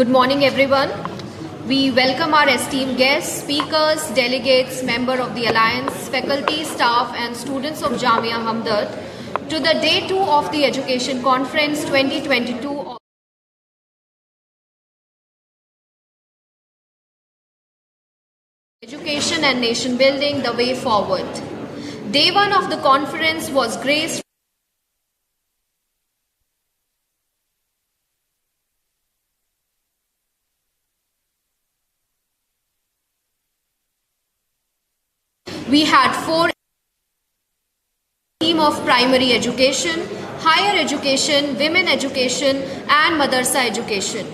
Good morning, everyone. We welcome our esteemed guests, speakers, delegates, members of the Alliance, faculty, staff, and students of Jamia Hamdard to the Day 2 of the Education Conference 2022 of Education and Nation Building, the Way Forward. Day 1 of the conference was graced We had 4 theme of primary education, higher education, women education, and madrasa education.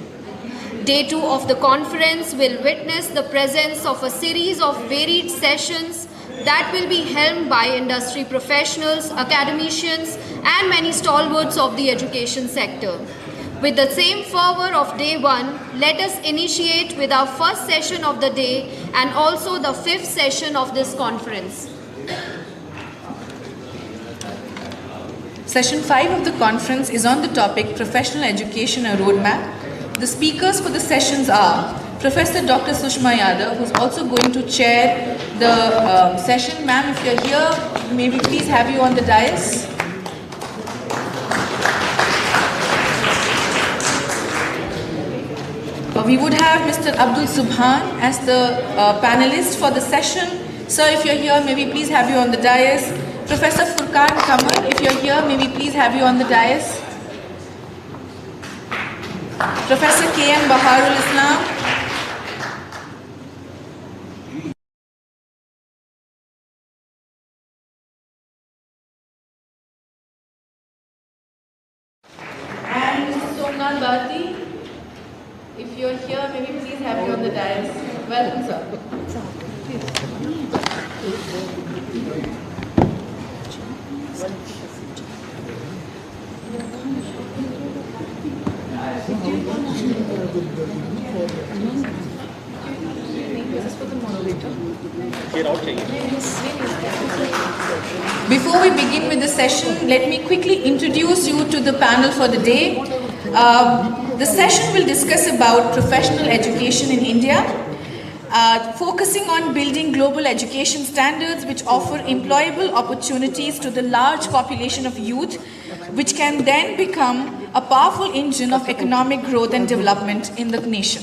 Day 2 of the conference will witness the presence of a series of varied sessions that will be helmed by industry professionals, academicians, and many stalwarts of the education sector. With the same fervor of day 1, let us initiate with our first session of the day and also the 5th session of this conference. Session 5 of the conference is on the topic Professional Education, a Roadmap. The speakers for the sessions are Professor Dr. Sushma Yadav, who is also going to chair the session. Ma'am, if you're here, may we please have you on the dais? We would have Mr. Abdul Subhan as the panelist for the session. Sir, if you're here, may we please have you on the dais. Professor Furqan Kamal, if you're here, may we please have you on the dais. Professor K.M. Baharul Islam. And Mr. Somnath Bharti. If you're here, may we please have you on the dais. Welcome, sir. Before we begin with the session, let me quickly introduce you to the panel for the day. The session will discuss about professional education in India, focusing on building global education standards which offer employable opportunities to the large population of youth, which can then become a powerful engine of economic growth and development in the nation.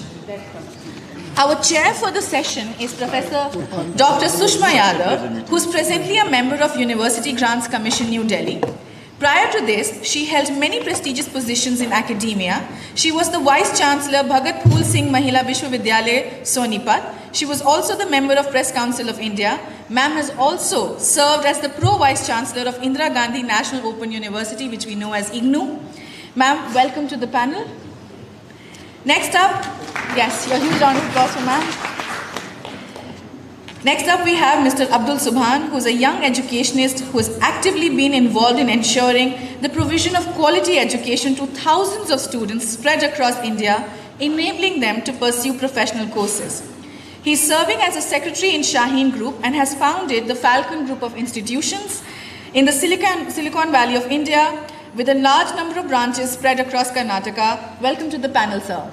Our chair for the session is Professor Dr. Sushma Yadav, who is presently a member of University Grants Commission, New Delhi. Prior to this, she held many prestigious positions in academia. She was the Vice Chancellor Bhagat Phool Singh Mahila Vishwavidyalaya, Sonipat. She was also the member of Press Council of India. Ma'am has also served as the Pro-Vice Chancellor of Indira Gandhi National Open University, which we know as IGNOU. Ma'am, welcome to the panel. Next up, yes, your huge round of applause for ma'am. Next up, we have Mr. Abdul Subhan, who is a young educationist who has actively been involved in ensuring the provision of quality education to thousands of students spread across India, enabling them to pursue professional courses. He is serving as a secretary in Shaheen Group and has founded the Falcon Group of institutions in the Silicon Valley of India with a large number of branches spread across Karnataka. Welcome to the panel, sir.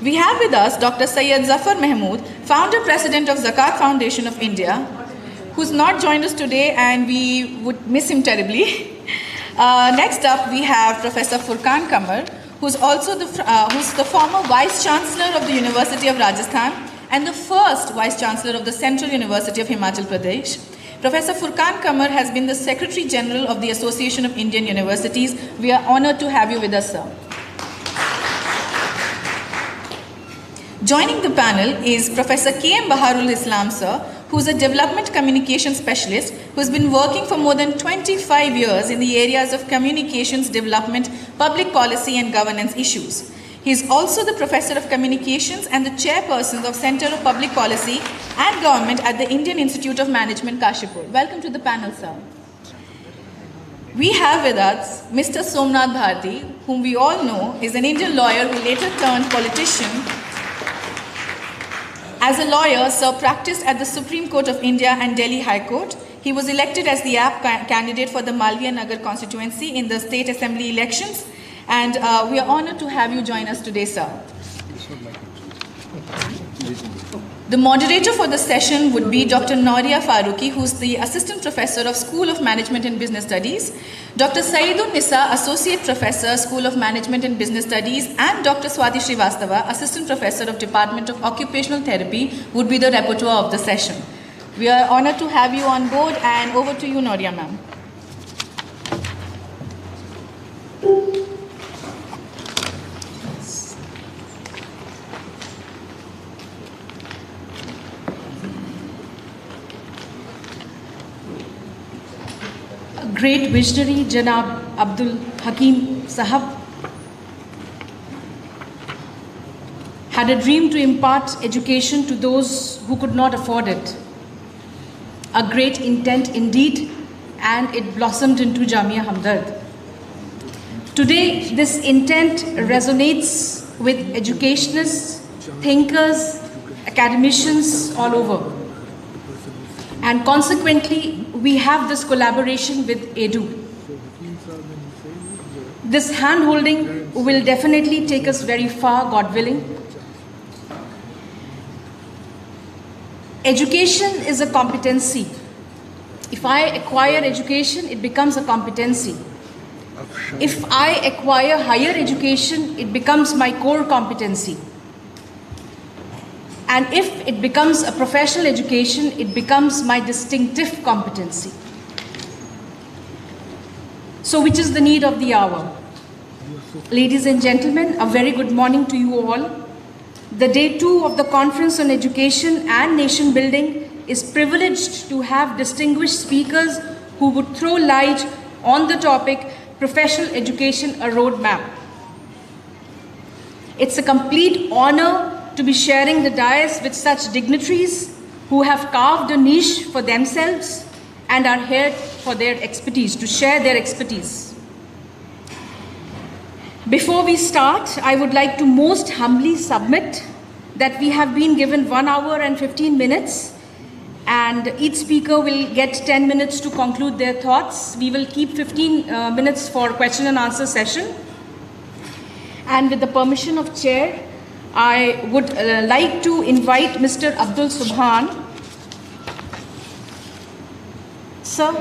We have with us Dr. Syed Zafar Mahmood, founder president of Zakat Foundation of India, who's not joined us today and we would miss him terribly. Next up, we have Professor Furqan Kamal, who's also who's the former Vice Chancellor of the University of Rajasthan and the first Vice Chancellor of the Central University of Himachal Pradesh. Professor Furqan Kamal has been the Secretary General of the Association of Indian Universities. We are honored to have you with us, sir. Joining the panel is Professor K.M. Baharul Islam, sir, who is a development communication specialist who has been working for more than 25 years in the areas of communications, development, public policy and governance issues. He is also the Professor of Communications and the Chairperson of Center of Public Policy and Government at the Indian Institute of Management, Kashipur. Welcome to the panel, sir. We have with us Mr. Somnath Bharti, whom we all know is an Indian lawyer who later turned politician. As a lawyer, Sir practiced at the Supreme Court of India and Delhi High Court. He was elected as the AAP candidate for the Malviya Nagar constituency in the State Assembly elections And we are honored to have you join us today, sir. The moderator for the session would be Dr. Noria Farooqi, who's the Assistant Professor of School of Management and Business Studies, Dr. Saeedun Nisa, Associate Professor, School of Management and Business Studies, and Dr. Swati Srivastava, Assistant Professor of Department of Occupational Therapy, would be the rapporteur of the session. We are honored to have you on board, and over to you, Noria ma'am. Great visionary Janab Abdul Hakim Sahab had a dream to impart education to those who could not afford it. A great intent indeed, and it blossomed into Jamia Hamdard. Today, this intent resonates with educationists, thinkers, academicians all over. And consequently, we have this collaboration with EDU. This hand-holding will definitely take us very far, God willing. Education is a competency. If I acquire education, it becomes a competency. If I acquire higher education, it becomes my core competency. And if it becomes a professional education, it becomes my distinctive competency. So which is the need of the hour? Ladies and gentlemen, a very good morning to you all. The day 2 of the Conference on Education and Nation Building is privileged to have distinguished speakers who would throw light on the topic Professional Education, a Roadmap. It's a complete honor to be sharing the dais with such dignitaries who have carved a niche for themselves and are here for their expertise, to share their expertise. Before we start, I would like to most humbly submit that we have been given 1 hour and 15 minutes, and each speaker will get 10 minutes to conclude their thoughts. We will keep 15 minutes for question and answer session. And with the permission of Chair, I would like to invite Mr. Abdul Subhan. Sir,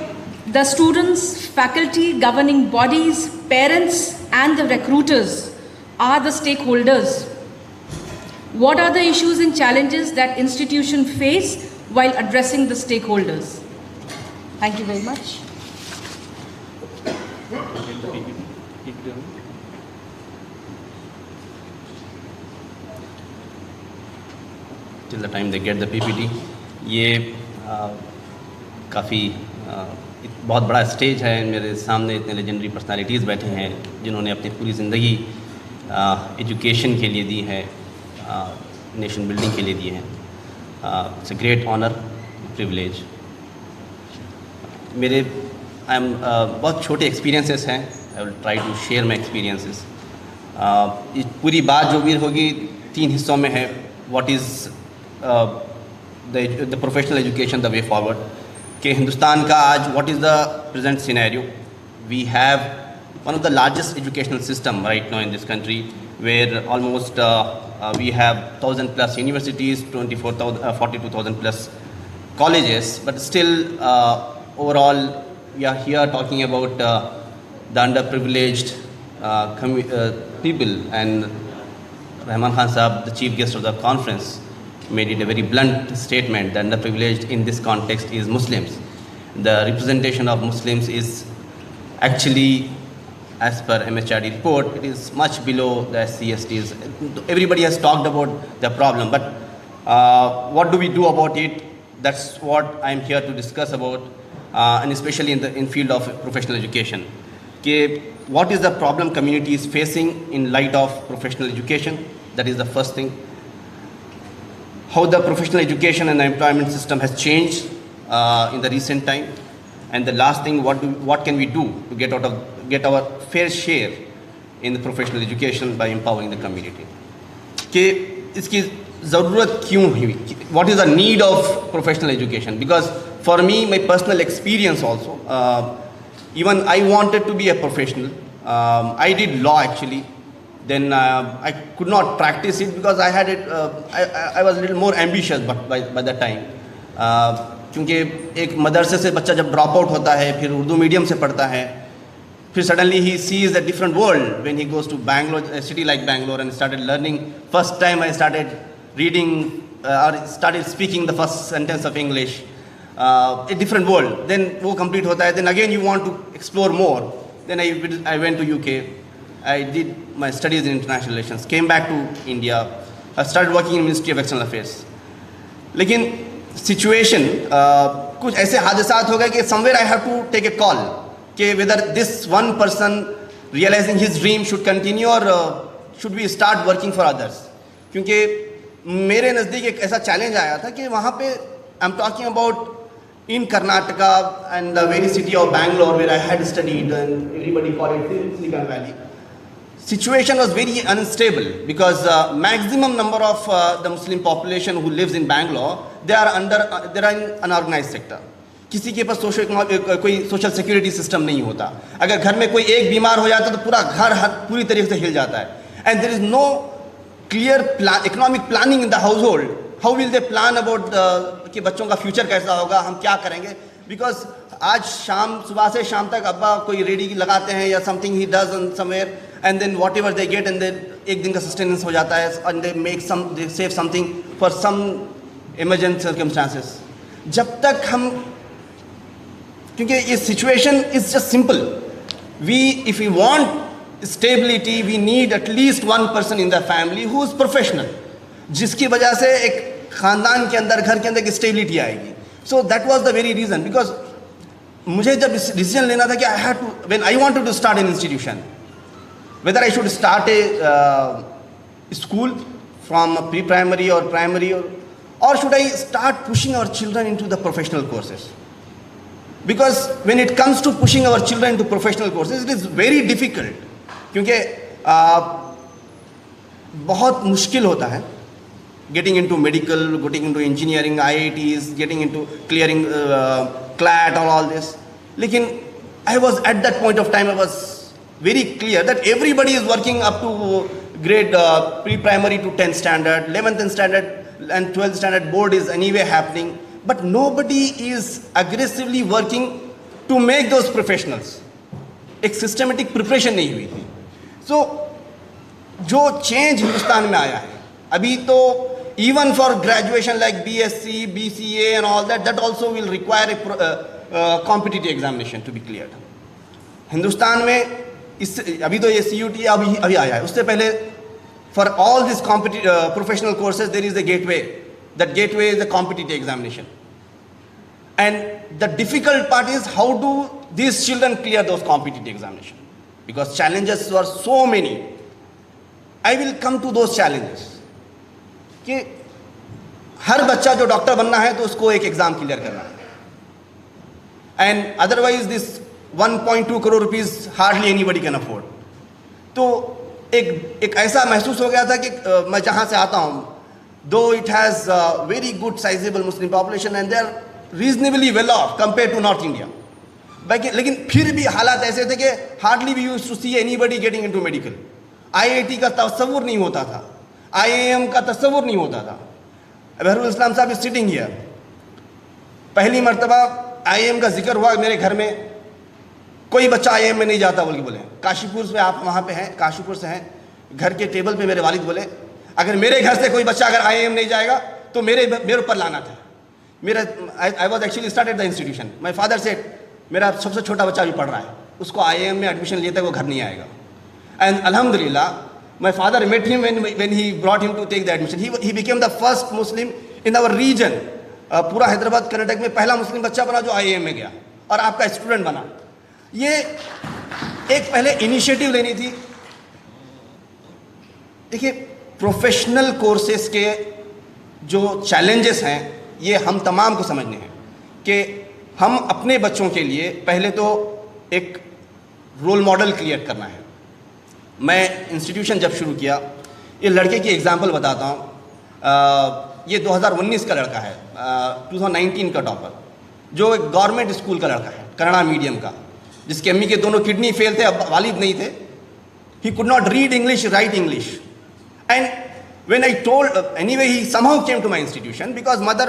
the students, faculty, governing bodies, parents, and the recruiters are the stakeholders. What are the issues and challenges that institutions face while addressing the stakeholders? Thank you very much. Till the time they get the PPT, ये काफ़ी बहुत बड़ा stage है. मेरे सामने इतने legendary personalities बैठे हैं जिन्होंने अपनी पूरी ज़िंदगी एजुकेशन के लिए दी है, नेशन बिल्डिंग के लिए दी है. It's a great honour, privilege. मेरे बहुत छोटे एक्सपीरियंसेस हैं. I will try to share my experiences. पूरी बात जो भी होगी 3 हिस्सों में है. What is the professional education, the way forward. कि हिंदुस्तान का आज what is the present scenario? We have one of the largest educational system right now in this country, where almost we have 1,000 plus universities, 42,000 plus colleges, but still overall we are here talking about the underprivileged people, and Rahman Khan Sahab, the chief guest of the conference, made it a very blunt statement that underprivileged in this context is Muslims. The representation of Muslims is actually, as per MHRD report, it is much below the SC/STs. Everybody has talked about the problem, but what do we do about it? That's what I am here to discuss about, and especially in field of professional education. What is the problem community is facing in light of professional education? That is the first thing. How the professional education and the employment system has changed in the recent time, and the last thing, what can we do to get our fair share in the professional education by empowering the community? कि इसकी ज़रूरत क्यों हुई? What is the need of professional education? Because for me, my personal experience also, even I wanted to be a professional, I did law actually. Then I could not practice it because I had it. I was a little more ambitious, but by that time, क्योंकि एक मदरसे से बच्चा जब drop out होता है, फिर Urdu medium से पढ़ता है, फिर suddenly he sees a different world when he goes to Bangalore, a city like Bangalore, and started learning. First time I started reading or started speaking the first sentence of English. A different world. Then वो complete होता है. Then again you want to explore more. Then I went to UK. I did my studies in international relations. Came back to India. I started working in Ministry of External Affairs. लेकिन situation कुछ ऐसे हादसात हो गए कि somewhere I have to take a call कि whether this one person realizing his dream should continue or should we start working for others. क्योंकि मेरे नज़दीक एक ऐसा चैलेंज आया था कि वहाँ पे I'm talking about in Karnataka and the very city of Bangalore where I had studied, and everybody called it Silicon Valley. Situation was very unstable because maximum number of the Muslim population who lives in Bangalore, they are in unorganized sector. किसी के पास कोई social security system नहीं होता. अगर घर में कोई एक बीमार हो जाता तो पूरा घर पूरी तरीके से हिल जाता है. And there is no clear economic planning in the household. How will they plan about कि बच्चों का फ्यूचर कैसा होगा, हम क्या करेंगे? Because आज सुबह से शाम तक अब्बा कोई रेडी लगाते हैं या something he does on somewhere, and then whatever they get, and then एक दिन का sustenance हो जाता है, and they save something for some emergent circumstances. जब तक हम, क्योंकि ये situation is just simple. If we want stability, we need at least one person in the family who is professional, जिसकी वजह से एक खानदान के अंदर, घर के अंदर एक स्टेबिलिटी आएगी. So that was the very reason, because मुझे जब डिसीजन लेना था कि when I wanted to start an institution, whether I should start a school from pre-primary or primary, or should I start pushing our children into the professional courses. Because when it comes to pushing our children into professional courses, it is very difficult, क्योंकि बहुत मुश्किल होता है getting into medical, getting into engineering, IITs, getting into clearing CLAT or all this. लेकिन I was at that point of time, I was very clear that everybody is working up to grade pre-primary to 10th standard, 11th standard and 12th standard board is anyway happening, but nobody is aggressively working to make those professionals. एक systematic preparation नहीं हुई थी. So जो change Hindustan में आया है अभी, तो even for graduation like BSc, BCA and all that, that also will require a competitive examination to be cleared. Hindustan में अभी तो ये CUT अभी आया है, उससे पहले for all these professional courses there is a gateway. That gateway is a competitive examination. And the difficult part is how do these children clear those competitive examinations, because challenges were so many. I will come to those challenges. कि हर बच्चा जो doctor बनना है तो उसको एक exam clear करना है, and otherwise this 1.2 crore rupees hardly anybody can afford. तो एक ऐसा महसूस हो गया था कि मैं जहाँ से आता हूँ, though it has very good sizeable Muslim population and they are reasonably well off compare to North India, लेकिन फिर भी हालात ऐसे थे कि hardly we used to see anybody getting into medical. IIT का तस्वुर नहीं होता था, IIM का तस्वुर नहीं होता था. बहरुल इस्लाम साहब इज सिटिंग हियर. पहली मर्तबा IIM का जिक्र हुआ मेरे घर में, कोई बच्चा IIM में नहीं जाता बोल के बोले. काशीपुर से आप वहाँ पे हैं, काशीपुर से हैं, घर के टेबल पे मेरे वालिद बोले अगर मेरे घर से कोई बच्चा अगर IIM नहीं जाएगा तो मेरे ऊपर लानत है. I was actually started the institution. My father से मेरा सबसे छोटा बच्चा भी पढ़ रहा है, उसको IIM में एडमिशन लेते वो घर नहीं आएगा. एंड अल्हम्दुलिल्लाह my father met him when he brought him to take the admission. He became the first Muslim in our region. पूरा हैदराबाद कर्नाटक में पहला मुस्लिम बच्चा बना जो IIM में गया और आपका स्टूडेंट बना. ये एक पहले इनिशिएटिव लेनी थी. देखिए प्रोफेशनल कोर्सेज के जो चैलेंजेस हैं ये हम तमाम को समझने हैं कि हम अपने बच्चों के लिए पहले तो एक रोल मॉडल क्रिएट करना है. मैं इंस्टीट्यूशन जब शुरू किया, ये लड़के की एग्जांपल बताता हूँ. ये 2019 का लड़का है, 2019 का टॉपर, जो एक गवर्नमेंट स्कूल का लड़का है, कन्नड़ा मीडियम का. जिसकी अम्मी के दोनों किडनी फेल थे, अब वालिद नहीं थे. He could not read English, write English. And when I told, anyway, he somehow came to my institution because mother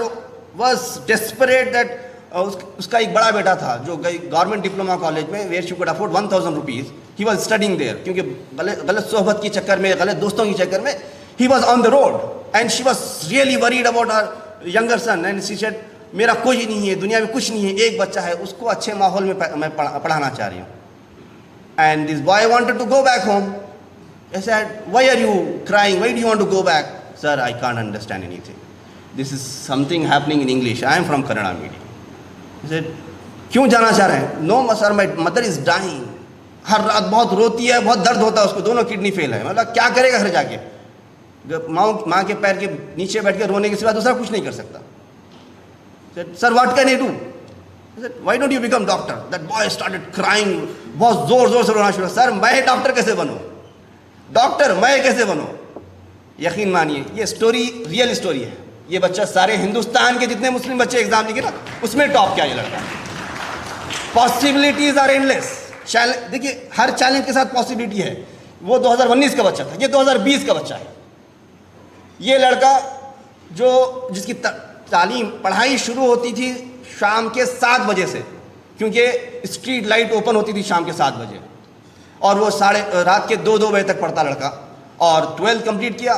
was desperate that उसका एक बड़ा बेटा था जो गवर्नमेंट डिप्लोमा कॉलेज में, where she could afford 1000 rupees. He was studying there क्योंकि गलत सोहबत के चक्कर में, गलत दोस्तों के चक्कर में he was on the road and she was really worried about her younger son and she said मेरा कोई नहीं है, दुनिया में कुछ नहीं है, एक बच्चा है, उसको अच्छे माहौल में मैं पढ़ाना चाह रही हूँ. And this boy wanted to go back home. I said, why are you crying? Why do you want to go back? Sir, I can't understand anything. This is something happening in English. I am from Kannada medium. He said, क्यों जाना चाह रहे हैं? No, sir, my mother is dying. हर रात बहुत रोती है, बहुत दर्द होता है उसको, दोनों किडनी फेल है. मतलब क्या करेगा घर जाके? माँ के पैर के नीचे बैठ के रोने के सिवा दूसरा कुछ नहीं कर सकता. Said, sir, what can I do? He said, why don't you become doctor? That boy started crying. बहुत जोर से रोना शुरू. सर, मैं डॉक्टर कैसे बनूं? डॉक्टर मैं कैसे बनूं? यकीन मानिए, ये स्टोरी रियल स्टोरी है. ये बच्चा सारे हिंदुस्तान के जितने मुस्लिम बच्चे एग्जाम लिखे ना, उसमें टॉप किया ये लड़का. Possibilities are endless. देखिए, हर चैलेंज के साथ पॉसिबिलिटी है. वो 2019 का बच्चा था, ये 2020 का बच्चा है. ये लड़का जिसकी तालीम, पढ़ाई शुरू होती थी शाम के 7 बजे से, क्योंकि स्ट्रीट लाइट ओपन होती थी शाम के 7 बजे, और वो रात के 2-2 बजे तक पढ़ता लड़का. और 12th कंप्लीट किया.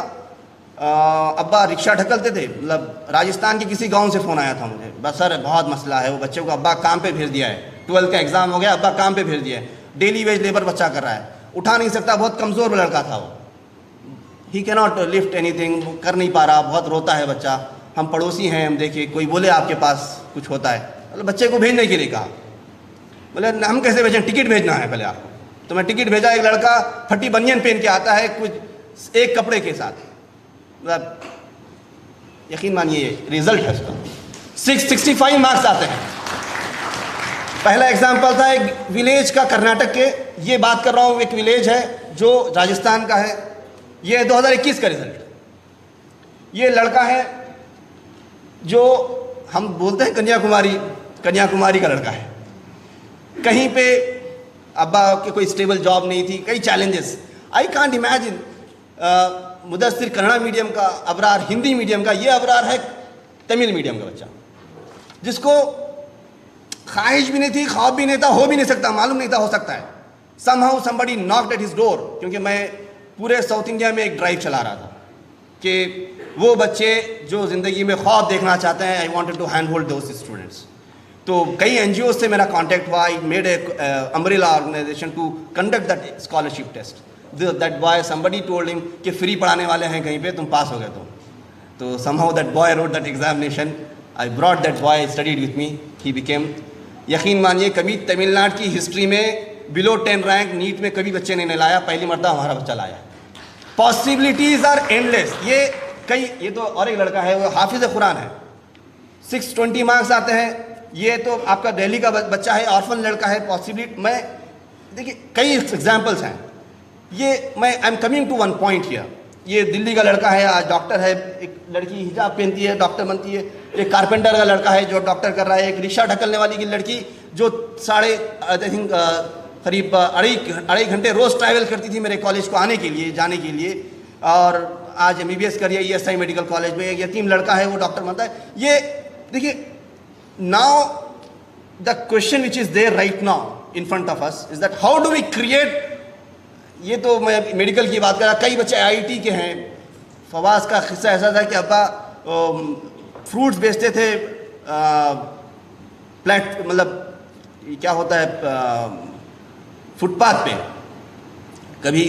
अब्बा रिक्शा ढकलते थे. मतलब राजस्थान के किसी गांव से फ़ोन आया था मुझे, बस सर बहुत मसला है, वो बच्चे को अब्बा काम पे भेज दिया है, 12th का एग्ज़ाम हो गया, अब्बा काम पे भेज दिया है, डेली वेज लेबर बच्चा कर रहा है, उठा नहीं सकता, बहुत कमज़ोर लड़का था वो. He can not lift anything, कर नहीं पा रहा, बहुत रोता है बच्चा. हम पड़ोसी हैं, हम देखे कोई बोले आपके पास कुछ होता है, मतलब बच्चे को भेजने के लिए कहा. बोले हम कैसे भेजें, टिकट भेजना है पहले आपको. तो मैं टिकट भेजा. एक लड़का फटी बनियन पहन के आता है, कुछ एक कपड़े के साथ. मतलब यकीन मानिए रिजल्ट है उसका. 665 मार्क्स आते हैं. पहला एग्जाम्पल था एक विलेज का, कर्नाटक के, ये बात कर रहा हूँ, एक विलेज है जो राजस्थान का है. ये 2021 का रिजल्ट. ये लड़का है जो हम बोलते हैं कन्याकुमारी का लड़का है. कहीं पे अब्बा के कोई स्टेबल जॉब नहीं थी, कई challenges. I can't imagine. Mudassir Kannada medium का, अबरार हिंदी मीडियम का, ये अबरार है तमिल मीडियम का बच्चा, जिसको ख्वाहिश भी नहीं थी, ख्वाब भी नहीं था, हो भी नहीं सकता, मालूम नहीं था हो सकता है. Somehow somebody knocked at his door. क्योंकि मैं पूरे साउथ इंडिया में एक ड्राइव चला रहा था कि वो बच्चे जो ज़िंदगी में ख्वाब देखना चाहते हैं, I wanted to hand hold those students. तो कई NGO से मेरा कांटेक्ट हुआ. I made a umbrella organisation to conduct that scholarship test. That boy, somebody told him कि फ्री पढ़ाने वाले हैं कहीं पे, तुम पास हो गए. तो somehow that boy wrote that examination. I brought that boy, studied with me, he became, यकीन मानिए, कभी तमिलनाडु की हिस्ट्री में बिलो 10 रैंक नीट में कभी बच्चे ने लाया, पहली मरतबा हमारा बच्चा लाया. Possibilities are endless. ये तो और एक लड़का है, वो हाफिज कुरान है, 620 मार्क्स आते हैं. ये तो आपका दिल्ली का बच्चा है, ऑर्फन लड़का है. पॉसिबिलिटी, मैं देखिए कई एग्जाम्पल्स हैं. ये मैं I am coming to one point here. ये दिल्ली का लड़का है, आज डॉक्टर है. एक लड़की हिजाब पहनती है, डॉक्टर बनती है. एक कारपेंटर का लड़का है जो डॉक्टर कर रहा है. एक रिक्शा ढकलने वाली की लड़की जो करीब अढ़ाई घंटे रोज़ ट्रैवल करती थी मेरे कॉलेज को आने के लिए, जाने के लिए, और आज MBBS कर रही है ESI मेडिकल कॉलेज में. एक यतीम लड़का है, वो डॉक्टर बनता है. ये देखिए, now the question which is there right now in front of us is that how do we create. ये तो मैं मेडिकल की बात कर रहा. कई बच्चे IIT के हैं. फवाज का किस्सा ऐसा था कि अब्बा फ्रूट्स बेचते थे, मतलब क्या होता है, फुटपाथ पे कभी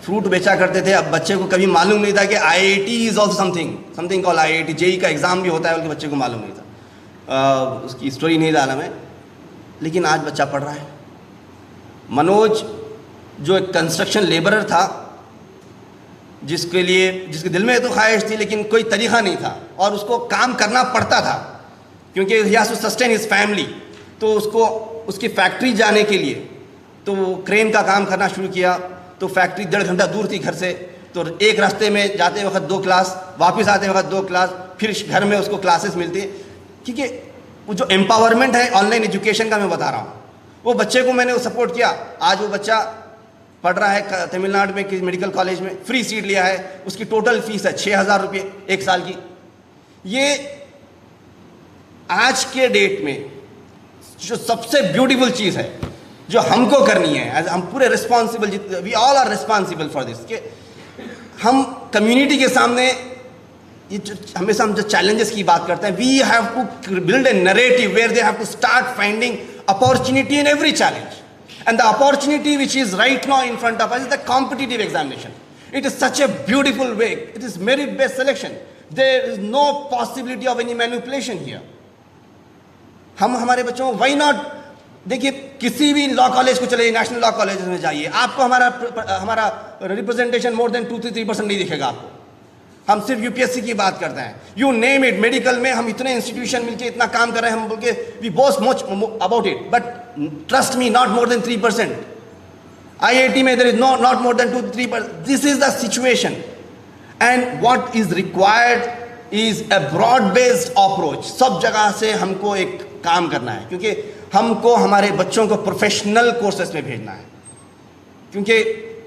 फ्रूट बेचा करते थे. अब बच्चे को कभी मालूम नहीं था कि IIT is also something call IIT. JEE का एग्ज़ाम भी होता है, बल्कि बच्चे को मालूम नहीं था. उसकी स्टोरी नहीं डाला मैं, लेकिन आज बच्चा पढ़ रहा है. मनोज जो एक कंस्ट्रक्शन लेबरर था, जिसके दिल में तो ख्वाहिश थी लेकिन कोई तरीक़ा नहीं था, और उसको काम करना पड़ता था क्योंकि he has to sustain his family. तो उसको उसकी फैक्ट्री जाने के लिए तो वो क्रेन का काम करना शुरू किया. तो फैक्ट्री 1.5 घंटा दूर थी घर से. तो एक रास्ते में जाते वक्त 2 क्लास, वापस आते वक्त 2 क्लास, फिर घर में उसको क्लासेस मिलती. क्योंकि वो जो एम्पावरमेंट है ऑनलाइन एजुकेशन का मैं बता रहा हूँ, वो बच्चे को मैंने सपोर्ट किया, आज वो बच्चा पढ़ रहा है तमिलनाडु में किसी मेडिकल कॉलेज में, फ्री सीट लिया है, उसकी टोटल फीस है 6,000 रुपये एक साल की। ये आज के डेट में जो सबसे ब्यूटीफुल चीज़ है जो हमको करनी है, हम पूरे responsible, we all are responsible for this, कि हम कम्युनिटी के सामने ये हमेशा हम जो चैलेंजेस की बात करते हैं, we have to build a narrative where they have to start finding opportunity in every challenge, and the opportunity which is right now in front of us is the competitive examination. It is such a beautiful way, it is merit based selection, there is no possibility of any manipulation here. हम हमारे बच्चों, why not, देखिए किसी भी law college को चले, national law college में जाइए, आपको हमारा रिप्रेजेंटेशन मोर देन 2-3% नहीं दिखेगा आपको। हम सिर्फ यूपीएससी की बात करते हैं, यू नेम इट, मेडिकल में हम इतने इंस्टीट्यूशन मिलके इतना काम कर रहे हैं, हम बोल के we boast much about it, but trust me not more than 3%। IIT में there is not more than 2-3%। This is the situation, and what is required is a broad based approach. सब जगह से हमको एक काम करना है, क्योंकि हमको हमारे बच्चों को प्रोफेशनल कोर्सेज में भेजना है। क्योंकि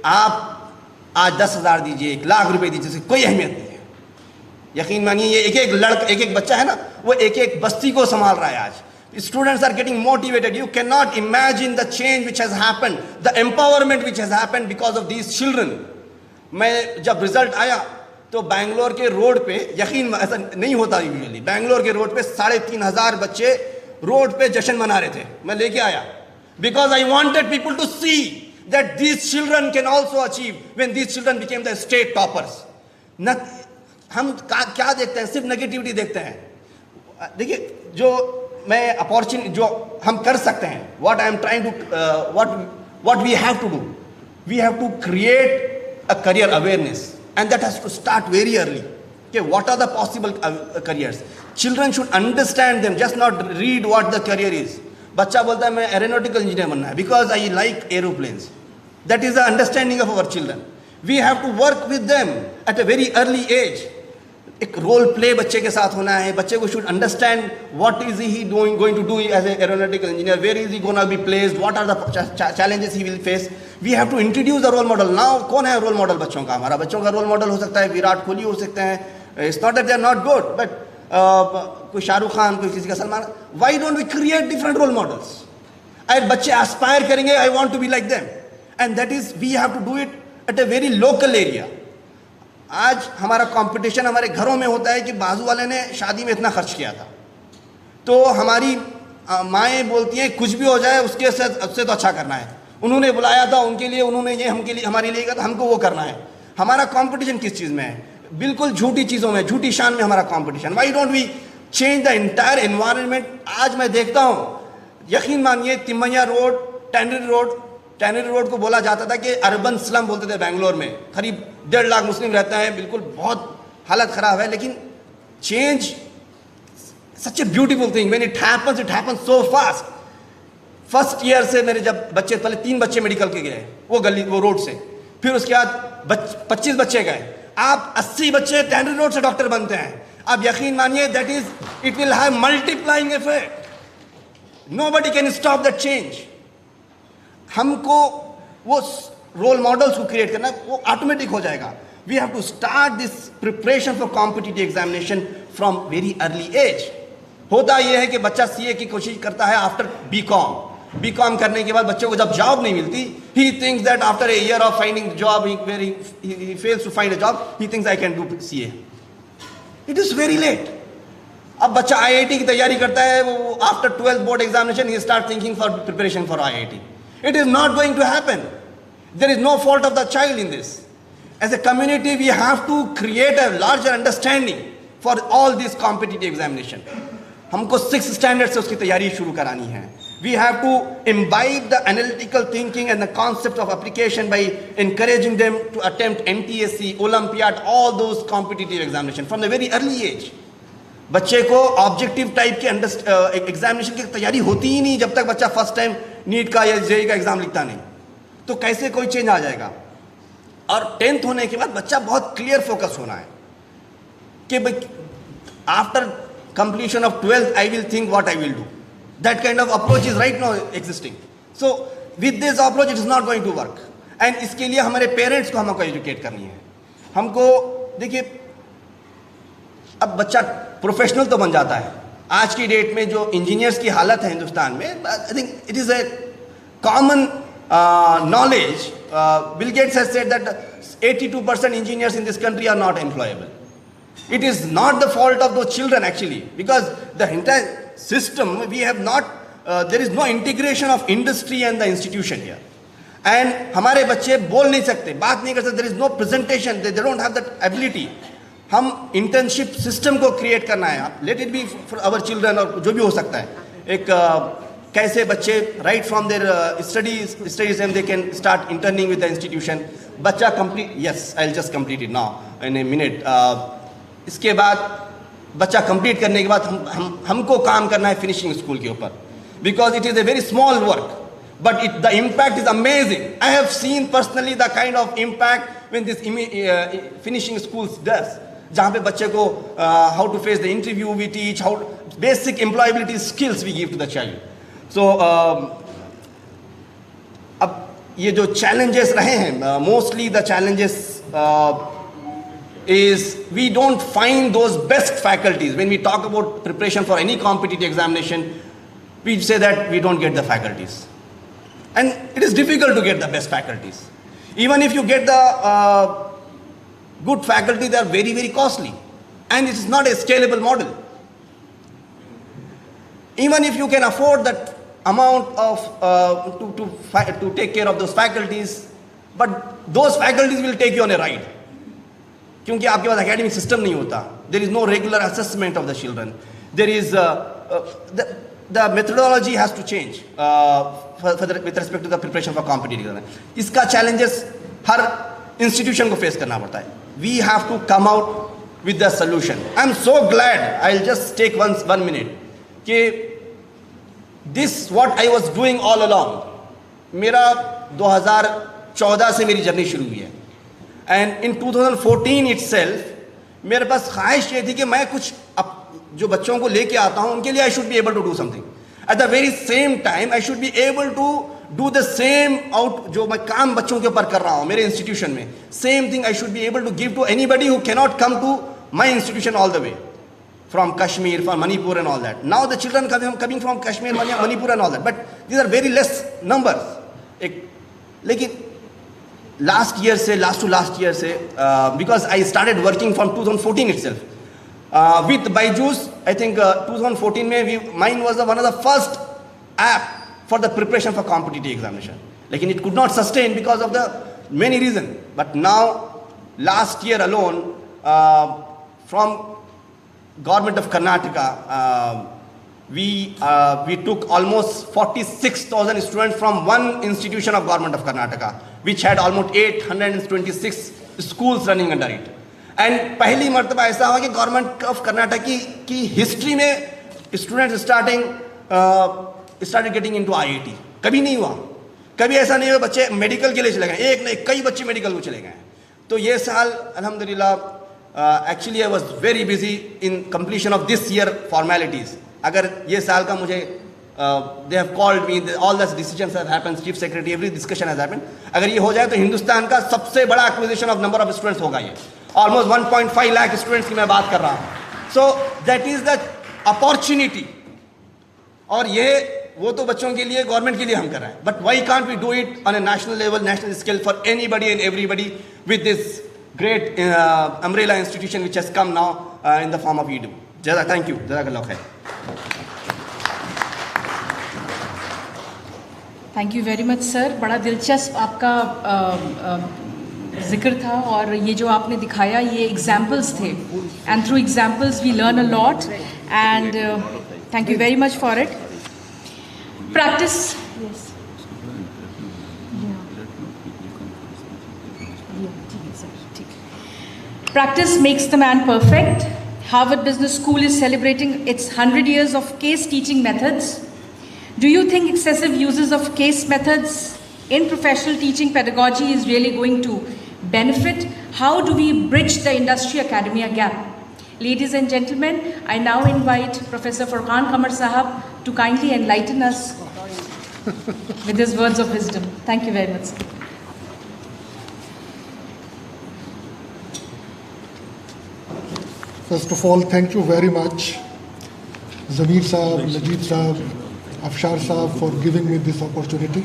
आप आज 10,000 दीजिए, 1,00,000 रुपए दीजिए, कोई अहमियत नहीं है। यकीन मानिए, ये एक बच्चा है ना, वो एक बस्ती को संभाल रहा है आज। Students are getting motivated, you can not imagine the change which has happened, the empowerment which has happened because of these children. मैं जब रिजल्ट आया तो बैंगलोर के रोड पे, यकीन ऐसा नहीं होता यूजुअली, बैंगलोर के रोड पे 3,500 बच्चे रोड पे जश्न मना रहे थे, मैं लेके आया, because I wanted people to see that these children can also achieve when these children became the state toppers. हम क्या देखते हैं, सिर्फ नेगेटिविटी देखते हैं। देखिए, जो मैं अपॉर्चुनिटी जो हम कर सकते हैं, what I am trying to what we have to do, we have to create a career awareness, and that has to start very early. Okay, what are the possible careers? Children should understand them, just not read what the career is. बच्चा बोलता है मैं aeronautical engineer बनना है because I like aeroplanes. That is the understanding of our children. We have to work with them at a very early age. एक role play बच्चे के साथ होना है। बच्चे को should understand what is he going to do as a aeronautical engineer, where is he gonna be placed, what are the challenges he will face. We have to introduce the role model. Now कौन है role model बच्चों का? हमारा बच्चों का role model हो सकता है विराट कोहली हो सकते हैं। It's not that they are not good, but कोई शाहरुख खान, कोई किसी का Salman. Why don't we create different role models? अगर बच्चे एस्पायर करेंगे I want to be like them, and that is we have to do it at a very local area. आज हमारा competition हमारे घरों में होता है कि बाजू वाले ने शादी में इतना खर्च किया था, तो हमारी माएँ बोलती हैं कुछ भी हो जाए उसके उससे तो अच्छा करना है। उन्होंने बुलाया था उनके लिए, उन्होंने ये हमके लिए हमारे लिए किया था, हमको वो करना है। हमारा कंपटीशन किस चीज़ में है? बिल्कुल झूठी चीज़ों में, झूठी शान में हमारा competition. Why don't we change the entire environment? आज मैं देखता हूँ, यकीन मानिए, तिमैया रोड, टैनरी रोड को बोला जाता था कि अर्बन स्लम बोलते थे बैंगलोर में। करीब 1.5 लाख मुस्लिम रहते हैं, बिल्कुल बहुत हालत ख़राब है। लेकिन change such a beautiful thing, when it happens so fast. First year से मेरे जब बच्चे, पहले 3 बच्चे मेडिकल के गए वो रोड से, फिर उसके बाद 25 बच्चे गए, आप 80 बच्चे टैनरी रोड से डॉक्टर बनते हैं। अब यकीन मानिए that is it will have multiplying effect. Nobody can stop that change. हमको वो रोल मॉडल्स को क्रिएट करना, वो ऑटोमेटिक हो जाएगा। We have to start this preparation for competitive examination from very early age. होता यह है कि बच्चा सीए की कोशिश करता है आफ्टर बीकॉम करने के बाद बच्चे को जब जॉब नहीं मिलती, he thinks that after a year of finding job, he fails to find a job, he thinks I can do CA. It is very late. अब बच्चा IIT की तैयारी करता है, वो after 12th board examination he start thinking for preparation for IIT. It is not going to happen. There is no fault of the child in this. As a community, we have to create a larger understanding for all these competitive examination. हमको 6th standard से उसकी तैयारी शुरू करानी है। We have to imbibe the analytical thinking and the concept of application by encouraging them to attempt NTSC, Olympiad, all those competitive examination from the very early age. बच्चे को objective type के examination की तैयारी होती ही नहीं जब तक बच्चा फर्स्ट टाइम नीट का या जेईई का एग्जाम लिखता नहीं, तो कैसे कोई चेंज आ जाएगा? और 10th होने के बाद बच्चा बहुत क्लियर फोकस होना है कि after completion of 12th I will think what I will do. That kind of approach is right now existing. So with this approach it is not going to work. And इसके लिए हमारे parents को हमको educate करनी है. हमको देखिए, अब बच्चा प्रोफेशनल तो बन जाता है. आज की डेट में जो इंजीनियर्स की हालत है हिंदुस्तान में, I think it is a common knowledge. Bill Gates has said that 82% engineers in this country are not employable. It is not the fault of those children actually, because the entire system, we have not, there is no integration of industry and the institution here. And हमारे बच्चे बोल नहीं सकते, बात नहीं कर सकते, there is no presentation, they don't have that ability. हम internship system को create करना है, let it be for our children और जो भी हो सकता है. एक कैसे बच्चे right from their studies and they can start interning with the institution. बच्चा complete, yes, I'll just complete it now in a minute. इसके बाद बच्चा complete करने के बाद हमको काम करना है finishing school के ऊपर, because it is a very small work, but the impact is amazing. I have seen personally the kind of impact when this finishing schools does. जहाँ पे बच्चे को how to face the interview we teach, how basic employability skills we give to the child. So अब ये जो challenges रहे हैं, mostly the challenges is we don't find those best faculties. When we talk about preparation for any competitive examination, we say that we don't get the faculties. And it is difficult to get the best faculties. Even if you get the good faculty, they are very, very costly. And it is not a scalable model. Even if you can afford that amount of to take care of those faculties, but those faculties will take you on a ride. क्योंकि आपके पास academic system नहीं होता. There is no regular assessment of the children. There is the methodology has to change with respect to the preparation for competitive exam. इसका challenges हर institution को face करना पड़ता है. We have to come out with the solution. I'm so glad. I'll just take one minute. कि this what I was doing all along. मेरा 2014 से मेरी journey शुरू हुई है. And in 2014 itself, मेरे पास ख्वाहिश ये थी कि मैं कुछ जो बच्चों को लेके आता हूँ उनके लिए I should be able to do something. At the very same time, I should be able to do the same जो मैं काम बच्चों के ऊपर कर रहा हूँ मेरे institution में. Same thing I should be able to give to anybody who cannot come to my institution all the way. From Kashmir, from Manipur and all that. Now the children coming from Kashmir, Manipur and all that. But these are very less numbers. लेकिन last to last year से, because I started working from 2014 itself. With Byju's, I think 2014 में mine was one of the first app for the preparation for competitive examination. लेकिन it could not sustain because of the many reasons. But now, last year alone, from government of Karnataka, we took almost 46,000 students from one institution of government of Karnataka, which had almost 826 schools running under it. And पहली मर्तबा ऐसा हुआ कि government of Karnataka की history में students started getting into IIT. कभी नहीं हुआ, कभी ऐसा नहीं हुआ बच्चे मेडिकल के लिए चले गए, एक नहीं कई बच्चे मेडिकल को चले गए. तो ये साल अल्हम्दुलिल्लाह actually I was very busy in completion of this year formalities. अगर ये साल का मुझे they have called me, all the decisions have happened, chief secretary, every discussion has happened. अगर ये हो जाए तो हिंदुस्तान का सबसे बड़ा acquisition of number of students होगा ये. Almost 1.5 lakh students की मैं बात कर रहा हूँ. So that is the opportunity. और ये वो तो बच्चों के लिए गवर्नमेंट के लिए हम कर रहे हैं. But why can't we do it on a national level, national scale for anybody and everybody with this great umbrella institution which has come now in the form of EDU. Thank you. Jazakallah khair. Thank you very much sir. बड़ा दिलचस्प आपका जिक्र था और ये जो आपने दिखाया ये एग्जाम्पल्स थे. And through examples we learn a lot and thank you very much for it. Practice. Practice makes the man perfect. Harvard Business School is celebrating its 100 years of case teaching methods. Do you think excessive uses of case methods in professional teaching pedagogy is really going to benefit? How do we bridge the industry-academia gap? Ladies and gentlemen, I now invite Professor Furqan Qamar Sahab to kindly enlighten us with his words of wisdom. Thank you very much, sir. First of all, thank you very much, Zameer Saab, Najib Saab, Afshar Saab, for giving me this opportunity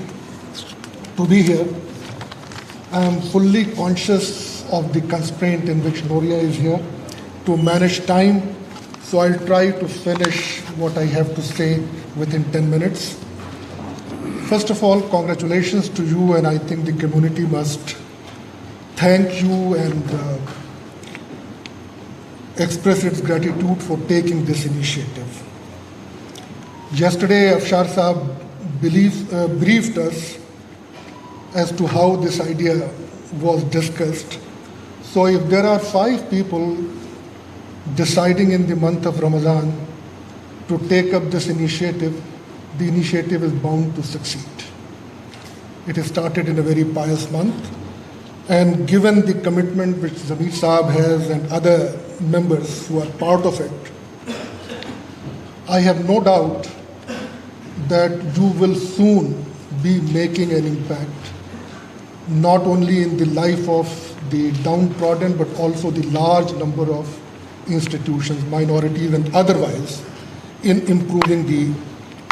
to be here. I am fully conscious of the constraint in which Noria is here to manage time, so I'll try to finish what I have to say within 10 minutes. First of all, congratulations to you, and I think the community must thank you and express its gratitude for taking this initiative. Yesterday, Afshar Saab briefed us as to how this idea was discussed. So if there are 5 people deciding in the month of Ramadan to take up this initiative, the initiative is bound to succeed. It is started in a very pious month, and given the commitment which Zameer Saab has and other members who are part of it, I have no doubt that you will soon be making an impact, not only in the life of the downtrodden, but also the large number of institutions, minorities and otherwise, in improving the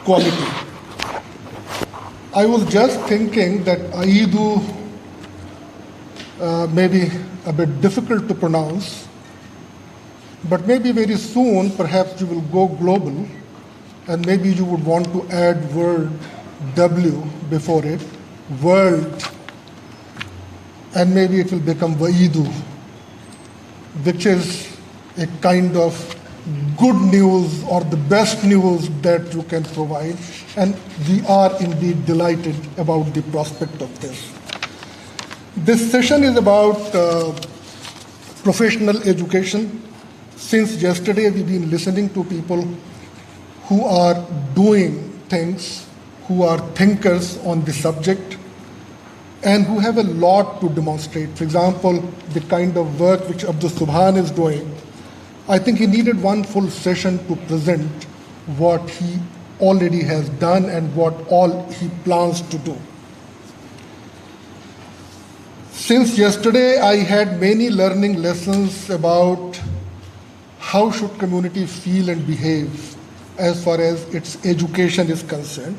quality. I was just thinking that Aidu may be a bit difficult to pronounce, but maybe very soon perhaps you will go global and maybe you would want to add word W before it, world, and maybe it will become Vaidu, which is a kind of good news or the best news that you can provide, and we are indeed delighted about the prospect of this. This session is about professional education. Since yesterday, we've been listening to people who are doing things, who are thinkers on the subject, and who have a lot to demonstrate. For example, the kind of work which Abdul Subhan is doing, I think he needed one full session to present what he already has done and what all he plans to do. Since yesterday, I had many learning lessons about how should community feel and behave as far as its education is concerned.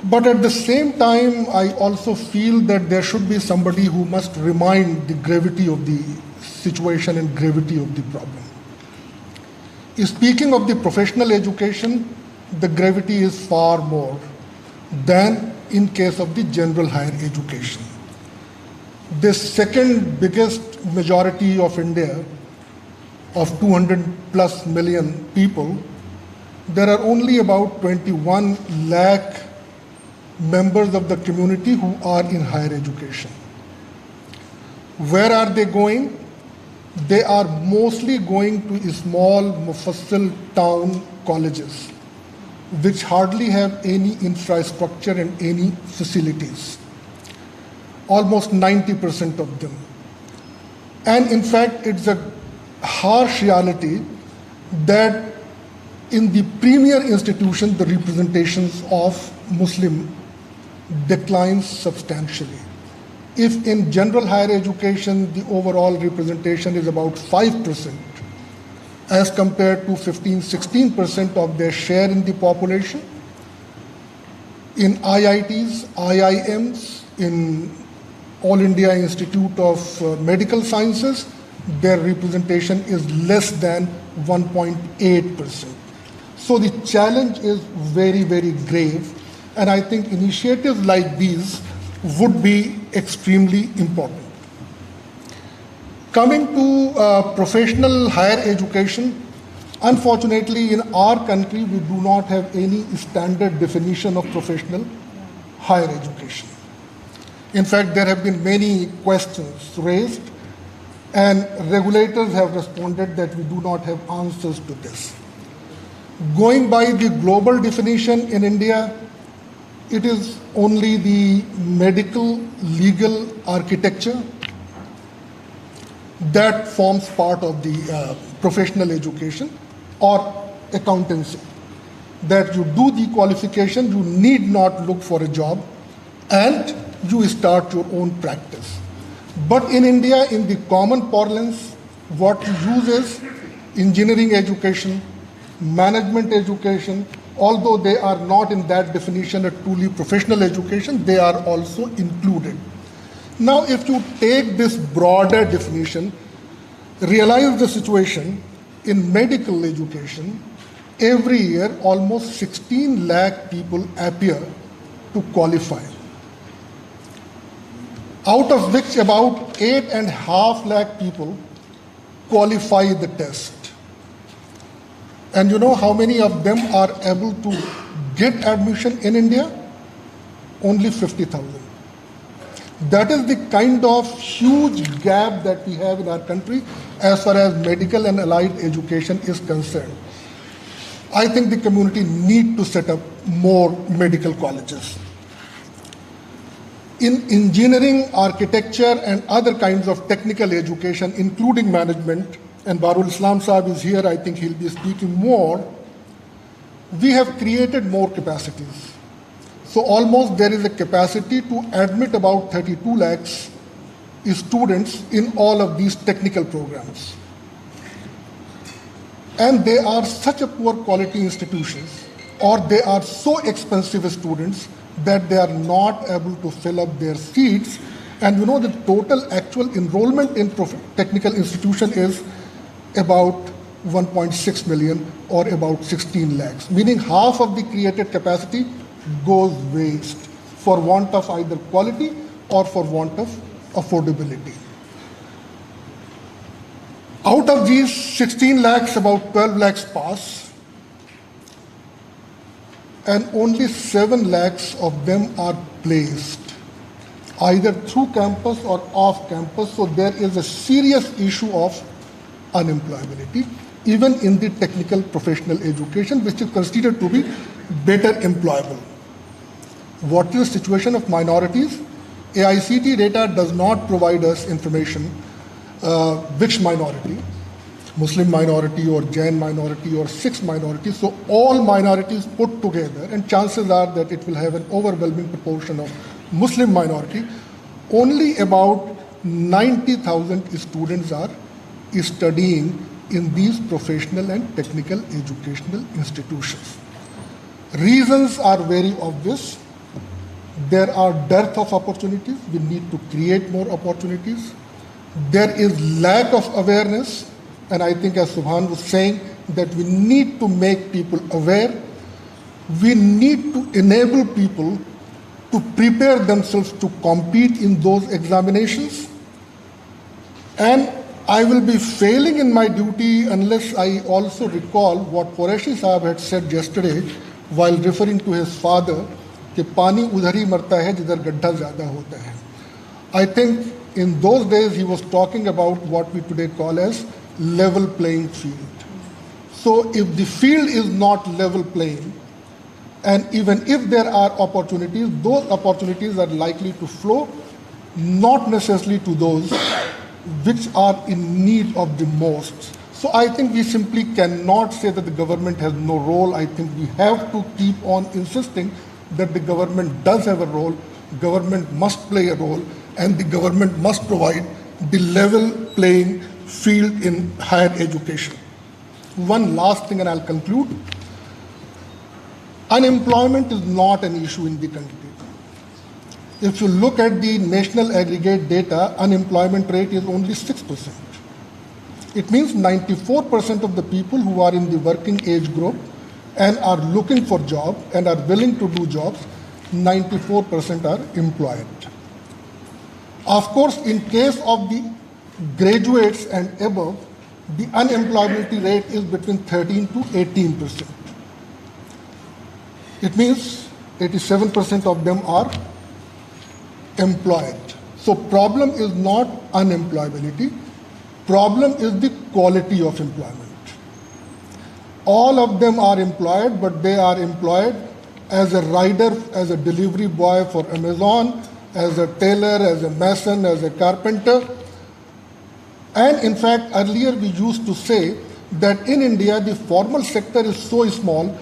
But at the same time, I also feel that there should be somebody who must remind the gravity of the situation and gravity of the problem. Speaking of the professional education, the gravity is far more than in case of the general higher education. The second biggest majority of India, of 200 plus million people, there are only about 21 lakh members of the community who are in higher education. Where are they going? They are mostly going to small mufassil town colleges, which hardly have any infrastructure and any facilities. Almost 90% of them. And in fact, it's a harsh reality that in the premier institutions, the representations of Muslim declines substantially. If in general higher education, the overall representation is about 5%, as compared to 15-16% of their share in the population, in IITs, IIMs, in All India Institute of Medical Sciences, their representation is less than 1.8%. So the challenge is very, very grave, and I think initiatives like these would be extremely important. Coming to professional higher education, unfortunately in our country we do not have any standard definition of professional higher education. In fact, there have been many questions raised, and regulators have responded that we do not have answers to this. Going by the global definition in India, it is only the medical legal architecture that forms part of the professional education or accountancy. that you do the qualification, you need not look for a job, and you start your own practice. But in India, in the common parlance, what we use is engineering education, management education. Although they are not in that definition a truly professional education, they are also included. Now, if you take this broader definition, realize the situation in medical education, every year almost 16 lakh people appear to qualify, out of which about 8.5 lakh people qualify the test. And you know how many of them are able to get admission in India? Only 50,000. That is the kind of huge gap that we have in our country as far as medical and allied education is concerned. I think the community need to set up more medical colleges. In engineering, architecture, and other kinds of technical education, including management, and Barul Islam Saab is here, I think he'll be speaking more, we have created more capacities. So almost there is a capacity to admit about 32 lakhs students in all of these technical programs. And they are such a poor quality institutions, or they are so expensive students that they are not able to fill up their seats. And you know the total actual enrollment in technical institution is about 1.6 million or about 16 lakhs, meaning half of the created capacity goes waste for want of either quality or for want of affordability. Out of these 16 lakhs, about 12 lakhs pass, and only 7 lakhs of them are placed, either through campus or off campus. So there is a serious issue of unemployability, even in the technical professional education, which is considered to be better employable. What is the situation of minorities? AICT data does not provide us information which minority, Muslim minority or Jain minority or Sikh minority. So all minorities put together, and chances are that it will have an overwhelming proportion of Muslim minority. Only about 90,000 students are studying in these professional and technical educational institutions. Reasons are very obvious. There are dearth of opportunities. We need to create more opportunities. There is lack of awareness, and I think as Subhan was saying, that we need to make people aware. We need to enable people to prepare themselves to compete in those examinations. And I will be failing in my duty unless I also recall what Qureshi Sahab had said yesterday while referring to his father, कि पानी उधर ही मरता है जिधर गड्ढा ज़्यादा होता है. I think in those days he was talking about what we today call as level playing field. So if the field is not level playing, and even if there are opportunities, those opportunities are likely to flow not necessarily to those which are in need of the most. So I think we simply cannot say that the government has no role. I think we have to keep on insisting that the government does have a role, government must play a role, and the government must provide the level playing field in higher education. One last thing and I'll conclude. Unemployment is not an issue in the country. If you look at the national aggregate data, unemployment rate is only 6%. It means 94% of the people who are in the working age group and are looking for job and are willing to do jobs, 94% are employed. Of course, in case of the graduates and above, the unemployability rate is between 13 to 18%. It means 87% of them are employed. So problem is not unemployability, problem is the quality of employment. All of them are employed, but they are employed as a rider, as a delivery boy for Amazon, as a tailor, as a mason, as a carpenter. And in fact, earlier we used to say that in India, the formal sector is so small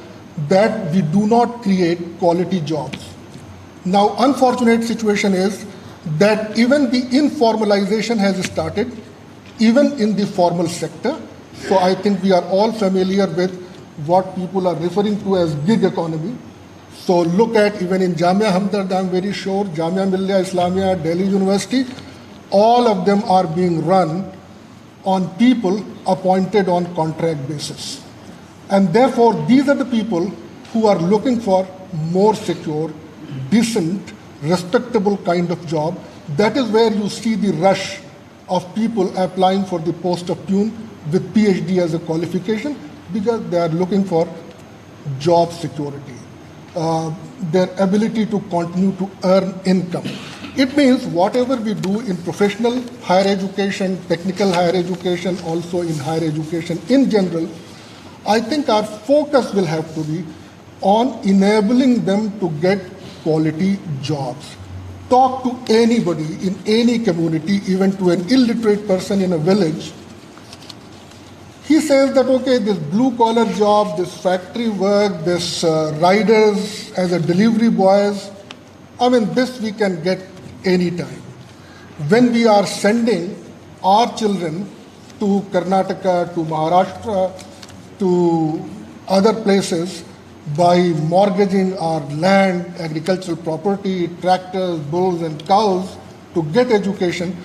that we do not create quality jobs. Now, unfortunate situation is that even the informalization has started, even in the formal sector. So I think we are all familiar with what people are referring to as gig economy. So look at even in Jamia Hamdard, I'm very sure, Jamia Millia Islamia, Delhi University, all of them are being run on people appointed on contract basis. And therefore, these are the people who are looking for more secure, decent, respectable kind of job. That is where you see the rush of people applying for the post of tune with PhD as a qualification, because they are looking for job security, their ability to continue to earn income. It means whatever we do in professional higher education, technical higher education, also in higher education in general, I think our focus will have to be on enabling them to get quality jobs. Talk to anybody in any community, even to an illiterate person in a village. He says that, okay, this blue-collar job, this factory work, this riders as a delivery boys, I mean, this we can get anytime. When we are sending our children to Karnataka, to Maharashtra, to other places by mortgaging our land, agricultural property, tractors, bulls and cows to get education,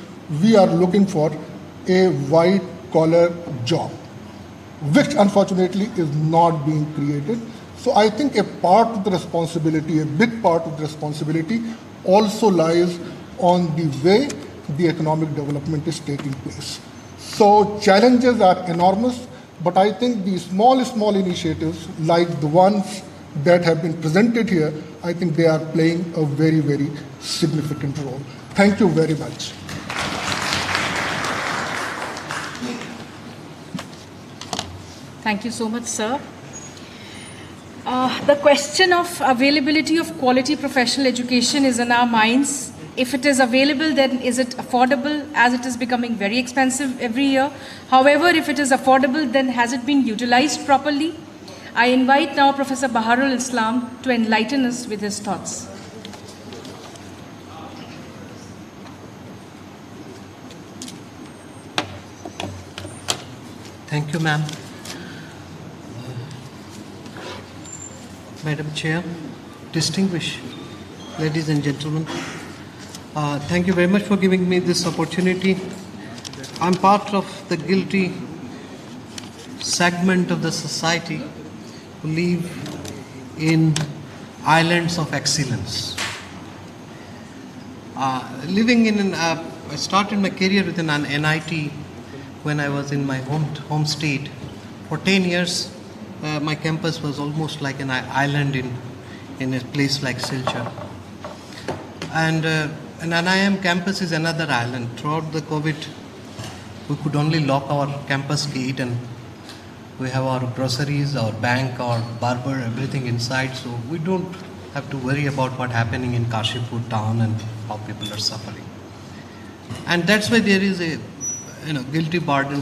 we are looking for a white-collar job, which unfortunately is not being created. So I think a part of the responsibility, a big part of the responsibility also lies on the way the economic development is taking place. So challenges are enormous, but I think the small initiatives like the ones that have been presented here, I think they are playing a very, very significant role. Thank you very much. Thank you so much, sir. The question of availability of quality professional education is in our minds. If it is available, then is it affordable, as it is becoming very expensive every year? However, if it is affordable, then has it been utilized properly? I invite now Professor Baharul Islam to enlighten us with his thoughts. Thank you, ma'am. Madam Chair, distinguished ladies and gentlemen, thank you very much for giving me this opportunity. I'm part of the guilty segment of the society who live in islands of excellence. I started my career within an NIT when I was in my home state. For 10 years, my campus was almost like an island in a place like Silchar. And an NIM campus is another island. Throughout the COVID, we could only lock our campus gate, and we have our groceries, our bank, our barber, everything inside. So we don't have to worry about what's happening in Kashipur town and how people are suffering. And that's why there is a guilty burden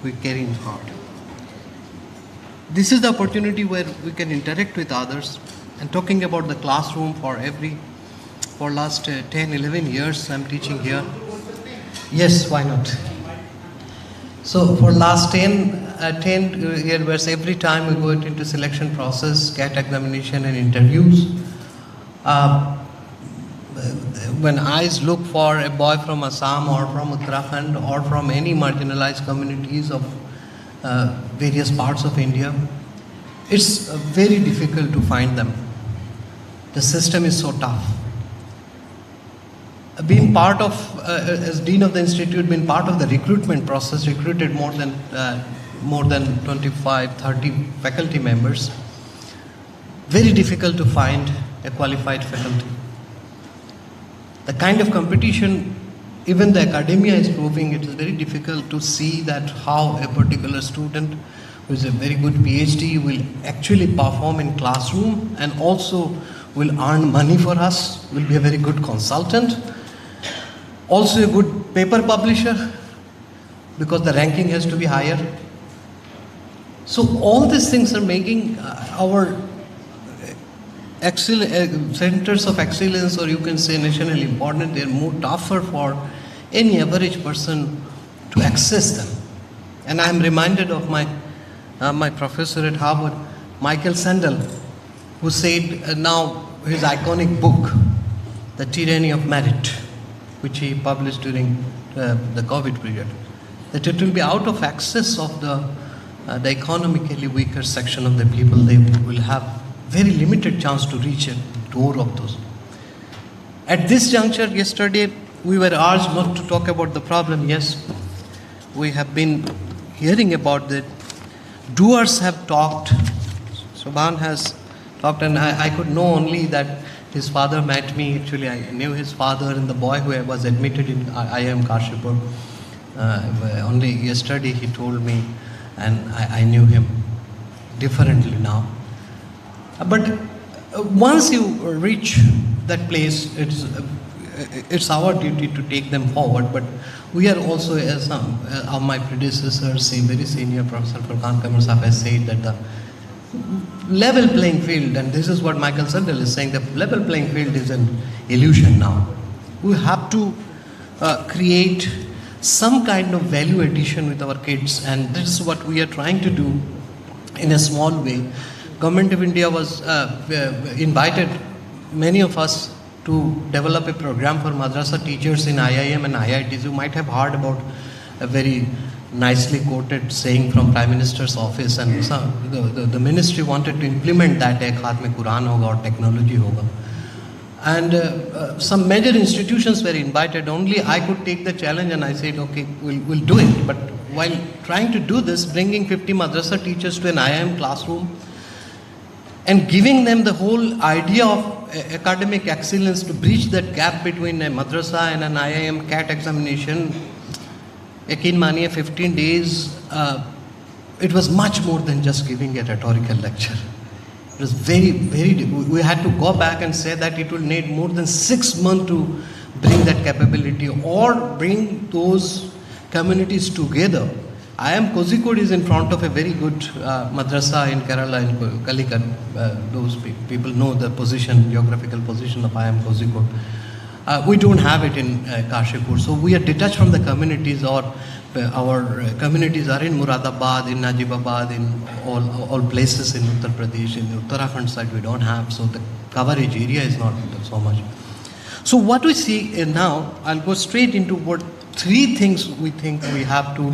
we carry in heart. This is the opportunity where we can interact with others. And talking about the classroom for last 10, 11 years I'm teaching here. Yes, why not? So for last 10 years, every time we go into selection process, CAT examination and interviews, when I look for a boy from Assam or from Uttarakhand or from any marginalized communities of various parts of India, it's very difficult to find them. The system is so tough. Being part of, as Dean of the Institute, been part of the recruitment process, recruited more than 25, 30 faculty members. Very difficult to find a qualified faculty. The kind of competition, even the academia is proving, it is very difficult to see that how a particular student who is a very good PhD will actually perform in classroom and also will earn money for us, will be a very good consultant, also a good paper publisher, because the ranking has to be higher. So all these things are making our centers of excellence, or you can say nationally important, they are more tougher for any average person to access them. And I am reminded of my professor at Harvard, Michael Sandel, who said now his iconic book, The Tyranny of Merit, which he published during the COVID period, that it will be out of access of the economically weaker section of the people. They will have very limited chance to reach a door of those. At this juncture, yesterday, we were urged not to talk about the problem. Yes, we have been hearing about that. Doers have talked. Subhan has talked, and I could know only that his father met me. Actually, I knew his father and the boy who was admitted in IIM Kashipur. Only yesterday he told me, and I knew him differently now. But once you reach that place, it's our duty to take them forward. But we are also, as some of my predecessors, very senior Professor Furqan Qamar Sahab has said, that the level playing field, and this is what Michael Sandel is saying, the level playing field is an illusion now. We have to create some kind of value addition with our kids, and this is what we are trying to do in a small way. Government of India was invited many of us to develop a program for madrasa teachers in IIM and IITs. You might have heard about a very nicely quoted saying from Prime Minister's office, and the ministry wanted to implement that, ek haath mein Quran hoga or technology hoga. And some major institutions were invited. Only I could take the challenge, and I said, okay, we'll do it. But while trying to do this, bringing 50 madrasa teachers to an IIM classroom and giving them the whole idea of academic excellence to bridge that gap between a madrasa and an IIM CAT examination, yakin maniye 15 days, it was much more than just giving a rhetorical lecture. It was very, we had to go back and say that it will need more than 6 months to bring that capability or bring those communities together. IIM Kozhikode is in front of a very good madrasa in Kerala, in Calicut. Those people know the position, geographical position of IIM Kozhikode. We don't have it in Kashipur, so we are detached from the communities, or our communities are in Muradabad, in Najibabad, in all places in Uttar Pradesh. In the Uttarakhand side we don't have, so the coverage area is not so much. So what we see now, I'll go straight into what 3 things we think we have to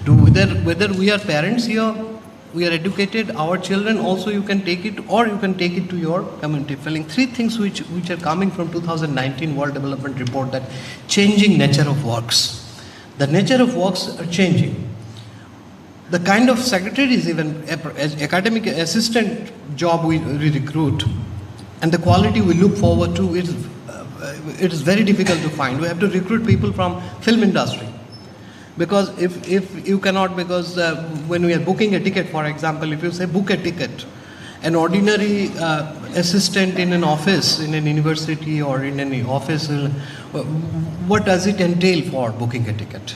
do. Whether we are parents here, we are educated, our children also, you can take it, or you can take it to your community. Feeling 3 things which are coming from 2019 World Development Report, that changing nature of works. The nature of works are changing. The kind of secretaries, even academic assistant job we recruit, and the quality we look forward to, it is very difficult to find. We have to recruit people from film industry. Because if you cannot, because when we are booking a ticket, for example, if you say book a ticket, an ordinary assistant in an office, in an university or in any office, what does it entail for booking a ticket?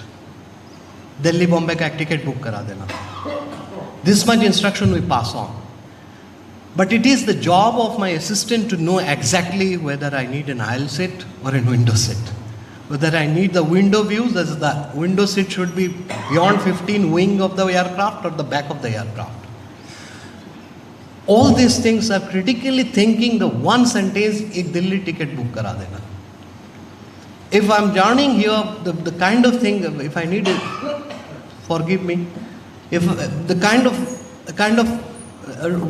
Delhi, Bombay ka ek ticket book kara dena. This much instruction we pass on. But it is the job of my assistant to know exactly whether I need an aisle seat or a window seat. Whether I need the window views, as the window seat should be beyond 15 wing of the aircraft or the back of the aircraft. All these things are critically thinking the one sentence, ek Delhi ticket book kara dena. If I'm journeying here, the kind of thing, if I need it, forgive me, if the kind of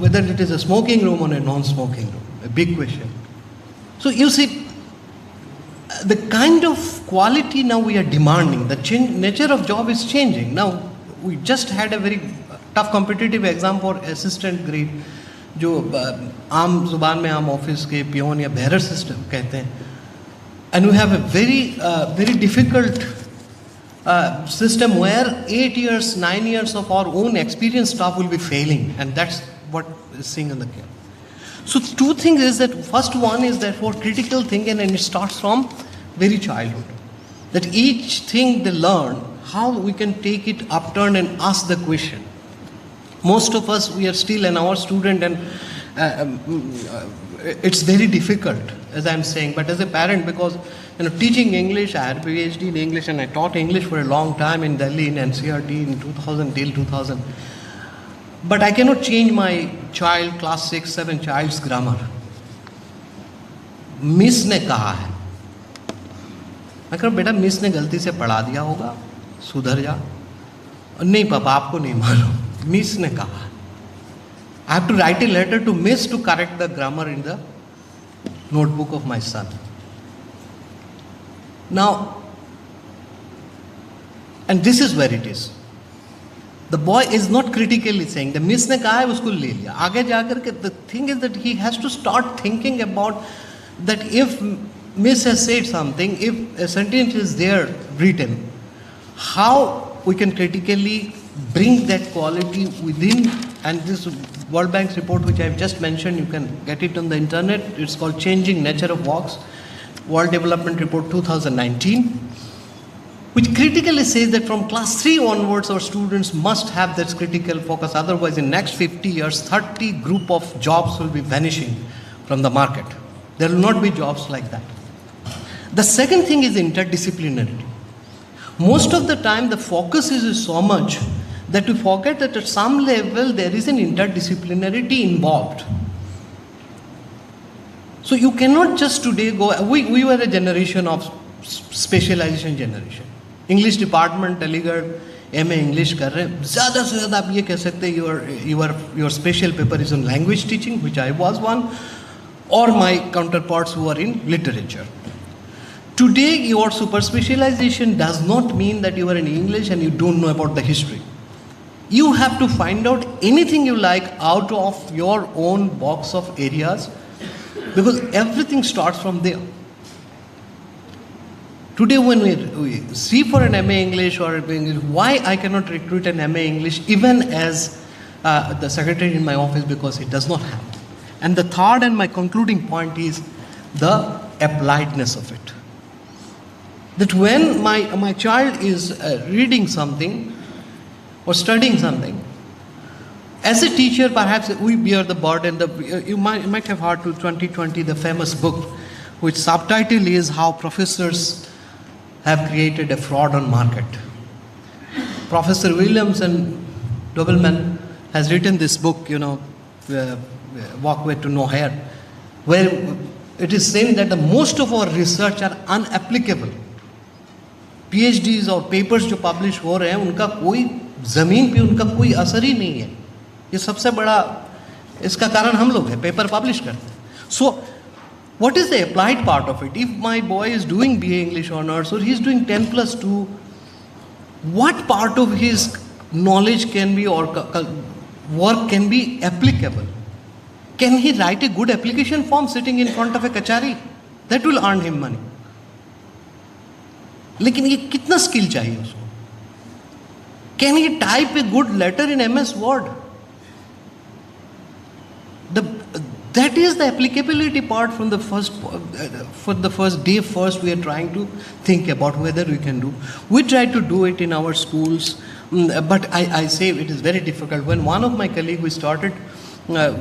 whether it is a smoking room or a non-smoking room, a big question. So you see, the kind of quality now we are demanding, the nature of job is changing. Now, we just had a very tough competitive exam for assistant grade, जो आम जुबान में आम office के peon या bearer system कहते हैं. And we have a very difficult system where 8 years, 9 years of our own experienced staff will be failing, and that's what is seen in the camp. So 2 things is that, first one is that for critical thinking, and it starts from very childhood. That each thing they learn, how we can take it upturn and ask the question. Most of us, we are still an hour student, and it's very difficult, as I'm saying. But as a parent, because teaching English, I had a PhD in English, and I taught English for a long time in Delhi, in NCRT, in 2000 till 2000. But I cannot change my child, class 6, 7 child's grammar. Miss ने कहा है, मैं कह बेटा miss ने गलती से पढ़ा दिया होगा, सुधर जा. नहीं पापा, आपको नहीं मालूम, मिस ने कहा. I have to write a letter to miss to correct the grammar in the notebook of my son. Now, and this is where it is. The boy is not critically saying, the miss ne kaha hai, usko le liya. Aage jaakar ke, the thing is that he has to start thinking about that if miss has said something, if a sentence is there written, how we can critically bring that quality within. And this World Bank's report, which I have just mentioned, you can get it on the internet. It's called Changing Nature of Works, World Development Report 2019, which critically says that from class 3 onwards, our students must have this critical focus. Otherwise, in next 50 years, 30 group of jobs will be vanishing from the market. There will not be jobs like that. The second thing is interdisciplinarity. Most of the time, the focus is so much that we forget that at some level there is an interdisciplinarity involved. So you cannot just today go, we were a generation of specialization generation. English department, Aligarh, MA English कर रहे हैं, ज़्यादा से ज़्यादा आप ये कह सकते हैं your special paper is on language teaching, which I was one, or my counterparts who are in literature. Today your super specialization does not mean that you are in English and you don't know about the history. You have to find out anything you like out of your own box of areas, because everything starts from there. Today when we see for an MA English or English, why I cannot recruit an MA English even as the secretary in my office, because it does not happen. And the third and my concluding point is the appliedness of it. That when my child is reading something or studying something, as a teacher, perhaps we bear the burden. You might have heard to 2020 the famous book, which subtitle is How Professors Have Created a Fraud on Market. Professor Williams and Doubleman has written this book, Walkway to Nowhere, where it is saying that the most of our research are unapplicable. PhDs और papers जो publish हो रहे हैं, उनका कोई ज़मीन पे उनका कोई असर ही नहीं है. ये सबसे बड़ा इसका कारण हम लोग हैं, पेपर पब्लिश करते हैं. So what is the applied part of it? If my boy is doing BA English Honours or he is doing 10+2, what part of his knowledge can be or work can be applicable? Can he write a good application form sitting in front of a kachari? That will earn him money. लेकिन ये कितना skill चाहिए उसको? Can he type a good letter in MS Word? That is the applicability part from the first, for the first day first we are trying to think about whether we can do. We try to do it in our schools, but I say it is very difficult. When one of my colleagues, we started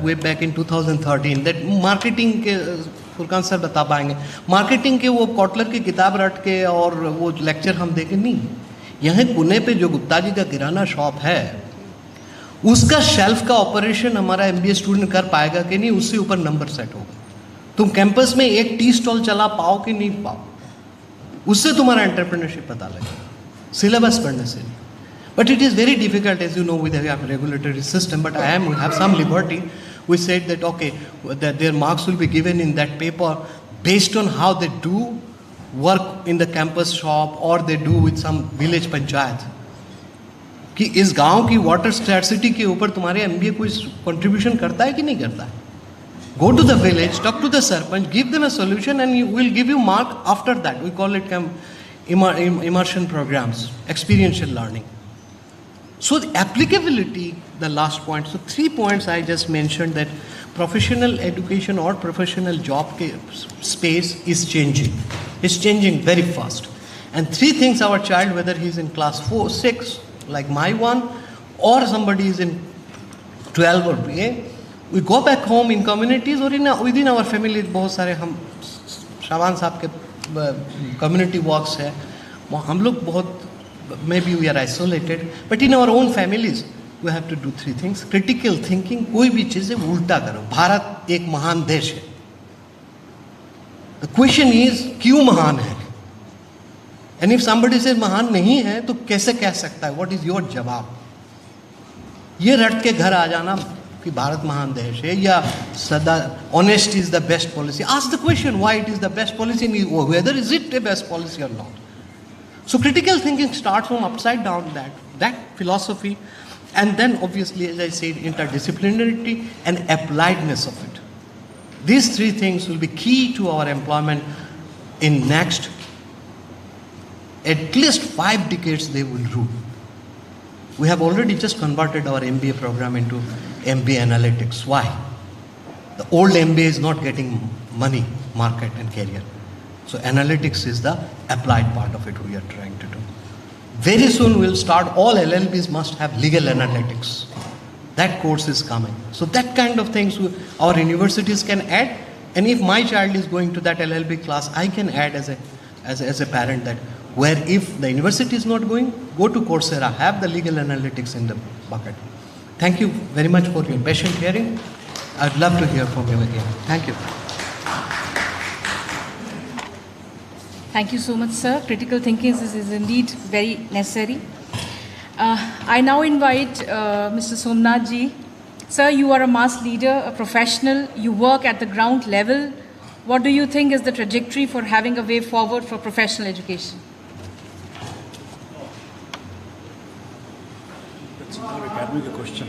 way back in 2013, that marketing के Furqan sir बता पाएंगे, marketing के वो Kotler की किताब रट के और वो लेक्चर हम देखें नहीं. यहाँ पुणे पे जो गुप्ता जी का किराना शॉप है, उसका शेल्फ का ऑपरेशन हमारा MBA स्टूडेंट कर पाएगा कि नहीं, उससे ऊपर नंबर सेट होगा. तुम कैंपस में एक टी स्टॉल चला पाओ कि नहीं पाओ, उससे तुम्हारा एंटरप्रेन्योरशिप पता लगेगा, सिलेबस पढ़ने से नहीं. But it is very difficult, as you know, with a regulatory system. But I have some liberty. We said that okay, that their marks will be given in that paper based on how they do work in the campus shop or they do with some village panchayat. कि इस गांव की water scarcity के ऊपर तुम्हारे MBA कोई contribution करता है कि नहीं करता है? Go to the village, talk to the sarpanch, give them a solution, and we'll give you mark after that. We call it immersion programs, experiential learning. So the applicability, the last point. So 3 points I just mentioned, that professional education or professional job space is changing. It's changing very fast. And 3 things our child, whether he's in class 4, 6, like my one, or somebody is in 12 or we go back home in communities or within our family. बहुत सारे हम शाबान साहब के community walks है, हम लोग बहुत maybe we are isolated, but in our own families we have to do 3 things. Critical thinking, कोई भी चीज़ है उल्टा करो. भारत एक महान देश है. The question is क्यों महान है? And if somebody says महान नहीं है तो कैसे कह सकता है? What is your जवाब? ये रट के घर आ जाना कि भारत महान देश है या सदा honesty is the best policy. Ask the question why it is the best policy and whether is it the best policy or not. So critical thinking starts from upside down that philosophy, and then obviously, as I said, interdisciplinarity and appliedness of it. These 3 things will be key to our employment in next at least 5 decades. They will rule. We have already just converted our MBA program into MBA analytics. Why? The old MBA is not getting money, market and career. So analytics is the applied part of it we are trying to do. Very soon we'll start, all LLBs must have legal analytics. That course is coming. So that kind of things our universities can add. And if my child is going to that LLB class, I can add as a parent that where if the university is not going, go to Coursera, have the legal analytics in the bucket. Thank you very much for your patient hearing. I'd love to hear from you again. Thank you. Thank you so much, sir. Critical thinking is indeed very necessary. I now invite Mr. Somnath ji. Sir, you are a mass leader, a professional. You work at the ground level. What do you think is the trajectory for having a way forward for professional education? That's a more academic question.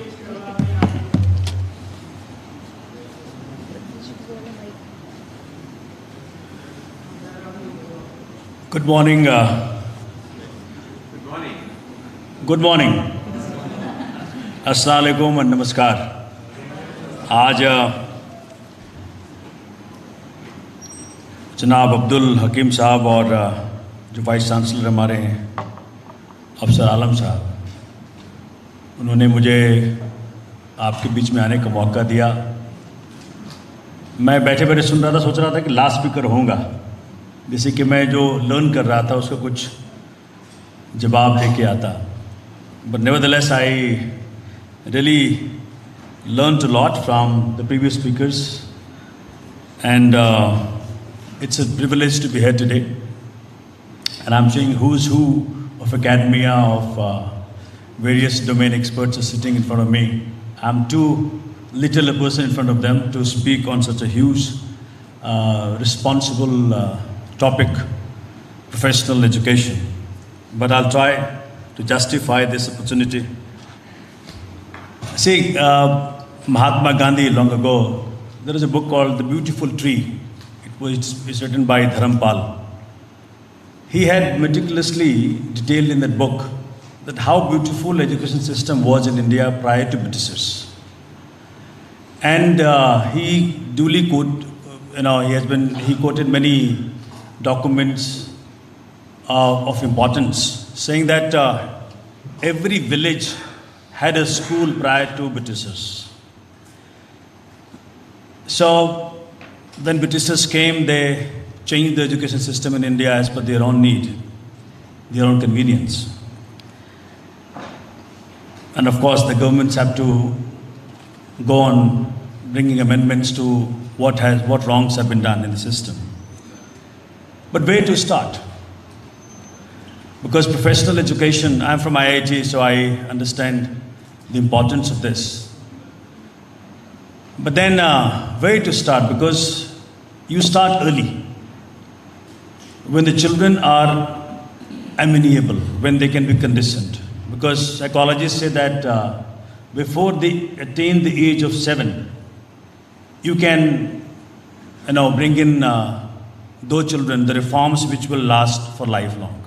Good morning. Good morning. Assalamu alaikum and namaskar. आज जनाब अब्दुल हकीम साहब और जो vice chancellor हमारे हैं अफसर आलम साहब, उन्होंने मुझे आपके बीच में आने का मौका दिया. मैं बैठे बैठे सुन रहा था, सोच रहा था कि लास्ट स्पीकर होऊंगा, जैसे कि मैं जो लर्न कर रहा था उसका कुछ जवाब दे के आता. But nevertheless, I really learned a lot from the previous speakers, and it's a privilege to be here today. And I'm seeing who's who of academia, of various domain experts are sitting in front of me. I'm too little a person in front of them to speak on such a huge, responsible topic, professional education. But I'll try to justify this opportunity. See, Mahatma Gandhi long ago, there is a book called The Beautiful Tree. It's written by Dharampal. He had meticulously detailed in that book that how beautiful education system was in India prior to Britishers. And he duly he quoted many documents of importance, saying that every village had a school prior to Britishers. So when Britishers came, they changed the education system in India as per their own need, their own convenience. And of course, the governments have to go on bringing amendments to what wrongs have been done in the system. But where to start? Because professional education, I'm from IIT, so I understand the importance of this. But then where to start? Because you start early, when the children are amenable, when they can be conditioned. Because psychologists say that before they attain the age of 7, you can bring in those children, the reforms which will last for lifelong.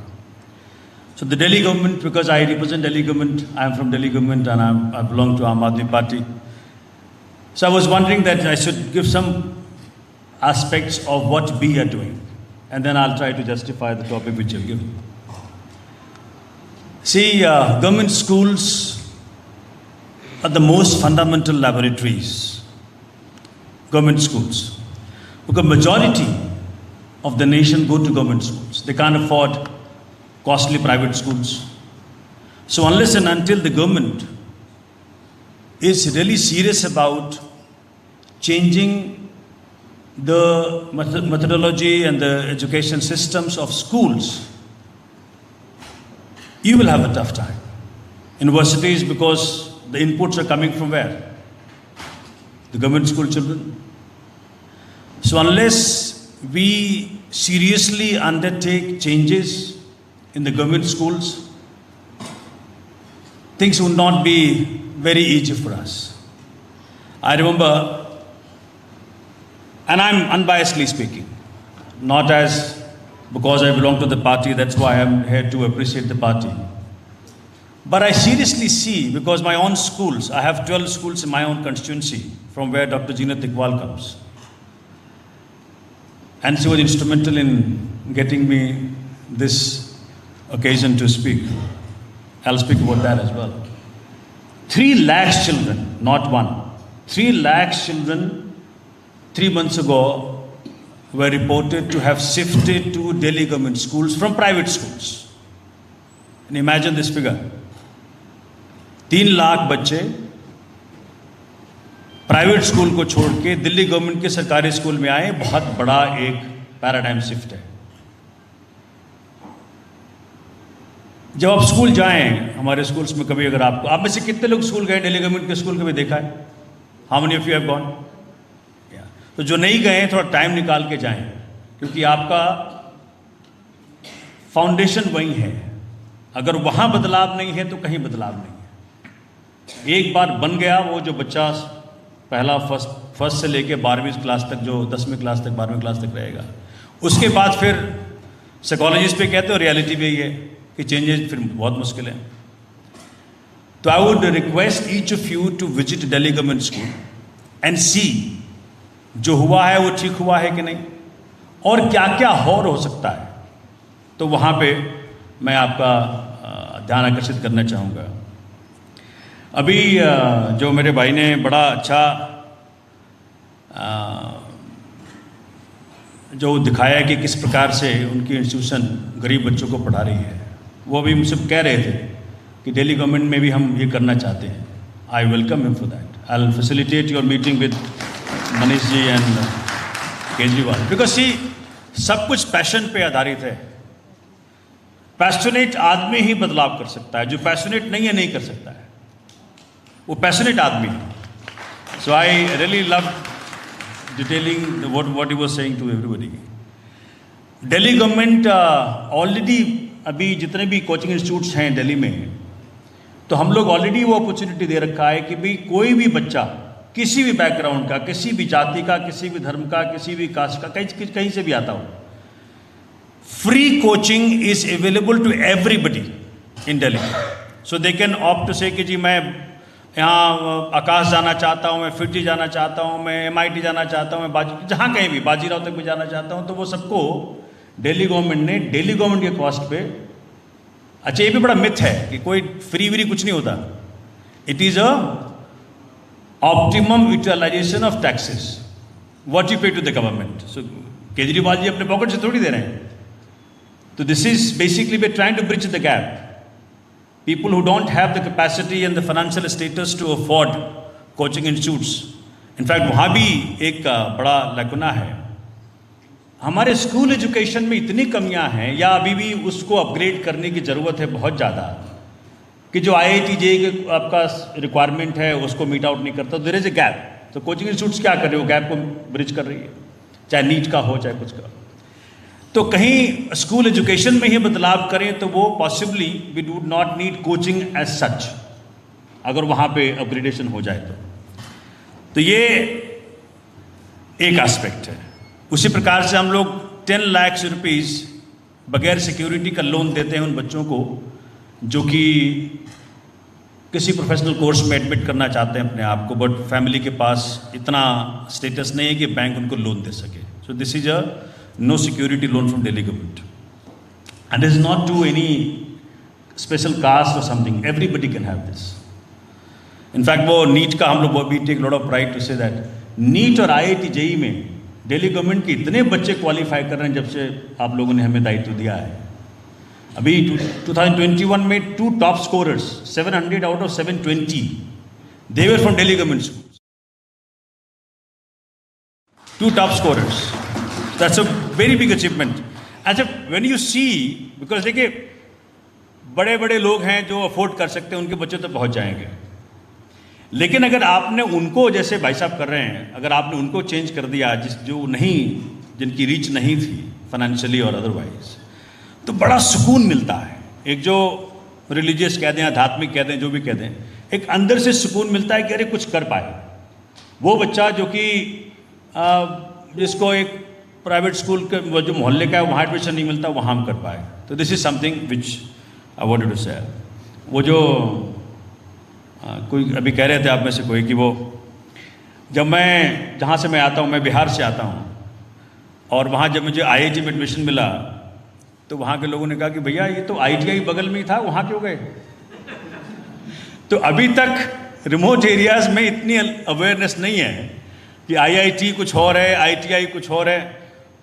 So the Delhi government, because I represent Delhi government, I am from Delhi government and I belong to Aam Aadmi Party. So I was wondering that I should give some aspects of what we are doing, and then I'll try to justify the topic which you've given. See, government schools are the most fundamental laboratories, government schools. Because majority of the nation go to government schools. They can't afford costly private schools. So unless and until the government is really serious about changing the methodology and the education systems of schools, you will have a tough time. Universities, because the inputs are coming from where? The government school children. So unless we seriously undertake changes in the government schools, things would not be very easy for us. I remember, and I'm unbiasedly speaking, not as because I belong to the party, that's why I'm here to appreciate the party. But I seriously see, because my own schools, I have 12 schools in my own constituency, from where Dr. Jeena Tikwal comes. And she was instrumental in getting me this occasion to speak. I'll speak about that as well. 3 lakh children, not one. 3 lakh children 3 months ago were reported to have shifted to Delhi government schools from private schools. And imagine this figure. 3 lakh बच्चे private school को छोड़ के Delhi government के सरकारी school में आए, बहुत बड़ा एक पैराडाइम शिफ्ट है। जब आप स्कूल जाएं, हमारे स्कूल्स में कभी अगर आप में से कितने लोग स्कूल गए, दिल्ली गवर्नमेंट के स्कूल कभी देखा है? How many of you have gone? तो जो नहीं गए थोड़ा टाइम निकाल के जाएं, क्योंकि आपका फाउंडेशन वही है। अगर वहां बदलाव नहीं है तो कहीं बदलाव नहीं है। एक बार बन गया वो जो बच्चा पहला फर्स्ट से लेके 12वीं क्लास तक, जो 10वीं क्लास तक 12वीं क्लास तक रहेगा, उसके बाद फिर साइकोलॉजिस्ट पे कहते हो, रियलिटी भी है कि चेंजेस फिर बहुत मुश्किल है। तो I would request each of you to visit Delhi government school and see जो हुआ है वो ठीक हुआ है कि नहीं, और क्या क्या और हो सकता है। तो वहाँ पे मैं आपका ध्यान आकर्षित करना चाहूँगा। अभी जो मेरे भाई ने बड़ा अच्छा जो दिखाया कि किस प्रकार से उनकी इंस्टीट्यूशन गरीब बच्चों को पढ़ा रही है, वो भी मुझसे कह रहे थे कि दिल्ली गवर्नमेंट में भी हम ये करना चाहते हैं। I welcome him for that. I will facilitate your meeting with Manish ji and Kejriwal, because see सब कुछ पैशन पे आधारित है। पैशनेट आदमी ही बदलाव कर सकता है, जो पैशनेट नहीं है नहीं कर सकता है, वो पैशनेट आदमी है। So I really love detailing what he was saying to everybody. Delhi government already अभी जितने भी कोचिंग इंस्टीट्यूट्स हैं दिल्ली में, तो हम लोग ऑलरेडी वो अपॉर्चुनिटी दे रखा है कि भाई कोई भी बच्चा किसी भी बैकग्राउंड का, किसी भी जाति का, किसी भी धर्म का, किसी भी कास्ट का, कहीं से भी आता हो, free coaching is available to everybody in Delhi. So they can opt to say कि जी मैं यहाँ आकाश जाना चाहता हूँ, मैं फिटी जाना चाहता हूँ, मैं MIT जाना चाहता हूँ, मैं जहाँ कहीं भी बाजीराव तक भी जाना चाहता हूँ, तो वो सबको दिल्ली गवर्नमेंट ने दिल्ली गवर्नमेंट के कॉस्ट पे। अच्छा, ये भी बड़ा मिथ है कि कोई फ्री व्री कुछ नहीं होता। It is a optimum utilisation of taxes what you pay to the government. So Kejriwal ji अपने पॉकेट से थोड़ी दे रहे हैं। तो this is basically we trying to bridge the gap. People who don't have the capacity and the financial status to afford coaching institutes. In fact, वहाँ भी एक बड़ा लैकुना है। हमारे स्कूल एजुकेशन में इतनी कमियां हैं, या अभी भी उसको अपग्रेड करने की ज़रूरत है बहुत ज़्यादा, कि जो IIT JEE के आपका रिक्वायरमेंट है उसको मीट आउट नहीं करता। There is a gap. तो कोचिंग इंस्टीट्यूट्स क्या कर रहे हो, गैप को ब्रिज कर रही है, चाहे नीट का हो चाहे कुछ का। तो कहीं स्कूल एजुकेशन में ही बदलाव करें तो वो possibly we do not need coaching as such, अगर वहाँ पे अपग्रेडेशन हो जाए तो ये एक एस्पेक्ट है। उसी प्रकार से हम लोग 10 लाख रुपीस बगैर सिक्योरिटी का लोन देते हैं उन बच्चों को जो कि किसी प्रोफेशनल कोर्स में एडमिट करना चाहते हैं अपने आप को, बट फैमिली के पास इतना स्टेटस नहीं है कि बैंक उनको लोन दे सके। So this is a no security loan from Delhi government, and this is not to any special caste or something. Everybody can have this. In fact वो नीट का हम लोग we take lot of pride to say that NEET और IIT JEE में Delhi government के इतने बच्चे qualify कर रहे हैं जब से आप लोगों ने हमें दायित्व दिया है। अभी 2021 में 2 top scorers 700 out of 720 they were from Delhi government school. 2 top scorers. That's a very big achievement. अच्छा, when you see, because देखिए बड़े बड़े लोग हैं जो अफोर्ड कर सकते हैं, उनके बच्चे तो पहुंच जाएंगे, लेकिन अगर आपने उनको, जैसे भाई साहब कर रहे हैं, अगर आपने उनको चेंज कर दिया जिनकी रीच नहीं थी फाइनेंशियली और अदरवाइज, तो बड़ा सुकून मिलता है। एक जो रिलीजियस कह दें, आध्यात्मिक कह दें, जो भी कह दें, एक अंदर से सुकून मिलता है कि अरे कुछ कर पाए। वो बच्चा जो कि जिसको एक प्राइवेट स्कूल के जो मोहल्ले का है वहाँ एडमिशन नहीं मिलता, वहाँ हम कर पाए। तो this is something which I wanted to say. वो जो कोई अभी कह रहे थे आप में से कोई कि वो जब मैं जहाँ से मैं आता हूँ, मैं बिहार से आता हूँ, और वहाँ जब मुझे IIT में एडमिशन मिला तो वहाँ के लोगों ने कहा कि भैया ये तो ITI बगल में ही था, वहाँ क्यों गए? तो अभी तक रिमोट एरियाज़ में इतनी अवेयरनेस नहीं है कि IIT कुछ और है, ITI कुछ और है।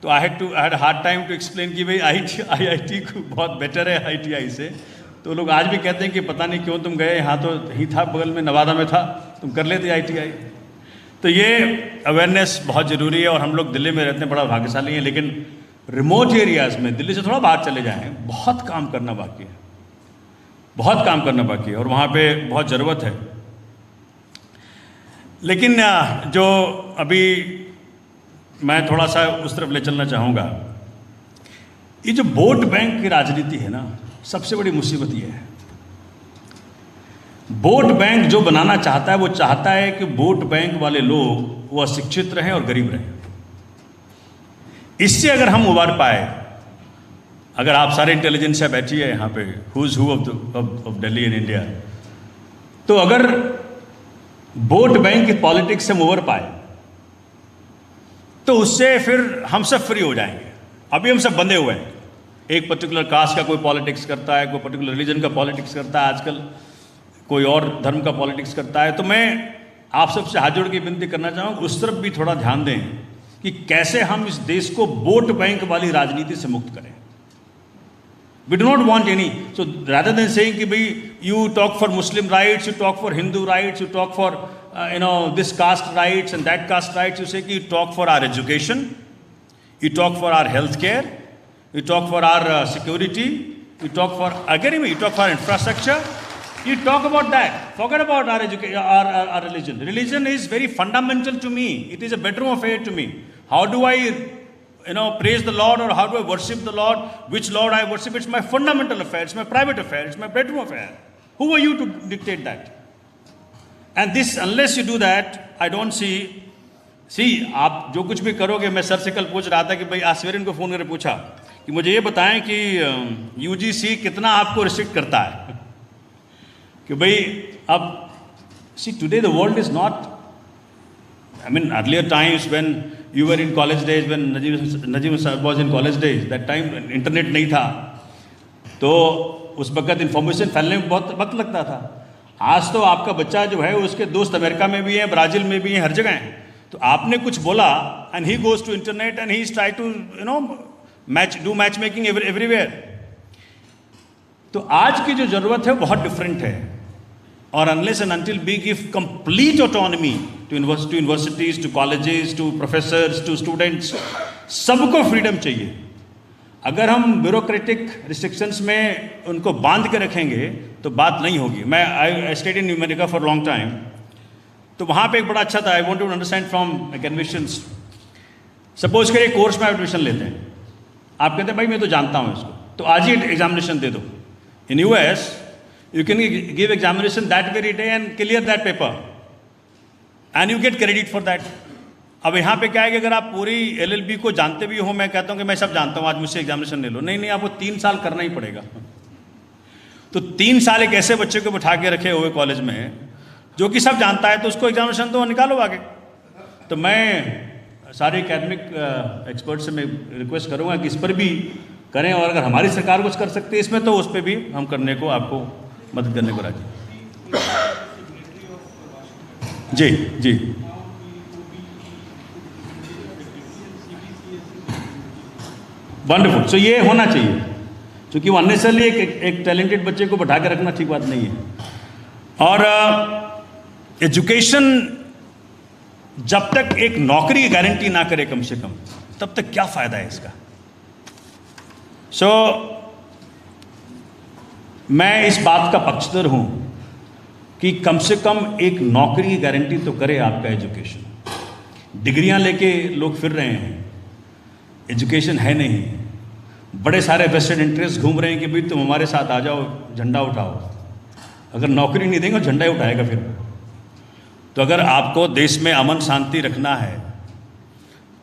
तो I had hard time to explain कि भाई IIT को बहुत बेटर है ITI से। तो लोग आज भी कहते हैं कि पता नहीं क्यों तुम गए, यहाँ तो ही था बगल में, नवादा में था, तुम कर लेते ITI। तो ये अवेयरनेस बहुत ज़रूरी है, और हम लोग दिल्ली में रहते हैं, बड़ा भाग्यशाली हैं, लेकिन रिमोट एरियाज़ में दिल्ली से थोड़ा बाहर चले जाएँ, बहुत काम करना बाकी है, बहुत काम करना बाकी है, और वहाँ पे बहुत ज़रूरत है। लेकिन जो अभी मैं थोड़ा सा उस तरफ ले चलना चाहूँगा, ये जो वोट बैंक की राजनीति है ना, सबसे बड़ी मुसीबत ये है। वोट बैंक जो बनाना चाहता है, वो चाहता है कि वोट बैंक वाले लोग वो अशिक्षित रहें और गरीब रहें। इससे अगर हम उबार पाए, अगर आप सारे इंटेलिजेंस से बैठी है यहाँ पे, who's who of Delhi in India, तो अगर वोट बैंक की पॉलिटिक्स से हम उबर पाए तो उससे फिर हम सब फ्री हो जाएंगे। अभी हम सब बंधे हुए हैं, एक पर्टिकुलर कास्ट का कोई पॉलिटिक्स करता है, कोई पर्टिकुलर रिलीजन का पॉलिटिक्स करता है, आजकल कोई और धर्म का पॉलिटिक्स करता है। तो मैं आप सबसे हाथ जोड़ के विनती करना चाहूँगा, उस तरफ भी थोड़ा ध्यान दें कि कैसे हम इस देश को वोट बैंक वाली राजनीति से मुक्त करें। We do not want any. So rather than saying कि भाई you talk for Muslim rights, you talk for Hindu rights, you talk for this caste rights and that caste rights, you say कि you talk for our education, you talk for our health care, you talk for our security, you talk for academy, you talk for infrastructure, you talk about that. Forget about our education, our religion. Religion is very fundamental to me. It is a bedroom affair to me. How do I praise the Lord, or how do I worship the Lord? Which Lord I worship? It's my fundamental affair. It's my private affair. It's my bedroom affair. Who are you to dictate that? And this, unless you do that, I don't see. See, आप जो कुछ भी करोगे, मैं sir से कल पूछ रहा था कि भाई आज सवेरे इनको फ़ोन करके पूछा कि मुझे ये बताएं कि UGC कितना आपको रिस्ट्रिक्ट करता है कि भाई अब see today the world is not. I mean, earlier times when you were in college days, when Najim sir was in college days, that time internet नहीं था, तो उस वक्त इंफॉर्मेशन फैलने में बहुत वक्त लगता था। आज तो आपका बच्चा जो है उसके दोस्त अमेरिका में भी हैं, ब्राज़ील में भी हैं, हर जगह हैं। तो आपने कुछ बोला and he goes to internet and he is try to match making everywhere. तो आज की जो ज़रूरत है बहुत डिफरेंट है, और unless and until we give complete autonomy to universities, to colleges, to professors, to students, सबको फ्रीडम चाहिए। अगर हम ब्यूरोक्रेटिक रिस्ट्रिक्शंस में उनको बांध के रखेंगे तो बात नहीं होगी। मैं I stayed in America for long time, तो वहाँ पे एक बड़ा अच्छा था। I want to understand from academicians. Suppose करिए कोर्स में एडमिशन लेते हैं, आप कहते हैं भाई मैं तो जानता हूँ इसको, तो आज ही एग्जामिनेशन दे दो। इन US you can give examination that very day and clear that paper and you get credit for that. अब यहाँ पे क्या है कि अगर आप पूरी LLB को जानते भी हो, मैं कहता हूँ कि मैं सब जानता हूँ, आज मुझसे एग्जामिनेशन ले लो, नहीं, आपको 3 साल करना ही पड़ेगा। तो 3 साल एक ऐसे बच्चे को बिठा के रखे हुए कॉलेज में जो कि सब जानता है, तो उसको एग्जामिनेशन तो निकालो आगे। तो मैं सारे एकेडमिक एक्सपर्ट से मैं रिक्वेस्ट करूँगा कि इस पर भी करें, और अगर हमारी सरकार कुछ कर सकती है इसमें, तो उस पर भी हम करने को, आपको मदद करने को राजी। जी जी वंडरफुल। सो ये होना चाहिए, क्योंकि वो अननेसेसरली एक टैलेंटेड बच्चे को बैठा के रखना ठीक बात नहीं है। और एजुकेशन जब तक एक नौकरी की गारंटी ना करे कम से कम, तब तक क्या फ़ायदा है इसका। सो मैं इस बात का पक्षधर हूं कि कम से कम एक नौकरी की गारंटी तो करे आपका एजुकेशन। डिग्रियां लेके लोग फिर रहे हैं, एजुकेशन है नहीं। बड़े सारे वेस्टेड इंटरेस्ट घूम रहे हैं कि भाई तुम हमारे साथ आ जाओ, झंडा उठाओ। अगर नौकरी नहीं देंगे झंडा ही उठाएगा फिर। तो अगर आपको देश में अमन शांति रखना है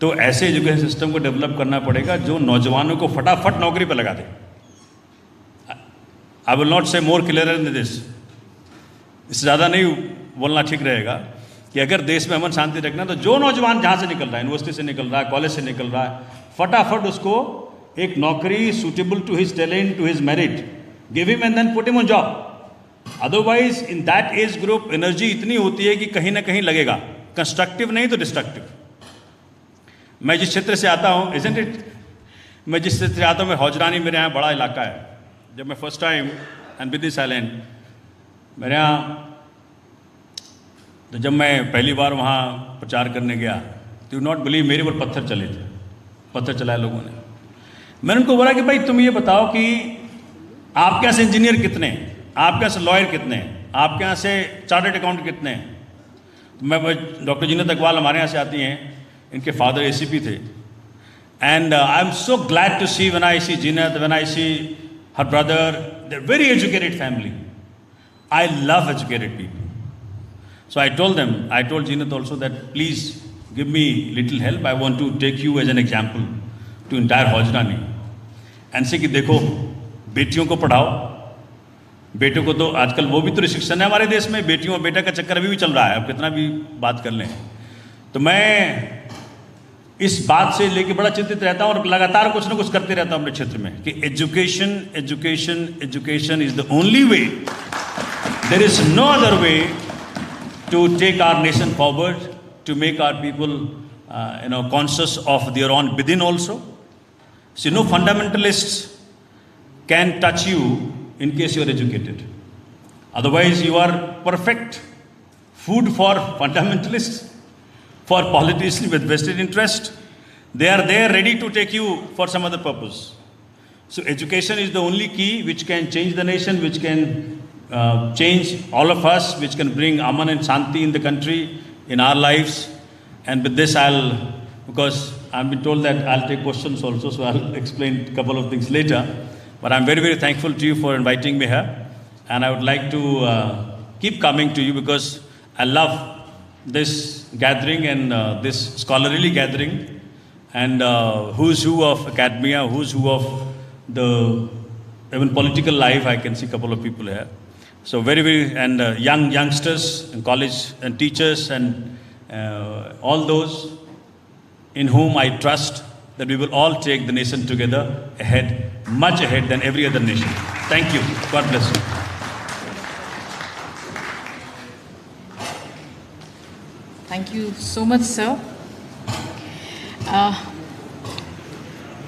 तो ऐसे एजुकेशन सिस्टम को डेवलप करना पड़ेगा जो नौजवानों को फटाफट नौकरी पर लगा दे। आई विल नॉट से मोर क्लियर इन दिस, इससे ज़्यादा नहीं बोलना ठीक रहेगा कि अगर देश में अमन शांति रखना तो जो नौजवान जहाँ से निकल रहा है, यूनिवर्सिटी से निकल रहा है, कॉलेज से निकल रहा है, फटाफट उसको एक नौकरी suitable to his talent, to his merit, give him and then put him on job. Otherwise in that age group energy इतनी होती है कि कहीं ना कहीं लगेगा, कंस्ट्रक्टिव नहीं तो डिस्ट्रक्टिव। मैं जिस क्षेत्र से आता हूँ, इजंट इट, मैं जिस क्षेत्र से आता हूँ, मैं हौजरानी, मेरे यहाँ बड़ा इलाका है। जब मैं first time and with this island, मेरे यहाँ तो जब मैं पहली बार वहाँ प्रचार करने गया, तो यू नॉट बिलीव, मेरे ऊपर पत्थर चले थे, पत्थर चलाए लोगों ने। मैंने उनको बोला कि भाई तुम ये बताओ कि आपके यहाँ से इंजीनियर कितने हैं, आपके यहाँ से लॉयर कितने हैं, आपके यहाँ से चार्टर्ड अकाउंट कितने हैं। तो मैं डॉक्टर जीनत अकवाल हमारे यहाँ से आती हैं, इनके फादर एसीपी थे। And I am so glad to see when I see Zeenat, when I see her brother, they are very educated family. I love educated people. So I told them, I told Jeanat also that please give me little help. I want to take you as an example to entire Hojrani. And say कि देखो बेटियों को पढ़ाओ, बेटों को तो आजकल वो भी तो रिस्ट्रिक्शन है हमारे देश में, बेटियों और बेटा का चक्कर अभी भी चल रहा है, अब कितना भी बात कर लें। तो मैं इस बात से लेके बड़ा चिंतित रहता हूँ और लगातार कुछ ना कुछ करते रहता हूँ अपने क्षेत्र में कि education education education is the only way, there is no other way to take our nation forward, to make our people, conscious of their own within also. See, no fundamentalists can touch you in case you are educated. Otherwise, you are perfect food for fundamentalists, for politicians with vested interest. They are there ready to take you for some other purpose. So, education is the only key which can change the nation, which can change all of us, which can bring aman and shanti in the country, in our lives. And with this because I've been told that I'll take questions also, so I'll explain a couple of things later. But I'm very, very thankful to you for inviting me here. And I would like to keep coming to you because I love this gathering and this scholarly gathering. And who's who of academia, who's who of the even political life, I can see a couple of people here. So very, very, and youngsters and college and teachers and all those in whom I trust that we will all take the nation together ahead, much ahead than every other nation. Thank you. God bless you. Thank you so much, sir.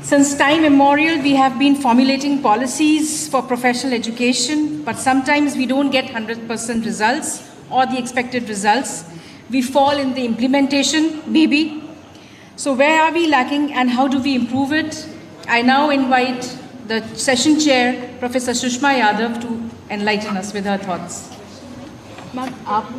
Since time immemorial, we have been formulating policies for professional education, but sometimes we don't get 100% results or the expected results. We fall in the implementation, maybe. So where are we lacking and how do we improve it? I now invite the session chair, Professor Sushma Yadav, to enlighten us with her thoughts. Ma'am, aap.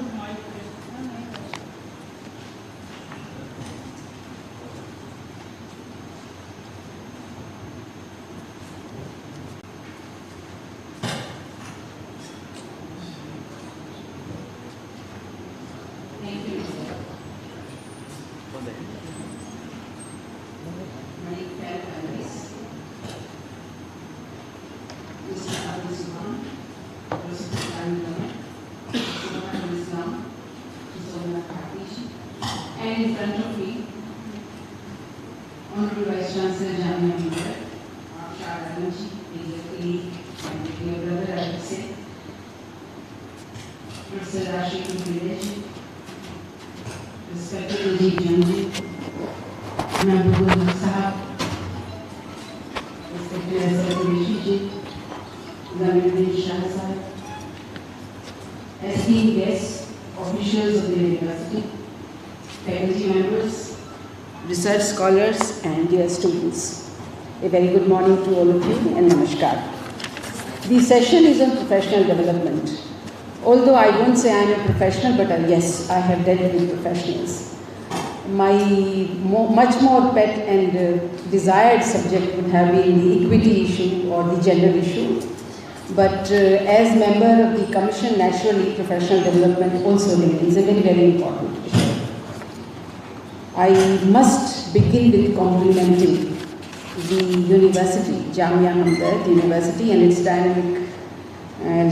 And in front of me, Honorable Vice Chancellor Jamia Militer, Shara Ranji, dear colleague and dear brother, I would say, Professor Rashid Village, Rajiv Janji, Mahbubul Sahab, Respected Secretary Ji, Zamiruddin Shah Sahab, esteemed guests, officials of the university, faculty members, research scholars and dear students. A very good morning to all of you and namaskar. The session is on professional development. Although I won't say I am a professional, but yes, I have dealt with professionals. My much more pet and desired subject would have been the equity issue or the gender issue. But as member of the Commission, naturally professional development also remains a very, very important issue. I must begin with complimenting the university, Jamia Hamdard University, and its dynamic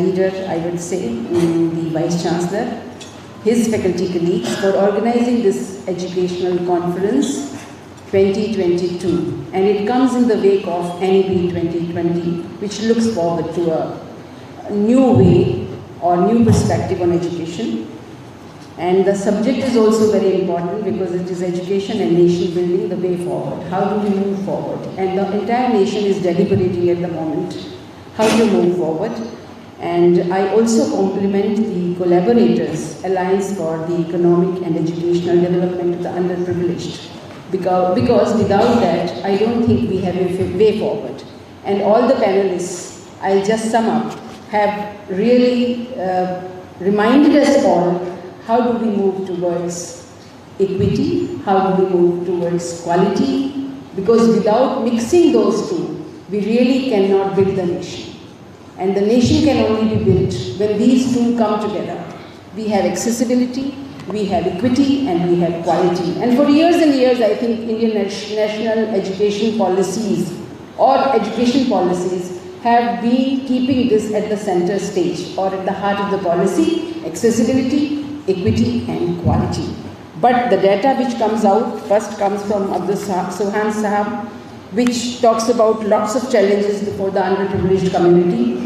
leader, I would say, the Vice Chancellor, his faculty colleagues for organizing this educational conference 2022. And it comes in the wake of NEP 2020, which looks forward to a new way or new perspective on education. And the subject is also very important because it is education and nation building, the way forward. How do we move forward? And the entire nation is deliberating at the moment how to move forward. And I also compliment the collaborators, Alliance for the Economic and Educational Development of the Underprivileged. Because without that, I don't think we have a way forward. And all the panelists, I'll just sum up, have really reminded us all how do we move towards equity, how do we move towards quality, because without mixing those two, we really cannot build the nation. And the nation can only be built when these two come together. We have accessibility, we have equity, and we have quality. And for years and years, I think Indian national education policies or education policies have been keeping this at the center stage or at the heart of the policy: accessibility, equity and quality. But the data which comes out first comes from Abdul Sohan Sahab, which talks about lots of challenges before the underprivileged community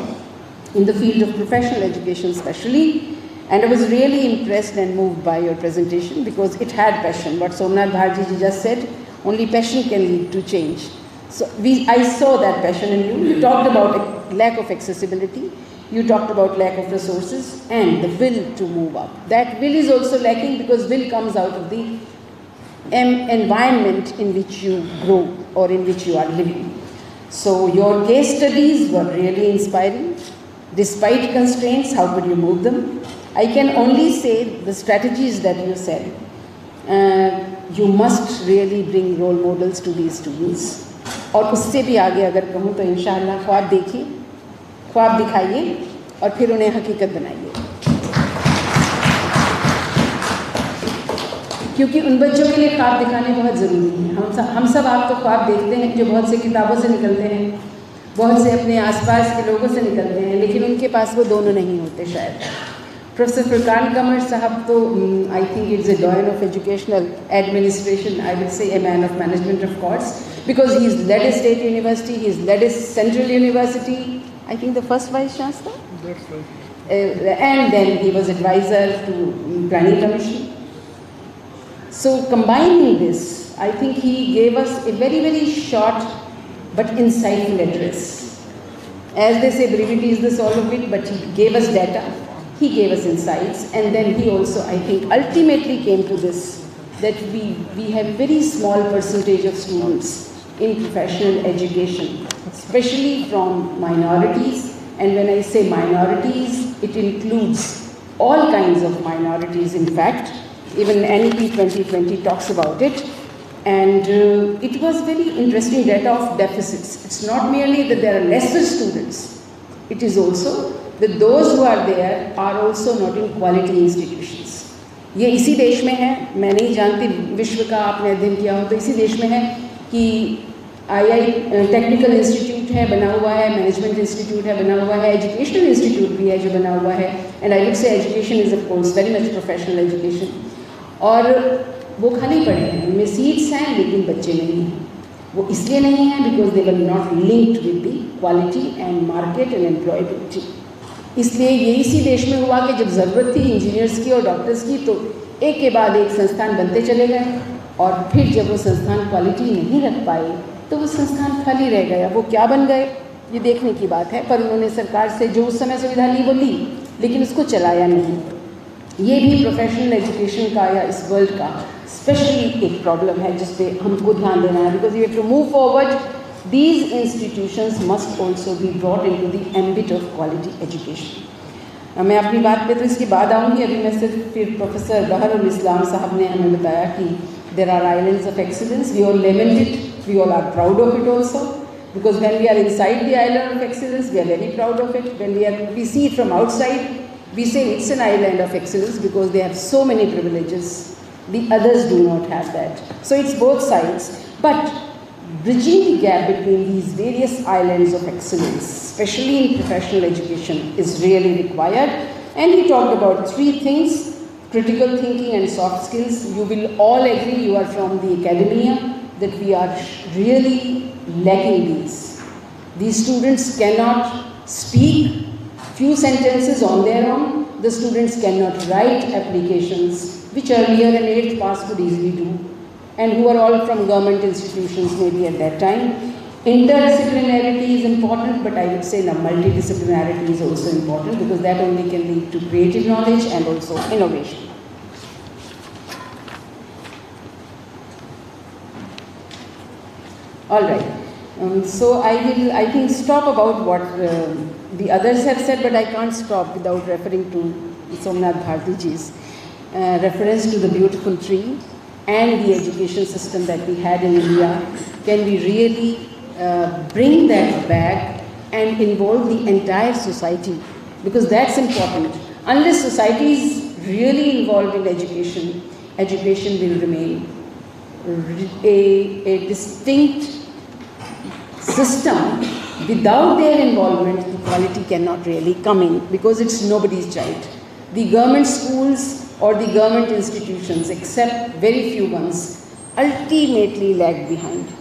in the field of professional education especially. And I was really impressed and moved by your presentation because it had passion. What Somnath Bharji ji just said, only passion can lead to change. So I saw that passion in you. You talked about a lack of accessibility. You talked about lack of resources and the will to move up. That will is also lacking because will comes out of the environment in which you grow or in which you are living. So your case studies were really inspiring. Despite constraints, how could you move them? I can only say the strategies that you said. You must really bring role models to these students. और उससे भी आगे अगर कहूँ तो इंशाअल्लाह ख्वाब देखिए, ख्वाब दिखाइए और फिर उन्हें हकीकत बनाइए, क्योंकि उन बच्चों के लिए ख्वाब दिखाने बहुत ज़रूरी है। हम सब आपको ख्वाब देखते हैं जो बहुत से किताबों से निकलते हैं, बहुत से अपने आसपास के लोगों से निकलते हैं, लेकिन उनके पास वो दोनों नहीं होते शायद। प्रोफेसर फुरकान कमर साहब तो I think it's a doyen of educational administration, I would say a man of management of course, because he's led a state university, he's led a central university, I think the first vice chancellor. That's right. And then he was advisor to planning commission. So combining this, I think he gave us a very, very short but insightful address. As they say, brevity is the soul of it, but he gave us data, he gave us insights, and then he also, I think, ultimately came to this, that we have a very small percentage of students in professional education, especially from minorities. And when I say minorities, it includes all kinds of minorities, in fact. Even NEP 2020 talks about it. And it was very interesting data of deficits. It's not merely that there are lesser students. It is also that those who are there are also not in quality institutions. ये इसी देश में है, मैं नहीं जानती विश्व का आपने अध्ययन किया हो तो इसी देश में है कि टेक्निकल इंस्टीट्यूट है बना हुआ है, मैनेजमेंट इंस्टीट्यूट है बना हुआ है, एजुकेशनल इंस्टीट्यूट भी है जो बना हुआ है, and I would say education is of course very much professional education, और वो खाली पड़े हैं, उनमें सीट्स हैं लेकिन बच्चे नहीं हैं। वो इसलिए नहीं हैं because they were not linked with the quality and market and employability. इसलिए ये इसी देश में हुआ कि जब ज़रूरत थी इंजीनियर्स की और डॉक्टर्स की तो एक के बाद एक संस्थान बनते चले गए और फिर जब वो संस्थान क्वालिटी नहीं रख पाए तो वो संस्थान खाली रह गया। वो क्या बन गए ये देखने की बात है, पर उन्होंने सरकार से जो उस समय सुविधा ली वो ली, लेकिन उसको चलाया नहीं। ये भी प्रोफेशनल एजुकेशन का या इस वर्ल्ड का स्पेशली एक प्रॉब्लम है जिस पे हमको ध्यान देना है, because you have to move forward. These institutions must also be brought into the ambit of quality education. मैं अपनी बात पे तो इसके बाद आऊँगी, अभी मैं सिर्फ फिर प्रोफेसर बहरुल इस्लाम साहब ने हमें बताया कि there are islands of excellence, we all lament it, we all are proud of it also, because when we are inside the island of excellence we are very proud of it. When we see it from outside, we say it's an island of excellence because they have so many privileges, the others do not have that. So it's both sides, but bridging the gap between these various islands of excellence, especially in professional education, is really required. And he talked about three things: critical thinking and soft skills. You will all agree, you are from the academia, that we are really lacking these. These students cannot speak few sentences on their own. The students cannot write applications, which earlier an 8th pass could easily do, and who are all from government institutions maybe at that time. Interdisciplinarity is important, but I would say now multidisciplinarity is also important, because that only can lead to creative knowledge and also innovation. All right. So I will, I think, stop about what the others have said, but I can't stop without referring to Somnath Bhartiji's reference to the beautiful tree and the education system that we had in India. Can we really bring that back and involve the entire society? Because that's important. Unless society is really involved in education, education will remain a distinct system. Without their involvement, the quality cannot really come in, because it's nobody's child. The government schools or the government institutions, except very few ones, ultimately lag behind.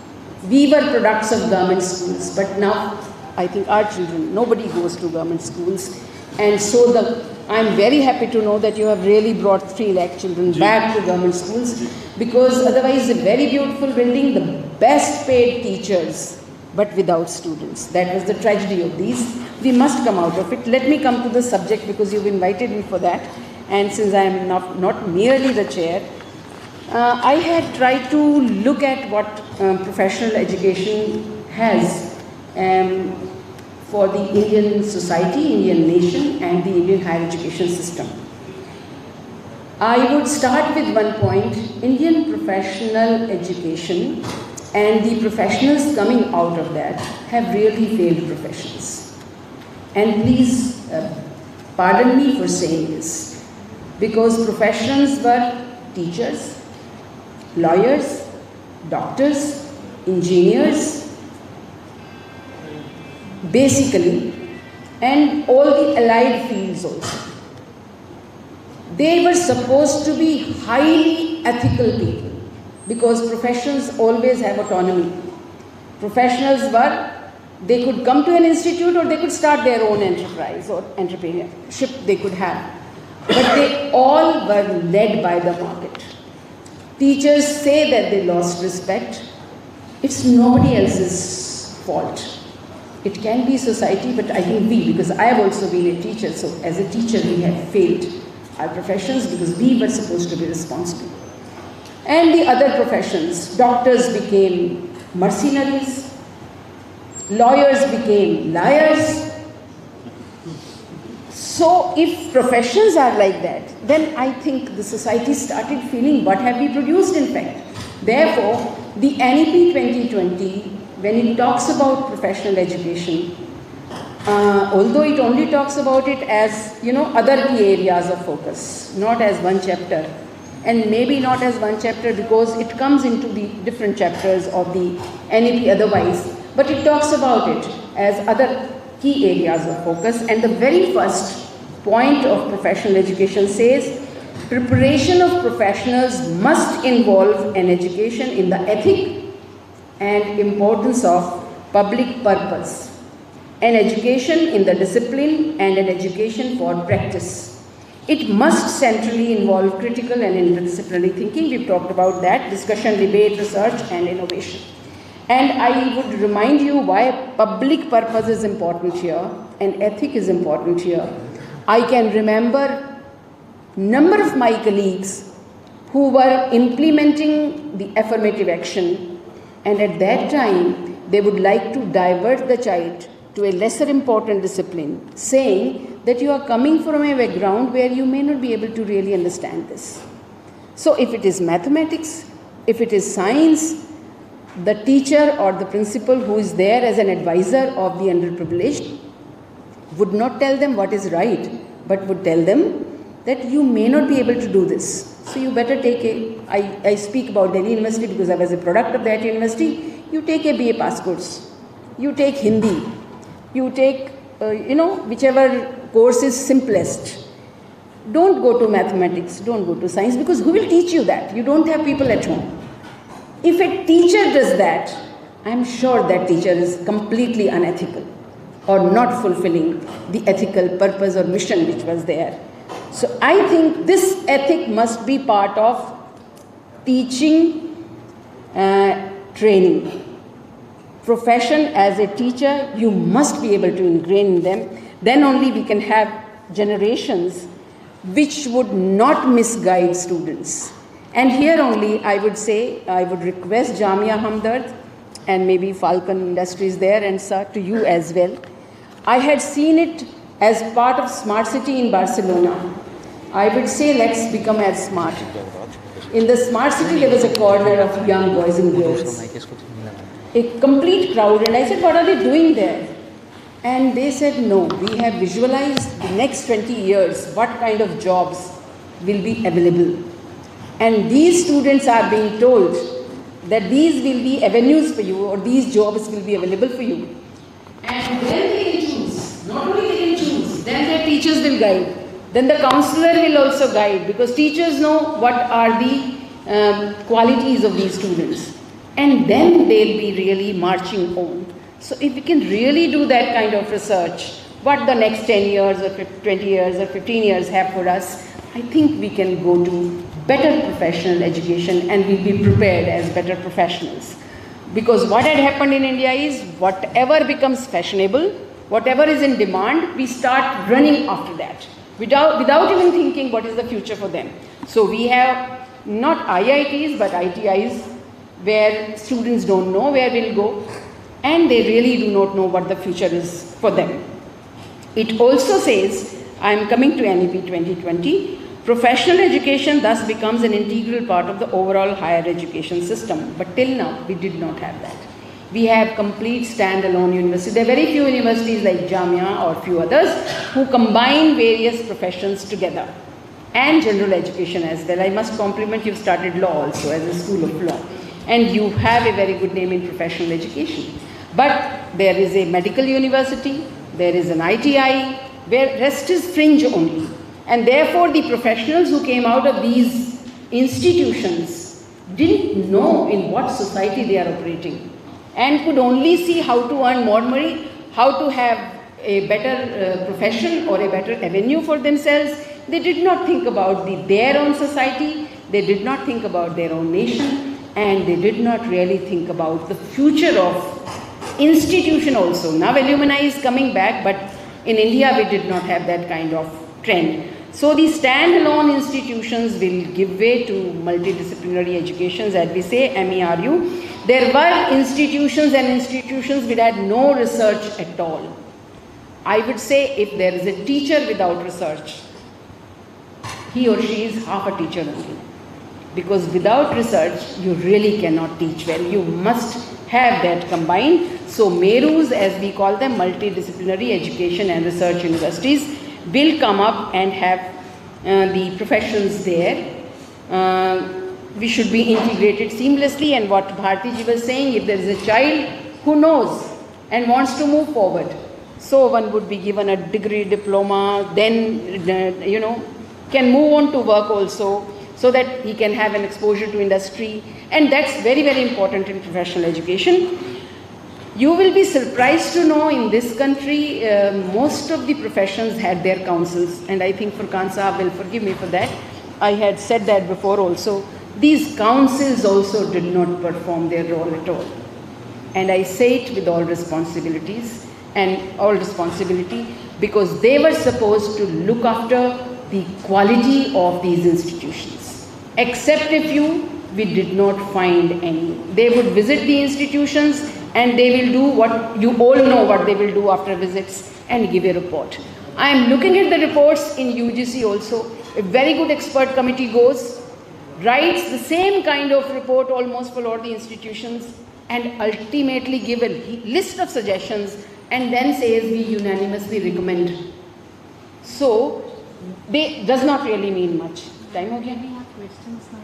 We were products of government schools, but now I think our children, nobody goes to government schools. And so I'm very happy to know that you have really brought 3 lakh children back to government schools, because otherwise a very beautiful building, the best paid teachers, but without students. That was the tragedy of these. We must come out of it. Let me come to the subject, because you've invited me for that. And since I am not merely the chair, I had tried to look at what professional education has for the Indian society, Indian nation, and the Indian higher education system. I would start with one point. Indian professional education and the professionals coming out of that have really failed professions. And please pardon me for saying this, because professions were teachers, lawyers, doctors, engineers, basically, and all the allied fields also. They were supposed to be highly ethical people, because professions always have autonomy. Professionals they could come to an institute, or they could start their own enterprise or entrepreneurship they could have. But they all were led by the market. Teachers say that they lost respect. It's nobody else's fault. It can be society, but I think because I have also been a teacher, so as a teacher we have failed our professions, because we were supposed to be responsible. And the other professions, doctors became mercenaries, lawyers became liars. So if professions are like that, then I think the society started feeling, what have we produced in fact? Therefore, the NEP 2020, when it talks about professional education, although it only talks about it as, other key areas of focus, not as one chapter, and maybe not as one chapter because it comes into the different chapters of the NEP otherwise, but it talks about it as other key areas of focus. And the very first point of professional education says, preparation of professionals must involve an education in the ethic and importance of public purpose, an education in the discipline, and an education for practice. It must centrally involve critical and interdisciplinary thinking. We've talked about that, discussion, debate, research, and innovation. And I would remind you why public purpose is important here and ethic is important here. I can remember number of my colleagues who were implementing the affirmative action, and at that time they would like to divert the child to a lesser important discipline, saying that you are coming from a background where you may not be able to really understand this. So if it is mathematics, if it is science, the teacher or the principal who is there as an advisor of the underprivileged would not tell them what is right, but would tell them that you may not be able to do this. So you better take I speak about Delhi University because I was a product of that university. You take a BA pass course, you take Hindi, you take, whichever course is simplest. Don't go to mathematics, don't go to science, because who will teach you that? You don't have people at home. If a teacher does that, I'm sure that teacher is completely unethical or not fulfilling the ethical purpose or mission which was there. So I think this ethic must be part of teaching, training. Profession as a teacher, you must be able to ingrain in them. Then only we can have generations which would not misguide students. And here only I would say, I would request Jamia Hamdard and maybe Falcon Industries there, and sir, to you as well. I had seen it as part of Smart City in Barcelona. I would say let's become as smart. In the Smart City there was a corner of young boys and girls. A complete crowd, and I said, what are they doing there? And they said, no, we have visualized the next 20 years, what kind of jobs will be available. And these students are being told that these will be avenues for you, or these jobs will be available for you. And then they can choose. Not only they can choose, then their teachers will guide. Then the counselor will also guide, because teachers know what are the qualities of these students. And then they'll be really marching on. So if we can really do that kind of research, what the next 10 years or 20 years or 15 years have for us, I think we can go to better professional education and we'll be prepared as better professionals. Because what had happened in India is whatever becomes fashionable, whatever is in demand, we start running after that without even thinking what is the future for them. So we have not IITs but ITIs, where students don't know where we'll go and they really do not know what the future is for them. It also says, I am coming to NEP 2020, professional education thus becomes an integral part of the overall higher education system. But till now, we did not have that. We have complete standalone universities. There are very few universities like Jamia or few others who combine various professions together, and general education as well. I must compliment, you've started law also as a school of law. And you have a very good name in professional education. But there is a medical university, there is an ITI, where rest is fringe only. And therefore the professionals who came out of these institutions didn't know in what society they are operating, and could only see how to earn more money, how to have a better profession or a better avenue for themselves. They did not think about their own society, they did not think about their own nation, and they did not really think about the future of institution also. Now alumni is coming back, but in India we did not have that kind of trend. So the standalone institutions will give way to multidisciplinary educations, as we say, MERU. There were institutions and institutions which had no research at all. I would say if there is a teacher without research, he or she is half a teacher only. Because without research, you really cannot teach well. You must have that combined. So MERUs, as we call them, multidisciplinary education and research universities, will come up and have the professions there. We should be integrated seamlessly, and what Bharti ji was saying, if there is a child who knows and wants to move forward, so one would be given a degree, diploma, then can move on to work also, so that he can have an exposure to industry, and that's very, very important in professional education. You will be surprised to know in this country, most of the professions had their councils, and I think Furqan Saab will forgive me for that. I had said that before also. These councils also did not perform their role at all. And I say it with all responsibilities and all responsibility, because they were supposed to look after the quality of these institutions. Except a few, we did not find any. They would visit the institutions and they will do what you all know what they will do after visits and give a report. I am looking at the reports in UGC also. A very good expert committee goes, writes the same kind of report almost for all the institutions, and ultimately give a list of suggestions and then says we unanimously recommend. So, they does not really mean much. Time ho gaya? Questions now,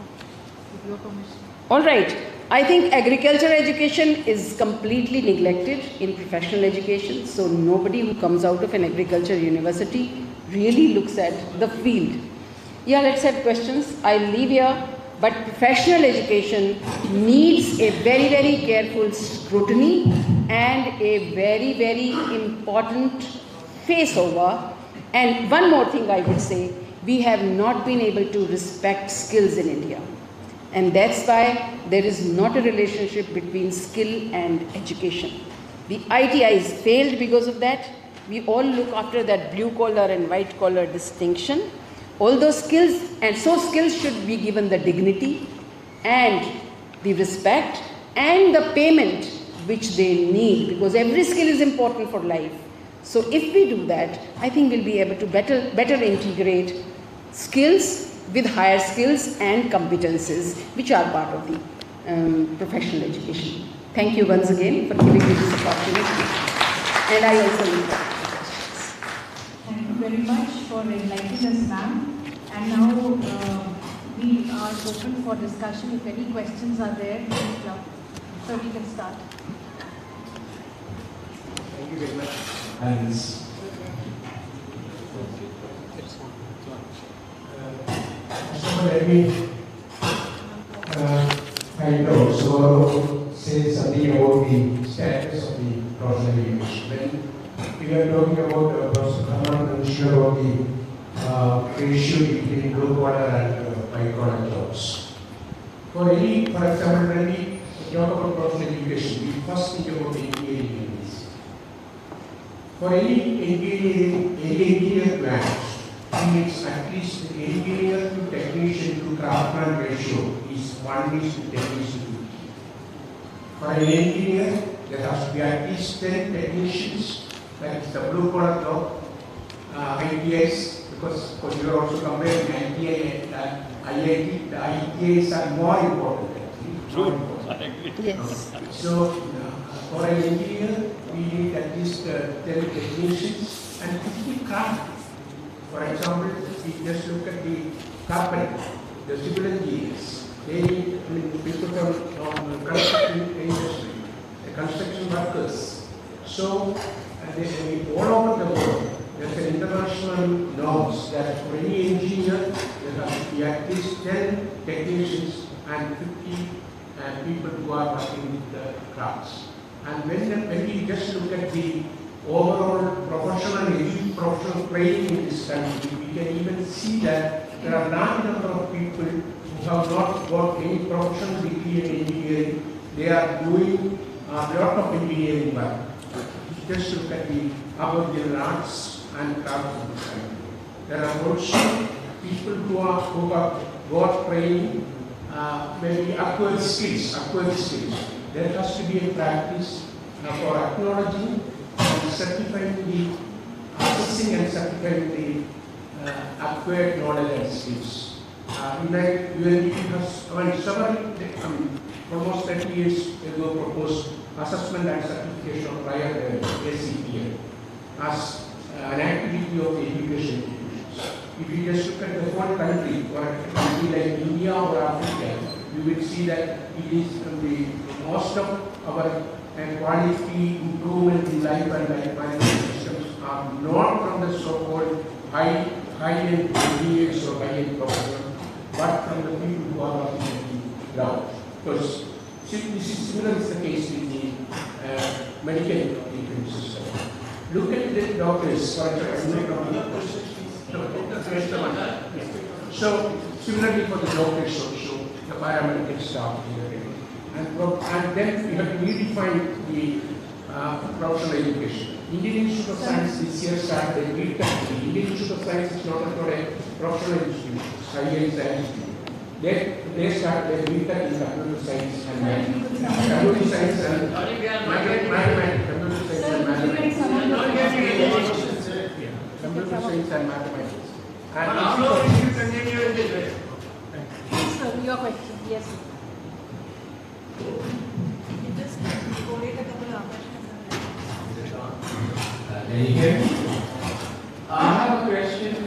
with your permission. All right. I think agriculture education is completely neglected in professional education. So nobody who comes out of an agriculture university really looks at the field. Yeah, let's have questions. I'll leave here. But professional education needs a very, very careful scrutiny and a very, very important face-over. And one more thing I would say, we have not been able to respect skills in India. And that's why there is not a relationship between skill and education. The ITIs failed because of that. We all look after that blue collar and white collar distinction. All those skills, and so skills should be given the dignity and the respect and the payment which they need, because every skill is important for life. So if we do that, I think we'll be able to better integrate skills with higher skills and competences which are part of the professional education. Thank you once again for giving me this opportunity. And I also look forward to questions. Thank you very much for enlightening us, ma'am. And now we are open for discussion. If any questions are there, please club. So we can start. Thank you very much. And let me find out, so say something about the status of the professional education. When we are talking about Professor Khaman mentioned about the ratio between blue collar and white collar jobs. For example, when we talk about professional education, we first think about the engineering units. For any engineering branch, it's at least the engineer to technician to craftsman ratio is 1:10. For an engineer, there has to be at least 10 technicians, that is the blue collar job, ITIs, because you are also comparing ITI and IIT, the ITIs are more important. True. Yes. So, for an engineer, we need at least 10 technicians and 50 craftsmen. For example, if we just look at the carpenter, the civil engineers, they need people from construction industry, the construction workers. So, all over the world, there's an international norms that for any engineer, there has to be at least 10 technicians and 50 people who are working with the crafts. And when we just look at the overall professional training in this country, we can even see that there are large number of people who have not got any professional degree in engineering. They are doing a lot of engineering work. Just look at the aboriginal arts and crafts of this country. There are also people who have got training, maybe acquired skills. There has to be a practice for acknowledging and certifying the assessing and certifying the acquired knowledge and skills. In fact, UNDP has almost 30 years ago proposed assessment and certification of prior ACPA as an activity of the education institutions. If you just look at the whole country, or a country like India or Africa, you will see that it is the most of our quality improvement in life and life management systems are not from the so-called high-end engineers or high-end professionals, but from the people who are working at the ground. Because this is similar is the case with the medical treatment system. Look at the doctors, for example. So, similarly for the doctors also, the paramedical staff here. And then we have to redefine the professional education. Indian Institute of Science this year started a BTech. The Indian Institute of Science is not a professional institution, higher science institute. They started a BTech in computer science and mathematics. Computer science and mathematics. Computer science and mathematics. Computer science and mathematics. And if you continue in this way. Sir, your question, yes. Can you hear me? I have a question to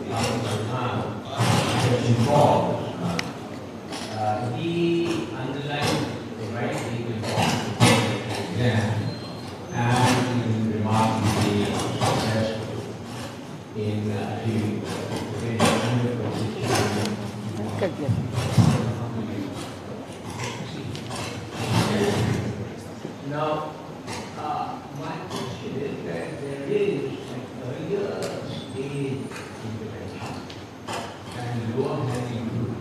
Dr. involved. He underlined the right legal exam and he remarked he was successful in achieving Now, my question is that there is an earlier stage intervention and lower hanging fruit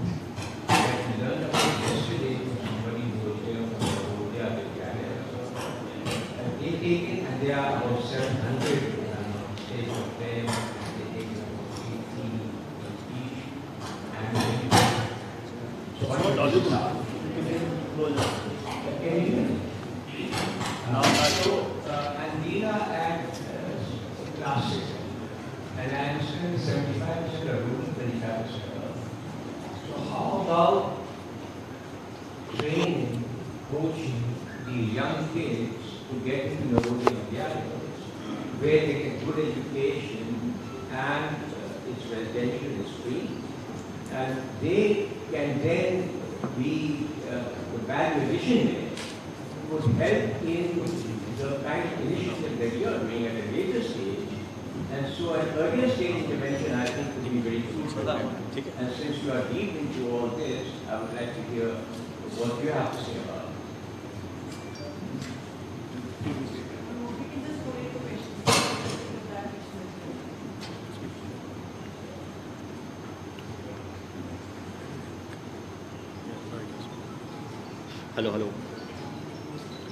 that we learned about yesterday from somebody who was here from Cambodia, and they take it and they are about 700 stage of them, and they take it about 18 each, and so what do you do? And these are at classes, and I understand 75% are rural, 25%. So how about training, coaching these young kids to get into Navodaya Vidyalaya, where they get good education and it's residential, it's free, and they can then be the value addition there would help in the kind of initiative that you are doing at a later stage. And so an earlier stage intervention, I think, would be very fruitful. And since you are deep into all this, I would like to hear what you have to say about it.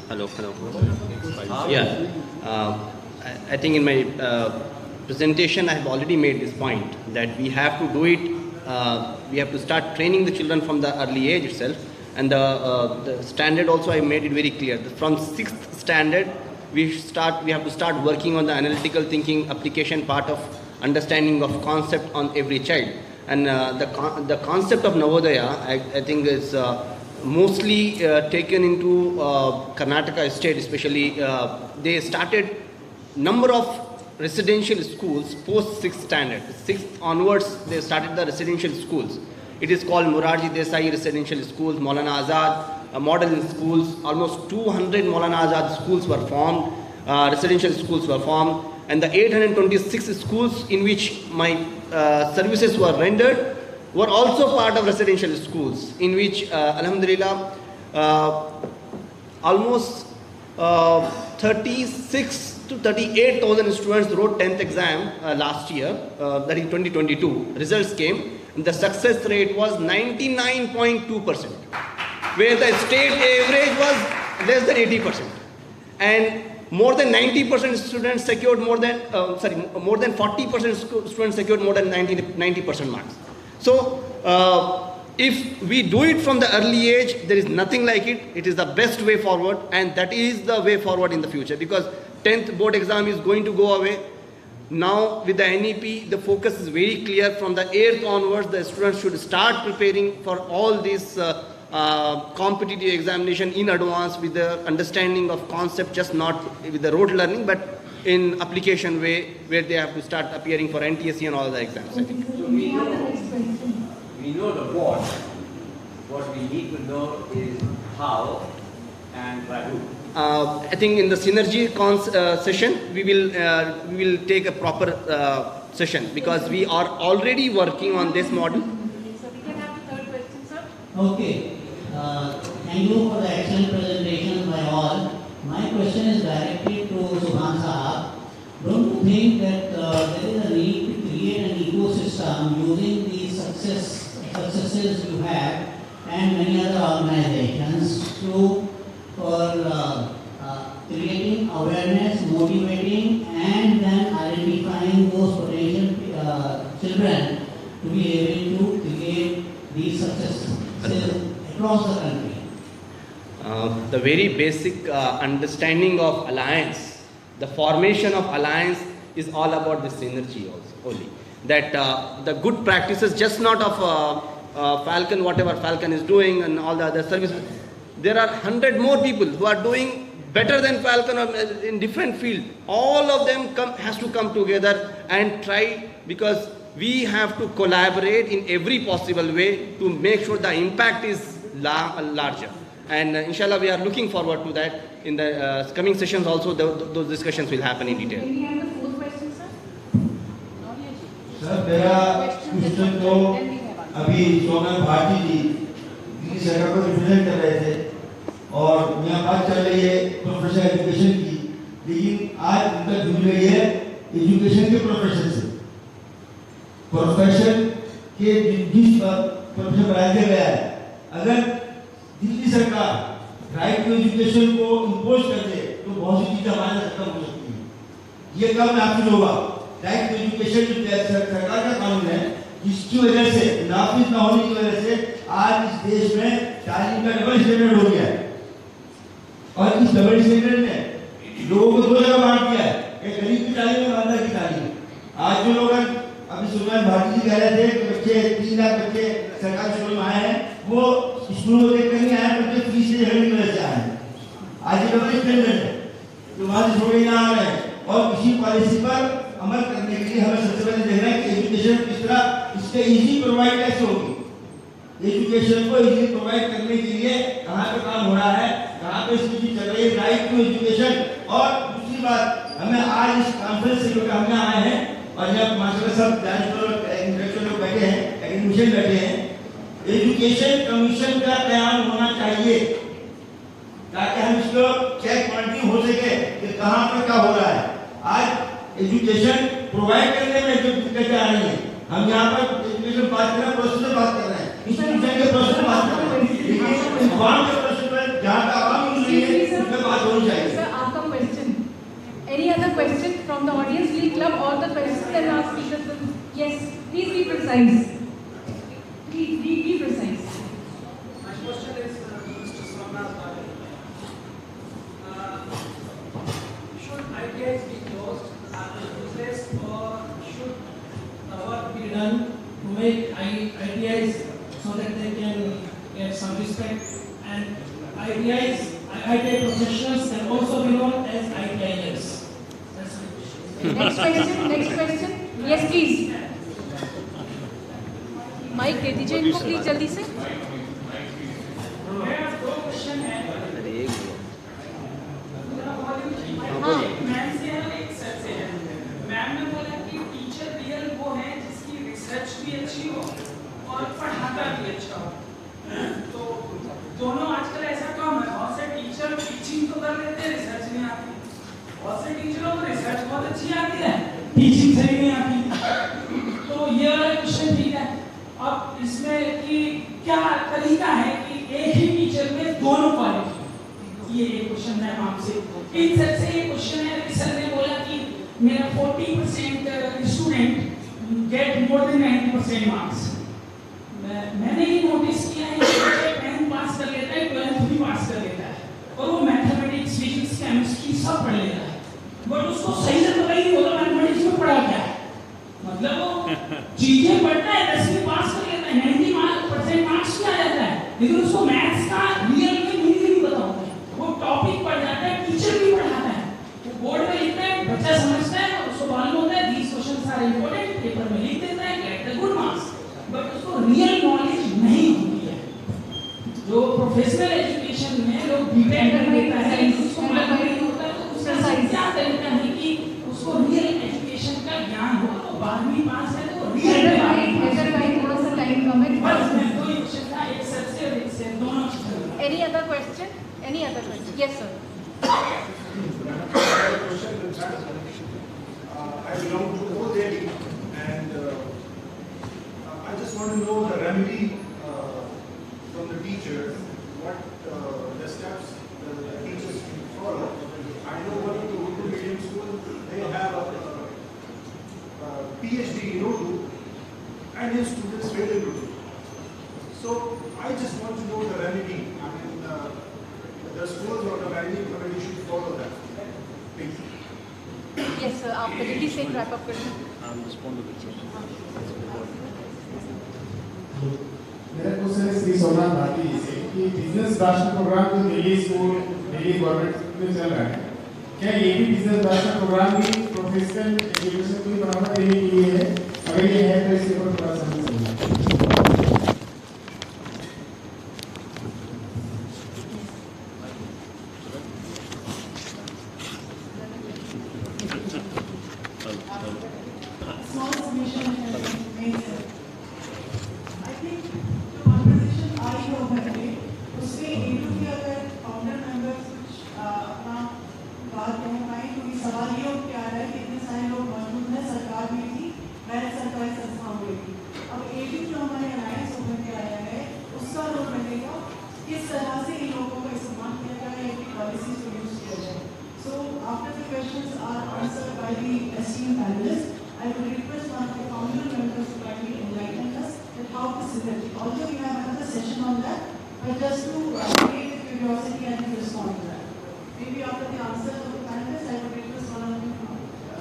Hello. Yeah, I think in my presentation I have already made this point that we have to do it, we have to start training the children from the early age itself, and the standard also I made it very clear. From 6th standard we have to start working on the analytical thinking application part of understanding of concept on every child, and the concept of Navodaya I think is mostly taken into Karnataka state, especially they started number of residential schools post 6th standard. 6th onwards they started the residential schools. It is called Morarji Desai residential schools, Maulana Azad model schools. Almost 200 Maulana Azad schools were formed, residential schools were formed, and the 826 schools in which my services were rendered were also part of residential schools, in which Alhamdulillah almost 36 to 38,000 students wrote 10th exam last year, that in 2022. Results came, and the success rate was 99.2%, where the state average was less than 80%. And more than 90% students secured more than 40% students secured more than 90% marks. So, if we do it from the early age, there is nothing like it. It is the best way forward, and that is the way forward in the future, because 10th board exam is going to go away. Now with the NEP, the focus is very clear. From the 8th onwards, the students should start preparing for all this competitive examination in advance with the understanding of concept, just not with the rote learning, but in application way, where they have to start appearing for NTSC and all the exams. So we know the what we need to know is how and by who. I think in the synergy session we will take a proper session, because we are already working on this model. So we can have the third question, sir. Okay. Thank you for the excellent presentation by all. My question is directed to Subhan Sahab. Don't you think that there is a need to create an ecosystem using the successes you have and many other organizations for creating awareness, motivating, and then identifying those potential children to be able to create these successes across the country? The very basic understanding of alliance, the formation of alliance is all about this synergy also only. That the good practices, just not of Falcon, whatever Falcon is doing and all the other services, there are 100 more people who are doing better than Falcon or in different field. All of them has to come together and try, because we have to collaborate in every possible way to make sure the impact is larger. And inshallah, we are looking forward to that. In the coming sessions also, those discussions will happen in detail. Can we have the fourth question, sir? Sir मेरा question तो अभी सोनल भारती जी दिल्ली सरकार को represent कर रहे थे और यहाँ बात चल रही है प्रोफेशनल एजुकेशन की, लेकिन आज उनका जुड़ रही है एजुकेशन के प्रोफेशन से। प्रोफेशन के जिस प्रोफेशन बनाया गया है, अगर दिल्ली सरकार राइट टू एजुकेशन को इम्पोज कर दे तो बहुत सी चीजें हमारे साथ खत्म हो सकती है। ये कब नाफिज होगा? राइट टू एजुकेशन जो सरकार का कानून है, जिसकी वजह से नाफिज न होने की वजह से आज इस देश में तालीम का डबल स्टैंडर्ड हो गया है। और इस डबल स्टैंडर्ड ने लोगों को दो जगह बांट दिया है, एक गरीब की तालीम और अंदर की तालीम। आज जो लोग अभी सुल्तान भारती जी कह रहे थे कि बच्चे 3 लाख बच्चे सरकारी स्कूल में आए हैं, वो स्कूल को देखकर नहीं आए, बच्चे फीस से झगड़ने की वजह से आए हैं। आज ये डबल स्टैंडर्ड है जो वहां से छोड़े ना आ रहे हैं, और इसी पॉलिसी पर अमल करने के लिए हमें सबसे पहले देखना है कि एजुकेशन किस तरह इसके इजी प्रोवाइड कैसे होगी। एजुकेशन को इजी प्रोवाइड करने के लिए कहाँ पे काम हो रहा है, कहाँ पे इसकी चीज चल रही है, राइट टू एजुकेशन। और दूसरी बात, हमें आज इस कॉन्फ्रेंस से जो हम यहाँ आए हैं और यहाँ माशाल्लाह सब इंटेलेक्चुअल लोग बैठे हैं, एकेडमिशियन बैठे हैं, एजुकेशन कमीशन का कयाम होना चाहिए ताकि हम इसको चेक मॉनिटरिंग हो सके कि कहाँ पर क्या हो रहा है। आज एजुकेशन प्रोवाइड करने में जो दिक्कतें आ रही हैं, हम यहाँ पर एजुकेशन बात कर रहे हैं, प्रोसेस बात कर रहे हैं, इंस्टीट्यूशन के प्रोसेस बात कर रहे हैं, लेकिन इन्फॉर्म के प्रोसेस में जहाँ का आवाम यूज है उस पर बात होनी चाहिए। Sir, आपका question. Any other question from the audience? We'll club all the questions and ask speakers. Yes, please be precise. Please be precise. My question is Mr. Somnath. Should ITIs be closed at the useless, or should the work be done to make ITIs so that they can get some respect? And ITI professionals can also be known as ITIers. That's my question. Next question. Next question. Yes, please. Mike दे दीजिए इनको please जल्दी से। मेरा 2 question है। हाँ। Ma'am से है एक सर से है। मैम ने बोला कि टीचर रियल वो है जिसकी रिसर्च भी अच्छी हो और पढ़ाता भी अच्छा हो। तो दोनों आजकल ऐसा कम है, बहुत से टीचर टीचिंग तो कर लेते हैं, रिसर्च नहीं आती। बहुत से टीचरों को रिसर्च बहुत अच्छी आती है, टीचिंग सही नहीं आती। तो ये वाला क्वेश्चन ठीक है। अब इसमें कि क्या तरीका है कि एक ही टीचर में दोनों क्वालिटी, ये एक क्वेश्चन है आपसे। इन सर से ये क्वेश्चन है कि सर ने बोला कि मेरा 40% student get more than 90% marks. मैंने ये नोटिस किया है कि 10th पास कर लेता है, 12th भी पास कर लेता है और वो मैथमेटिक्स, फिजिक्स, केमिस्ट्री सब पढ़ लेता है, बट उसको सही से पता ही नहीं होता मैथमेटिक्स में पढ़ा क्या है। मतलब वो चीजें पढ़ता है, 10वीं पास कर लेता है, 90% मार्क्स भी आ जाता है, लेकिन उसको मैथ्स का रियल में नहीं पता होता है। वो टॉपिक पढ़ जाता है, टीचर भी पढ़ाता है, वो बोर्ड में लिखता है, बच्चा समझता है, उसको मालूम होता है these questions are important, paper में लिख देता है, get the good marks, but उसको रियल नॉलेज नहीं होती है। जो प्रोफेशनल एजुकेशन में लोग बीटेक कर लेता है, उसको मालूम नहीं होता, तो उसका क्या तरीका है कि उसको रियल एजुकेशन का ज्ञान हो। तो 12वीं पास है तो रियल में थोड़ा सा टाइम कम है। बस मैं दो ही क्वेश्चन था, एक सर से और एक से, दोनों। Any other question? Any other question? Yes, sir. want to know the remedy from the teachers, what the steps the teachers can follow. I know one of the Urdu medium schools, they have a PhD in Urdu and his students fail in Urdu. So I just want to know the remedy. I mean, the schools or the managing committee should follow that. Thank you. Yes, sir. After did you say wrap up question? Respond to the question. मेरा question है श्री सोमनाथ भाटी से कि business राष्ट्र programme जो Delhi school Delhi government में चल रहा है, क्या ये भी बिजनेस राष्ट्र प्रोग्राम भी प्रोफेशनल एजुकेशन को बढ़ावा देने के लिए है? अगर ये है तो इसके ऊपर थोड़ा समझिए। Small submission has been made, sir. I think the conversation I have had, उसमें एक भी अगर फाउंडर मेंबर्स कुछ अपना बात कह पाए, तो ये सवाल ये उठ के आ रहा है कि इतने सारे लोग मौजूद हैं, सरकार भी थी, गैर सरकारी संस्थाओं भी थी। अब एक जो हमारे अलायंस ओपन के आया है, उसका रोल बनेगा किस तरह से इन लोगों का इस्तेमाल किया जाए, इनकी पॉलिसीज को यूज किया जाए। So after the questions are answered by the esteemed panelists, I would request one of the founder members to kindly enlighten us that how this is synergy. Although we have another session on that, but just to create the curiosity and to respond to that. Maybe after the answers of the panelists, I would request one of you to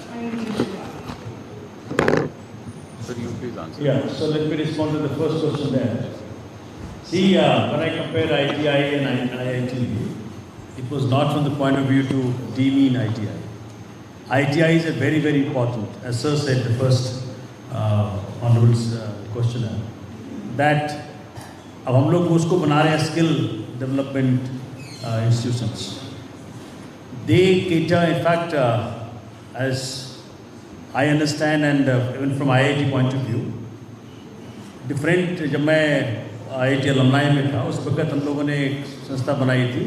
kindly respond. Sir, you please answer. Yeah, so let me respond to the first question there. See, when I compare ITI and IIT, it was not from the point of view to demean ITI. ITI is a very, very important, as Sir said, the first honorable questioner, that अब हम लोग उसको बना रहे हैं skill development institutions. They cater, in fact, as I understand and even from IIT point of view, different, जब मैं IIT alumni में था, उस वक्त हम लोगों ने एक संस्था बनाई थी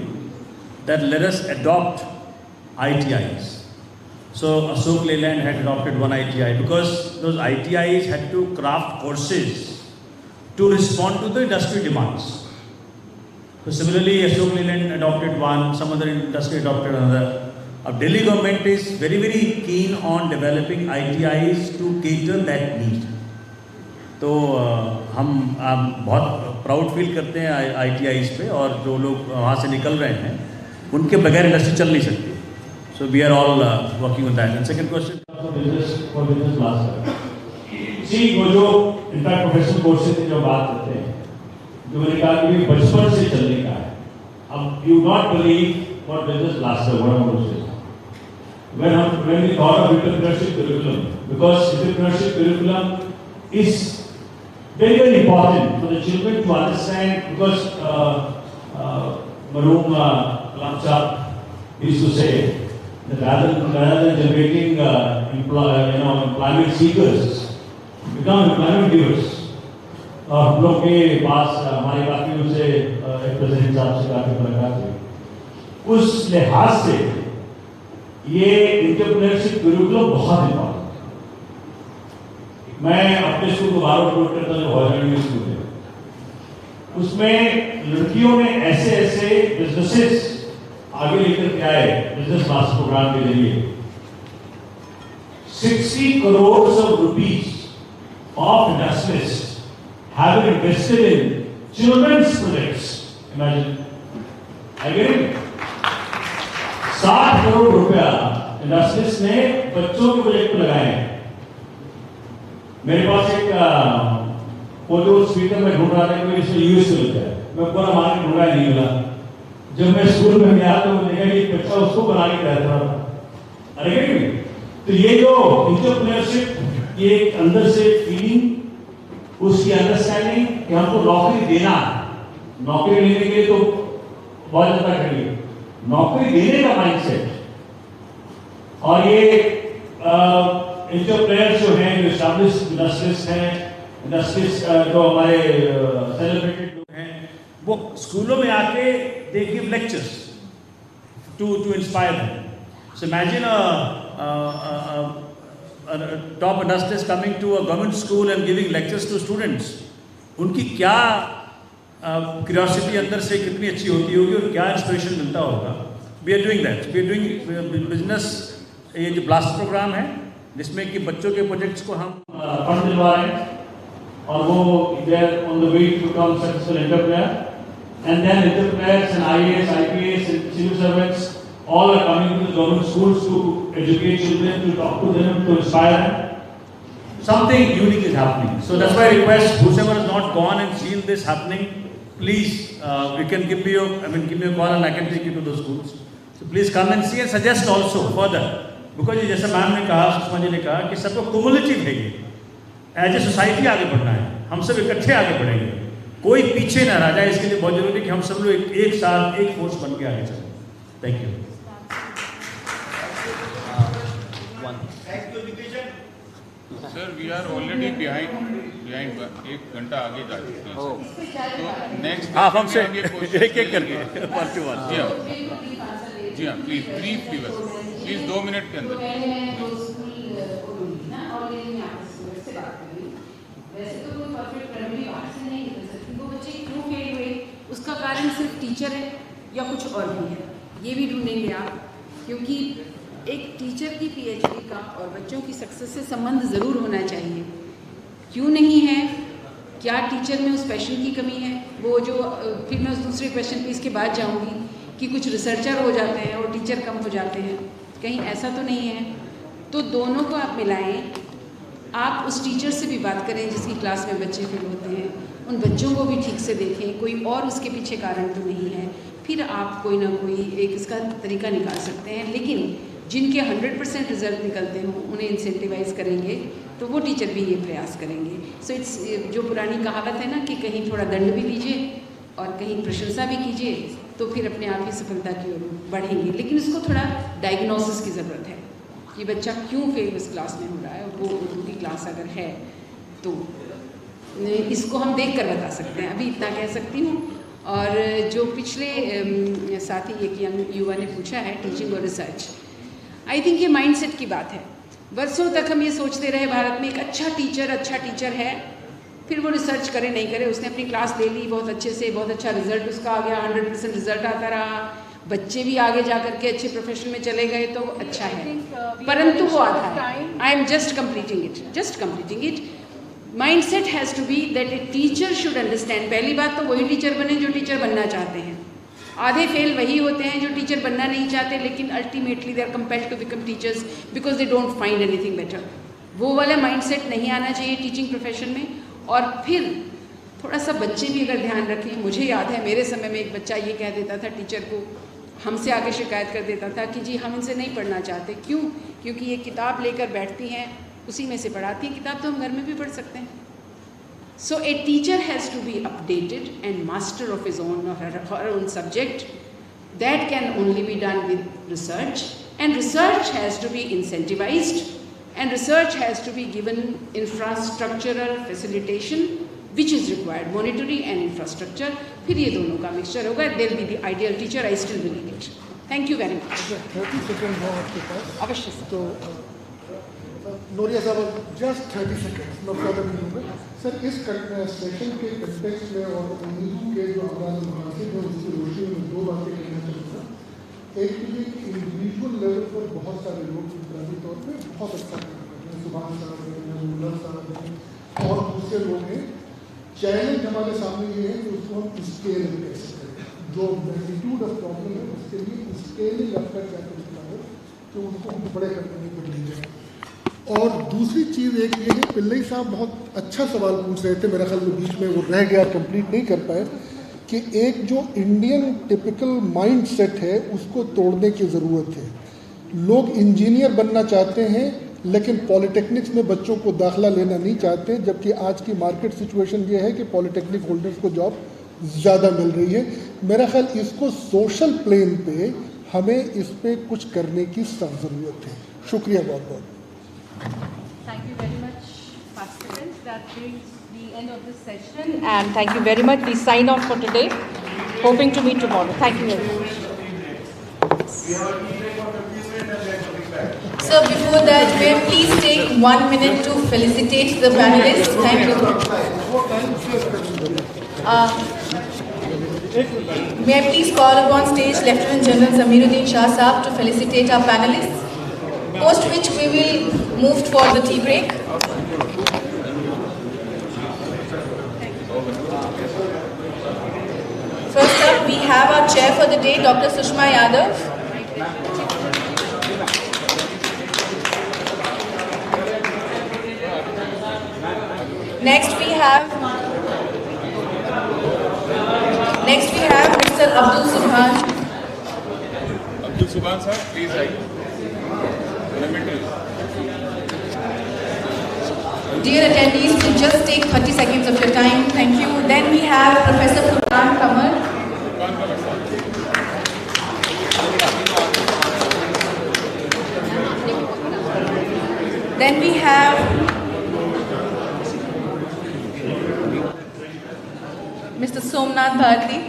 that let us adopt ITIs. So Ashok Leyland had adopted one ITI because those ITIs had to craft courses to respond to the industry demands. So similarly, Ashok Leyland adopted one, some other industry adopted another. Our Delhi government is very, very keen on developing ITIs to cater that need. तो हम बहुत proud feel करते हैं ITIs पे, और जो लोग वहाँ से निकल रहे हैं उनके बगैर इंडस्ट्री चल नहीं सकती. So we are all working on that. And second question for business master. See, वो जो इनफैक्ट प्रोफेशनल कोर्सेज की जो बात करते हैं, जो मैंने कहा कि बचपन से चलने का है. अब you not believe what business master, what I'm going to say. When we thought of entrepreneurship curriculum, because entrepreneurship curriculum is very, very important for the children to understand, because Maroon Kalam used to say that rather than generating employment seekers, become employment givers. और हम लोग के पास हमारे काफ़ी उनसे president साहब से काफ़ी मुलाकात हुई. उस लिहाज से ये एंटरप्रेन्योरशिप करिकुलम बहुत इम्पोर्टेंट है. मैं अपने स्कूल को बार-बार कोट करता हूँ, जो हॉस्टल स्कूल है, उसमें लड़कियों ने ऐसे बिजनेसेस आगे लेकर के आए बिजनेस मास्टर प्रोग्राम के जरिए. 60 crores rupees of industries have been invested in children's projects. Imagine. I get it? 60 crore रुपया इंडस्ट्रीज ने बच्चों के प्रोजेक्ट में लगाए हैं. मेरे पास एक फोटो स्पीकर में ढूंढ रहा था कि इसमें यूएस में लगता है. मैं पूरा मार्केट ढूंढा नहीं मिला. जब मैं स्कूल में गया तो मैंने देखा कि बच्चा उसको बनाने का था. अरे तो ये जो एंटरप्रेन्योरशिप, ये अंदर से फीलिंग, उसकी अंडरस्टैंडिंग कि हमको नौकरी देना है. नौकरी लेने के लिए तो बहुत ज्यादा करिए, नौकरी देने का माइंडसेट. और ये एंटरप्रेन्योर्स जो हैं, जो एस्टैब्लिश्ड इंडस्ट्रीज हैं, इंडस्ट्रीज जो हमारे सेलिब्रेटेड लोग हैं, वो स्कूलों में आके they give lectures to inspire them. So imagine top industries coming to a government school and giving lectures to students. उनकी क्या क्यूरियोसिटी अंदर से कितनी अच्छी होती होगी और क्या इंस्पिरेशन मिलता होगा। We are doing that, we are doing business, ये जो ब्लास्ट प्रोग्राम है जिसमें कि बच्चों के प्रोजेक्ट्स को हम फंड दिलवा रहे हैं और वो they are on the way to become successful entrepreneur, and then entrepreneurs and IAS, IPS and civil servants all are coming to the government schools to educate children, to talk to them, to inspire them. Something unique is happening. So that's why I request whoever has not gone and seen this happening, please, you can give me a call and I can take you to those schools. So please come and see and suggest also further. Because जैसा ma'am ने कहा, सुषमा जी ने कहा कि सबको cumulative है ये, as a society आगे बढ़ना है, हम सब इकट्ठे आगे बढ़ेंगे, कोई पीछे ना रह जाए। इसके लिए बहुत जरूरी है कि हम सब लोग एक साथ एक फोर्स बन के आगे चलें। Thank you. Sir, we are already behind 1 घंटा आगे जा चुके हैं। तो नेक्स्ट आप हमसे एक करके जी हाँ प्लीज ब्रीफली बस, प्लीज 2 मिनट के अंदर। वैसे तो कोई परफेक्ट प्राइमरी बात से नहीं निकल सकती, वो बच्चे क्यों फेल हुए उसका कारण सिर्फ टीचर है या कुछ और भी है, ये भी ढूंढेंगे आप। क्योंकि एक टीचर की PhD का और बच्चों की सक्सेस से संबंध ज़रूर होना चाहिए। क्यों नहीं है, क्या टीचर में उस पैशन की कमी है, वो जो फिर मैं उस दूसरे क्वेश्चन पे इसके बाद जाऊंगी कि कुछ रिसर्चर हो जाते हैं और टीचर कम हो जाते हैं, कहीं ऐसा तो नहीं है। तो दोनों को आप मिलाएं, आप उस टीचर से भी बात करें जिसकी क्लास में बच्चे फेल होते हैं, उन बच्चों को भी ठीक से देखें, कोई और उसके पीछे कारण तो नहीं है, फिर आप कोई ना कोई एक इसका तरीका निकाल सकते हैं। लेकिन जिनके 100% रिजल्ट निकलते हों उन्हें इंसेंटिवाइज करेंगे तो वो टीचर भी ये प्रयास करेंगे। सो इट्स जो पुरानी कहावत है ना कि कहीं थोड़ा दंड भी दीजिए और कहीं प्रशंसा भी कीजिए, तो फिर अपने आप ही सफलता की ओर बढ़ेंगे। लेकिन उसको थोड़ा डायग्नोसिस की ज़रूरत है कि बच्चा क्यों फेल उस क्लास में हो रहा है, वो उनकी क्लास अगर है तो इसको हम देख कर बता सकते हैं। अभी इतना कह सकती हूँ। और जो पिछले साथी एक यंग युवा ने पूछा है टीचिंग और रिसर्च, आई थिंक ये माइंडसेट की बात है। वर्षों तक हम ये सोचते रहे भारत में एक अच्छा टीचर है, फिर वो रिसर्च करे नहीं करे, उसने अपनी क्लास ले ली बहुत अच्छे से, बहुत अच्छा रिजल्ट उसका आ गया, 100% रिजल्ट आता रहा, बच्चे भी आगे जा करके अच्छे प्रोफेशन में चले गए तो अच्छा है, परंतु वो आधा है। I am just completing it. Mindset has to be that a teacher should understand. पहली बात तो वही टीचर बने जो टीचर बनना चाहते हैं। आधे फेल वही होते हैं जो टीचर बनना नहीं चाहते, लेकिन ultimately they are compelled to become teachers because they don't find anything better. वो वाला माइंडसेट नहीं आना चाहिए टीचिंग प्रोफेशन में। और फिर थोड़ा सा बच्चे भी अगर ध्यान रखें, मुझे याद है मेरे समय में एक बच्चा ये कह देता था टीचर को, हमसे आके शिकायत कर देता था कि जी हम इनसे नहीं पढ़ना चाहते। क्यों? क्योंकि ये किताब लेकर बैठती हैं, उसी में से पढ़ाती हैं। किताब तो हम घर में भी पढ़ सकते हैं। So a teacher has to be updated and master of his own or her own subject. That can only be done with research, and research has to be incentivized, and research has to be given infrastructural facilitation which is required, monetary and infrastructure. फिर ये दोनों का mixture होगा, there will be the ideal teacher. I still believe it. Thank you very much. 30 second हो आपके पास अवश्य sir. तो नोरिया साहब जस्ट 30 सेकंड मैं फॉलो करूँगा सर। इस सेशन के कंटेक्स्ट में और उम्मीदों के जो आगाज मुनासिब है उसकी रोशनी में 2 बातें कहना चाहूँगा। एक तो ये कि इंडिविजुअल लेवल पर बहुत सारे लोग इंफरादी तौर पर बहुत अच्छा काम कर रहे हैं, सुभान साहब हैं, मुल्ला साहब हैं और दूसरे लोग हैं। चैलेंज हमारे सामने ये है कि उसको हम स्केल कैसे करें, जो मैग्नीट्यूड ऑफ प्रॉब्लम है उसके लिए स्केलिंग अप का क्या तरीका है कि उनको हम बड़े करने को ले जाए। और दूसरी चीज़ एक ये है, पिल्लई साहब बहुत अच्छा सवाल पूछ रहे थे, मेरा ख्याल में बीच में वो रह गया, कंप्लीट नहीं कर पाए, कि एक जो इंडियन टिपिकल माइंड सेट है उसको तोड़ने की ज़रूरत है। लोग इंजीनियर बनना चाहते हैं लेकिन पॉलिटेक्निक्स में बच्चों को दाखिला लेना नहीं चाहते, जबकि आज की मार्केट सिचुएशन ये है कि पॉलिटेक्निक होल्डर्स को जॉब ज़्यादा मिल रही है। मेरा ख्याल इसको सोशल प्लेन पे हमें इस पर कुछ करने की सख्त ज़रूरत है। शुक्रिया बहुत बहुत। Thank you very much, participants. That brings the end of this session, and thank you very much. We sign off for today. Hoping to meet tomorrow. Thank you very much. So before that, may I please take 1 minute to felicitate the panelists. Thank you. May I please call upon stage Lieutenant General Zamiruddin Shah Saab to felicitate our panelists, post which we will move for the tea break. First up, we have our chair for the day, Dr. Sushma Yadav. Next we have Mr. Abdul Subhan. Abdul Subhan sir, please write. Dear attendees, to just take 30 seconds of your time. Thank you. Then we have Professor Furqan Qamar. Then we have Mr. Somnath Bharti.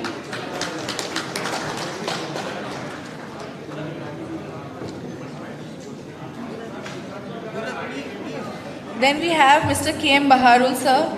Then we have Mr. K.M. Baharul sir.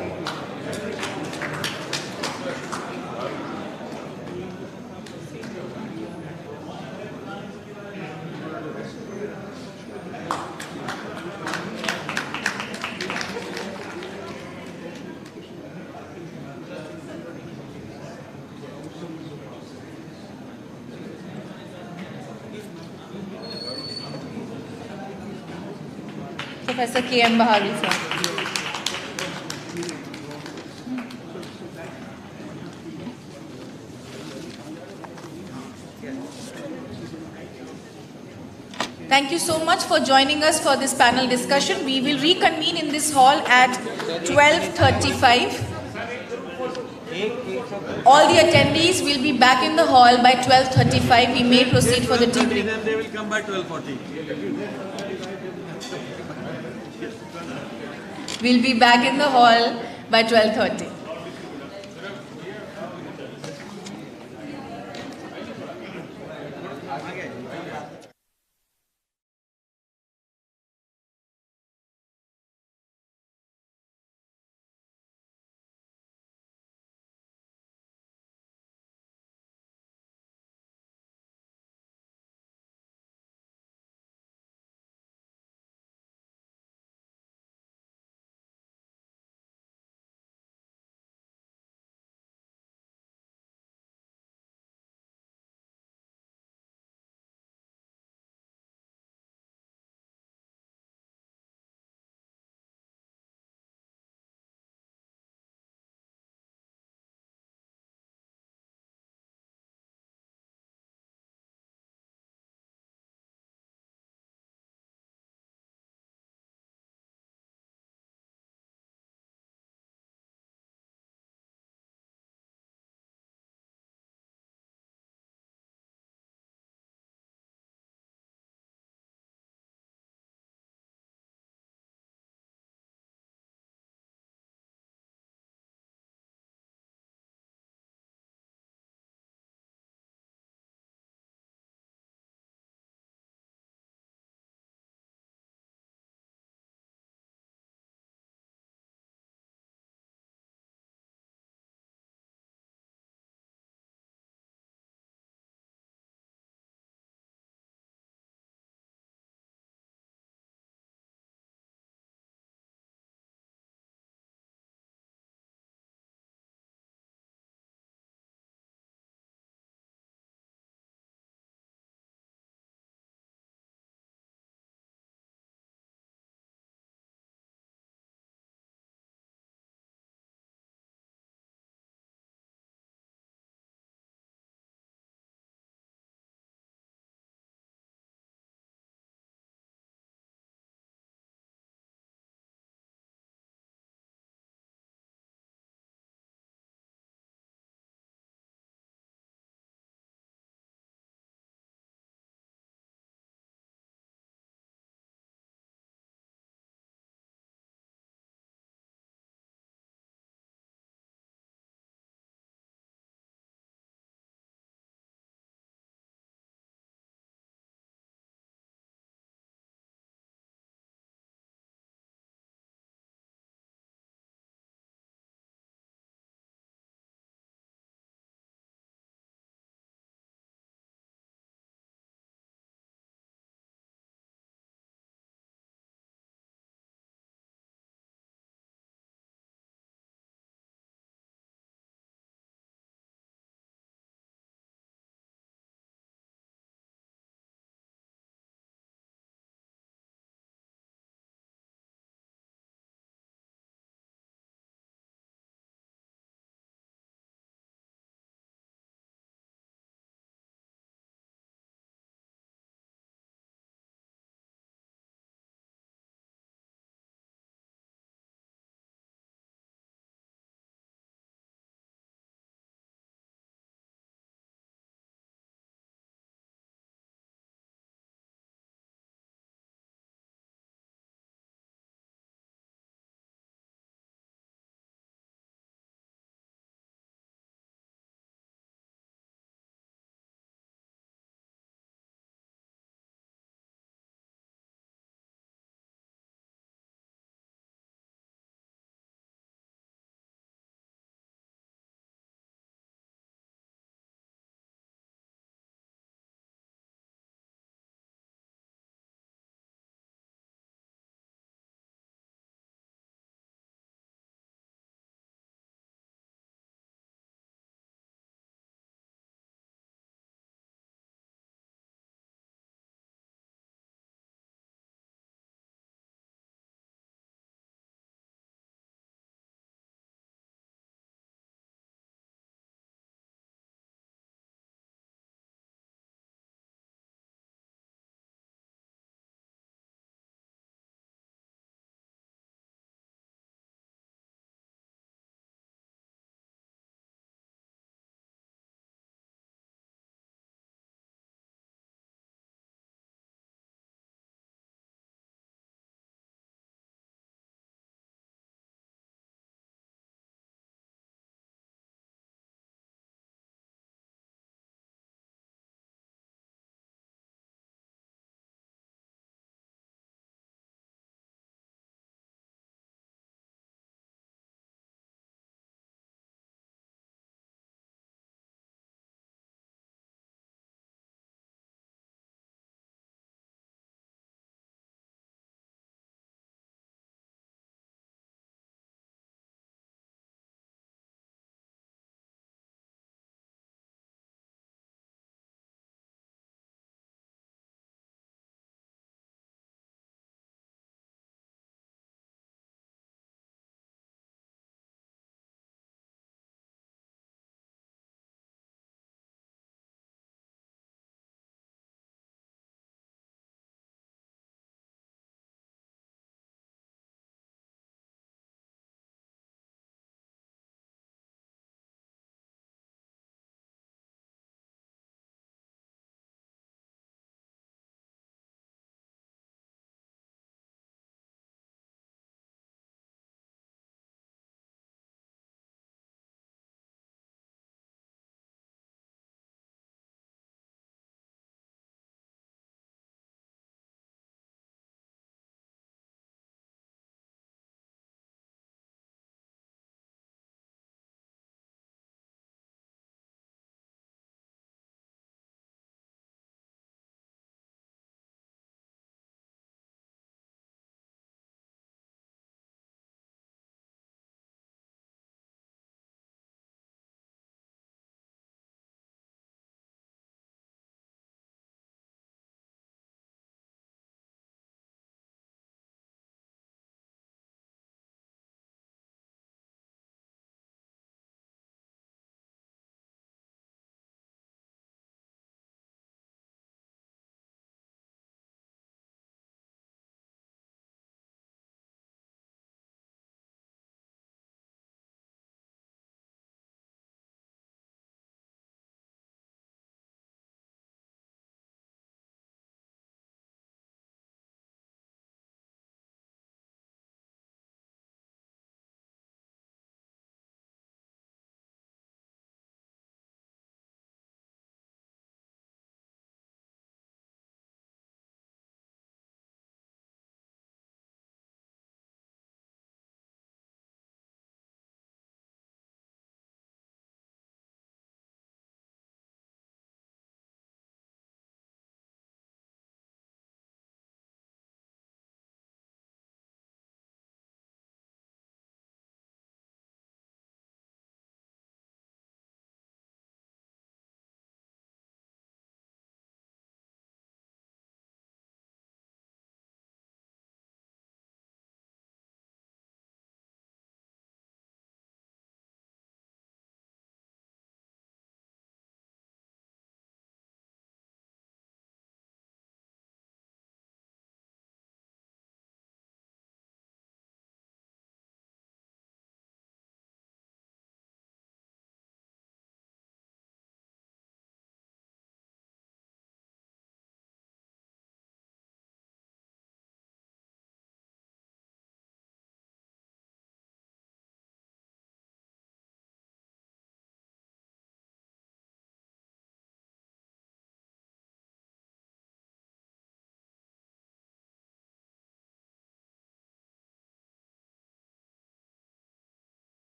Professor K.M. Baharul sir. Thank you so much for joining us for this panel discussion. We will reconvene in this hall at 12:35. All the attendees will be back in the hall by 12:35. We may proceed for the tea break. They will come by 12:40. We'll be back in the hall by 12:30.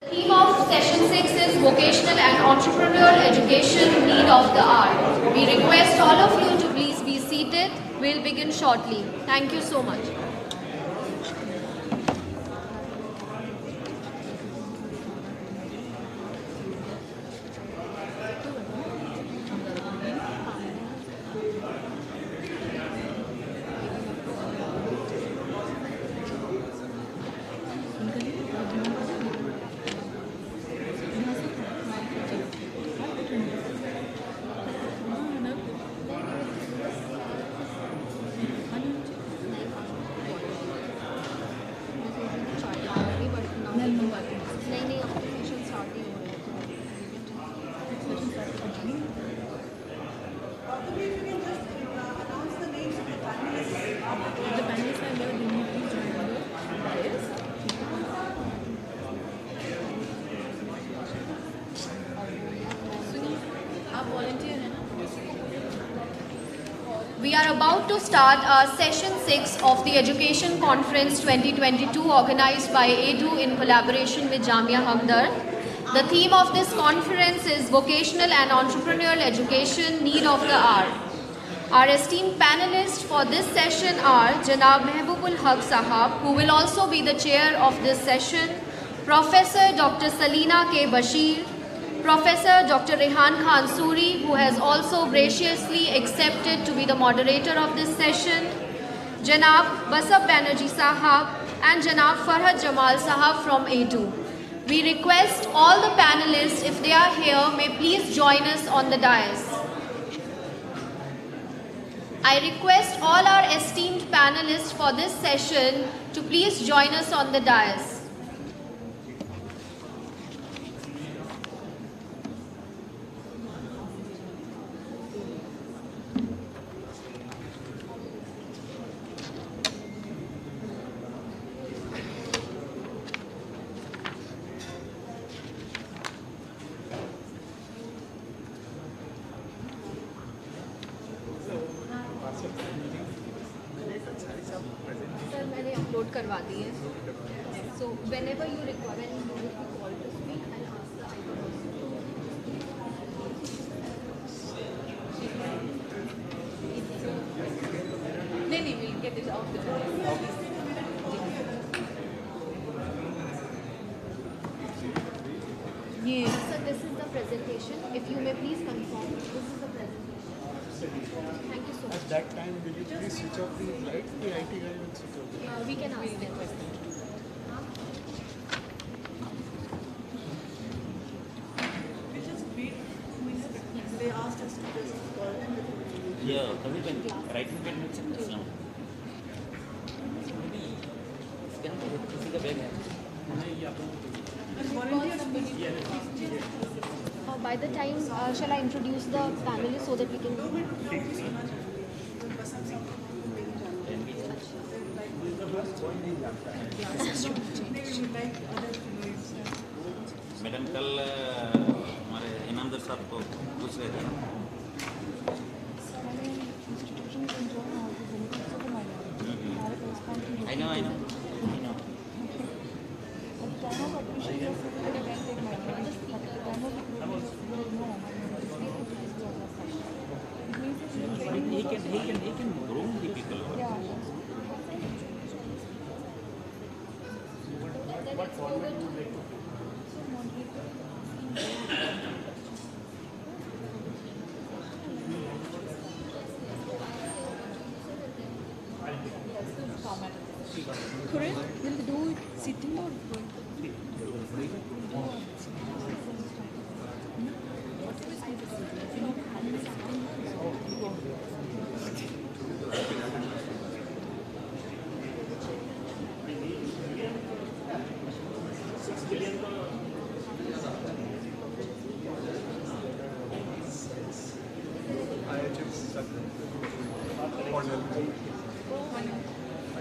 The theme of session 6 is vocational and entrepreneurial education, need of the hour. We request all of you to please be seated. We'll begin shortly. Thank you so much. We are about to start our session 6 of the Education Conference 2022 organized by ADU in collaboration with Jamia Hamdard. The theme of this conference is Vocational and Entrepreneurial Education, Need of the Hour. Our esteemed panelists for this session are Janab Mehbubul Haq Sahab, who will also be the chair of this session, Professor Dr. Salina K. Bashir, Professor Dr. Rehan Khan Suri, who has also graciously accepted to be the moderator of this session, Janab Basab Banerjee Sahab and Janab Farhad Jamal Sahab from A2. We request all the panelists, if they are here, may please join us on the dais. I request all our esteemed panelists for this session to please join us on the dais. Sir मैंने upload करवा दी है. So whenever you require, when you will be called to speak, I'll ask the icon. नहीं, we'll get it out the door. Yeah. Sir, this is the presentation. If you may please confirm, this is the presentation. Thank you so much. At that time, will you please switch off the light? The IT guy will switch off. We can ask them. We just wait 2 minutes. They asked us to just call them. Yeah, कभी भी writing pad मिल सकता है. किसी का bag है. By the time, shall I introduce the panelists so that we can... madam कल हमारे इनामदार साहब को पूछ रहे थे. I know. He can groom the people. What format would you like to Correct? Will they do it sitting or going?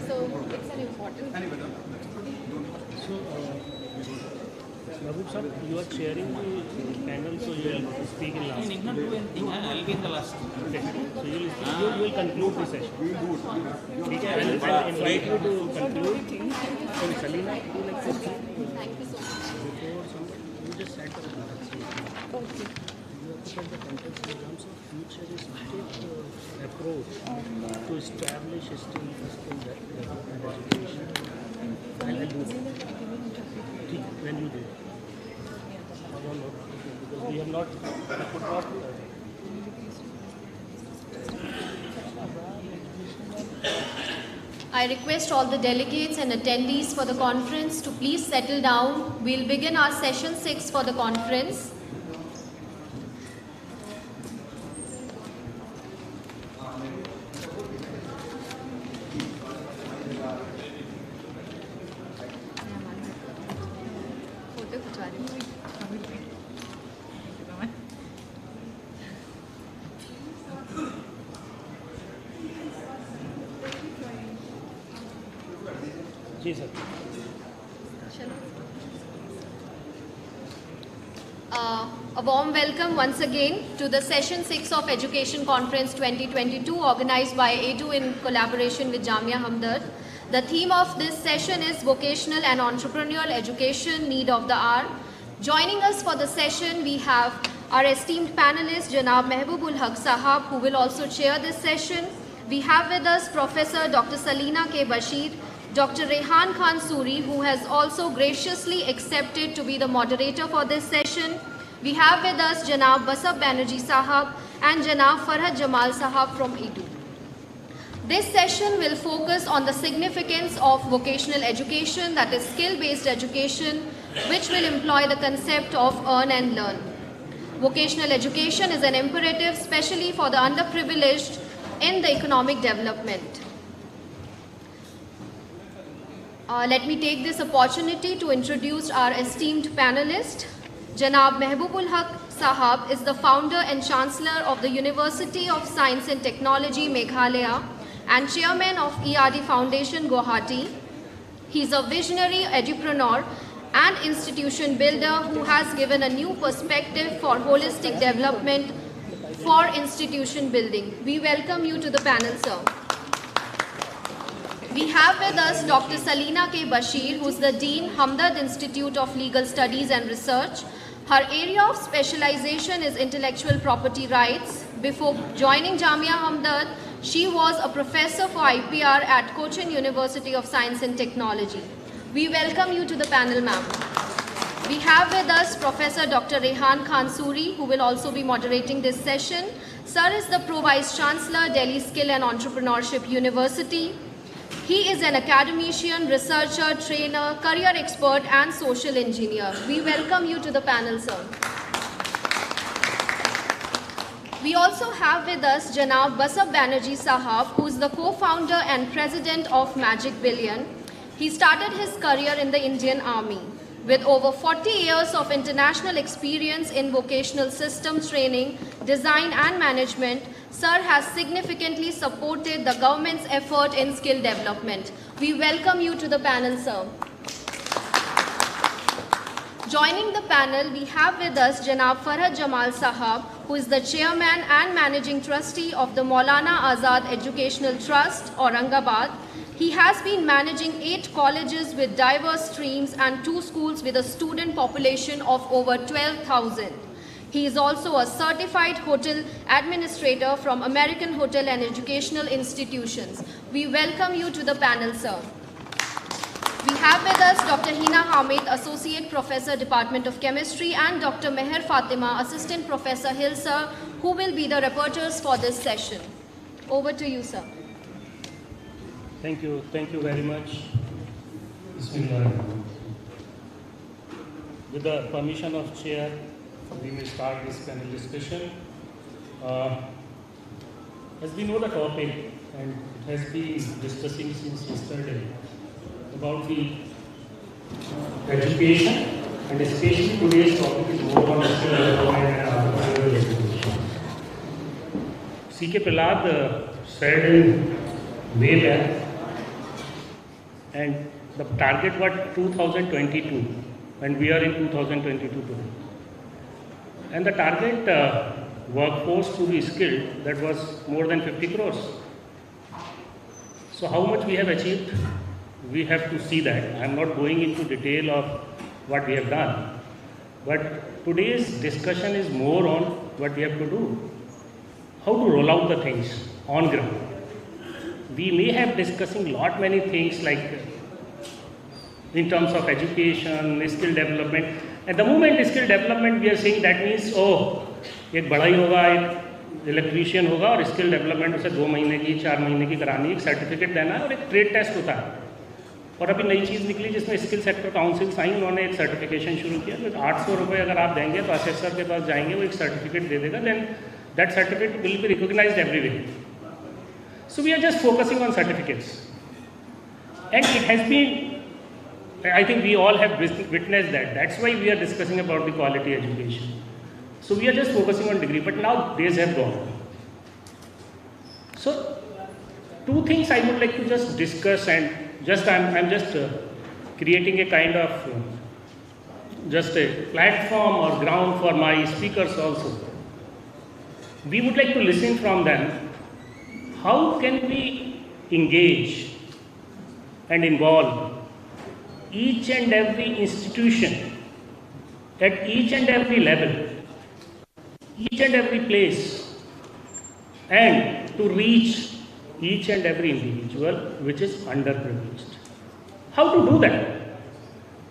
So it's an important... So, Mahbub sir, you are chairing the panel, so you will speak in last. I need not do anything. I'll be in the last. Okay. So you will conclude the session. Okay. I'll invite you to conclude. So Salina, would you like to speak? Thank you so much. Before approach to establish a skill development education. And I do when you do. I don't know because we have not put up. I request all the delegates and attendees for the conference to please settle down. We'll begin our session 6 for the conference. जी sir. A warm welcome once again to the session 6 of Education Conference 2022 organized by A2 in collaboration with Jamia Hamdard. The theme of this session is Vocational and Entrepreneurial Education, Need of the Hour. Joining us for the session we have our esteemed panelist Janab Mehboobul Haq Sahab, who will also chair this session. We have with us Professor Dr. Salina K. Bashir, Dr. Rehan Khan Suri, who has also graciously accepted to be the moderator for this session. We have with us Janab Basab Banerjee Sahab and Janab Farhad Jamal Sahab from A2. This session will focus on the significance of vocational education, that is skill-based education, which will employ the concept of earn and learn. Vocational education is an imperative, especially for the underprivileged in the economic development. Let me take this opportunity to introduce our esteemed panelist. Janab Mehboobul Haq Sahab is the founder and chancellor of the University of Science and Technology, Meghalaya, and chairman of ERD Foundation, Guwahati. He is a visionary edupreneur and institution builder who has given a new perspective for holistic development for institution building. We welcome you to the panel, sir. We have with us Dr. Salina K. Bashir, who is the Dean, Hamdard Institute of Legal Studies and Research. Her area of specialization is intellectual property rights. Before joining Jamia Hamdard, she was a professor for IPR at Cochin University of Science and Technology. We welcome you to the panel, ma'am. We have with us Professor Dr. Rehan Khan Suri, who will also be moderating this session. Sir is the Pro Vice Chancellor, Delhi Skill and Entrepreneurship University. He is an academician, researcher, trainer, career expert and social engineer. We welcome you to the panel, sir. We also have with us Janab Basab Banerjee Sahab, who is the co-founder and president of Magic Billion. He started his career in the Indian Army. With over 40 years of international experience in vocational systems training, design and management, Sir has significantly supported the government's effort in skill development. We welcome you to the panel, sir. Joining the panel, we have with us Janab Farhad Jamal Sahab, who is the chairman and managing trustee of the Maulana Azad Educational Trust, Aurangabad. He has been managing 8 colleges with diverse streams and 2 schools with a student population of over 12,000. He is also a certified hotel administrator from American Hotel and Educational Institutions. We welcome you to the panel, sir. We have with us Dr. Hina Hamid, Associate Professor, Department of Chemistry, and Dr. Meher Fatima, Assistant Professor Hill, sir, who will be the reporters for this session. Over to you, sir. Thank you very much. With the permission of Chair, we may start this panel discussion. As we know the topic, and it has been discussing since yesterday, about the education, and especially today's topic is more on skill development and entrepreneurial education. C.K. Prahlad said in way back, and the target was 2022, and we are in 2022 today. And the target workforce to be skilled, that was more than 50 crores. So how much we have achieved? We have to see that. I am not going into detail of what we have done. But today's discussion is more on what we have to do, how to roll out the things on ground. We may have discussing many things like in terms of education, skill development. At the moment skill development we are saying that means एक बड़ा ही होगा, एक electrician होगा और skill development उसे 2 महीने की 4 महीने की करानी, एक सर्टिफिकेट देना है और एक ट्रेड टेस्ट होता है. और अभी नई चीज़ निकली जिसमें स्किल सेक्टर काउंसिल आई, उन्होंने एक सर्टिफिकेशन शुरू किया. तो 800 रुपये अगर आप देंगे तो असेसर के पास जाएंगे, वो एक सर्टिफिकेट दे देगा, then that certificate will be recognised everywhere. So we are just focusing on certificates, and it has been, I think we all have witnessed that. That's why we are discussing about the quality education. So we are just focusing on degree, but now days have gone. So 2 things I would like to just discuss, and just I'm just creating a kind of just a platform or ground for my speakers also. We would like to listen from them. How can we engage and involve each and every institution at each and every level, each and every place, and to reach each and every individual which is underprivileged? How to do that?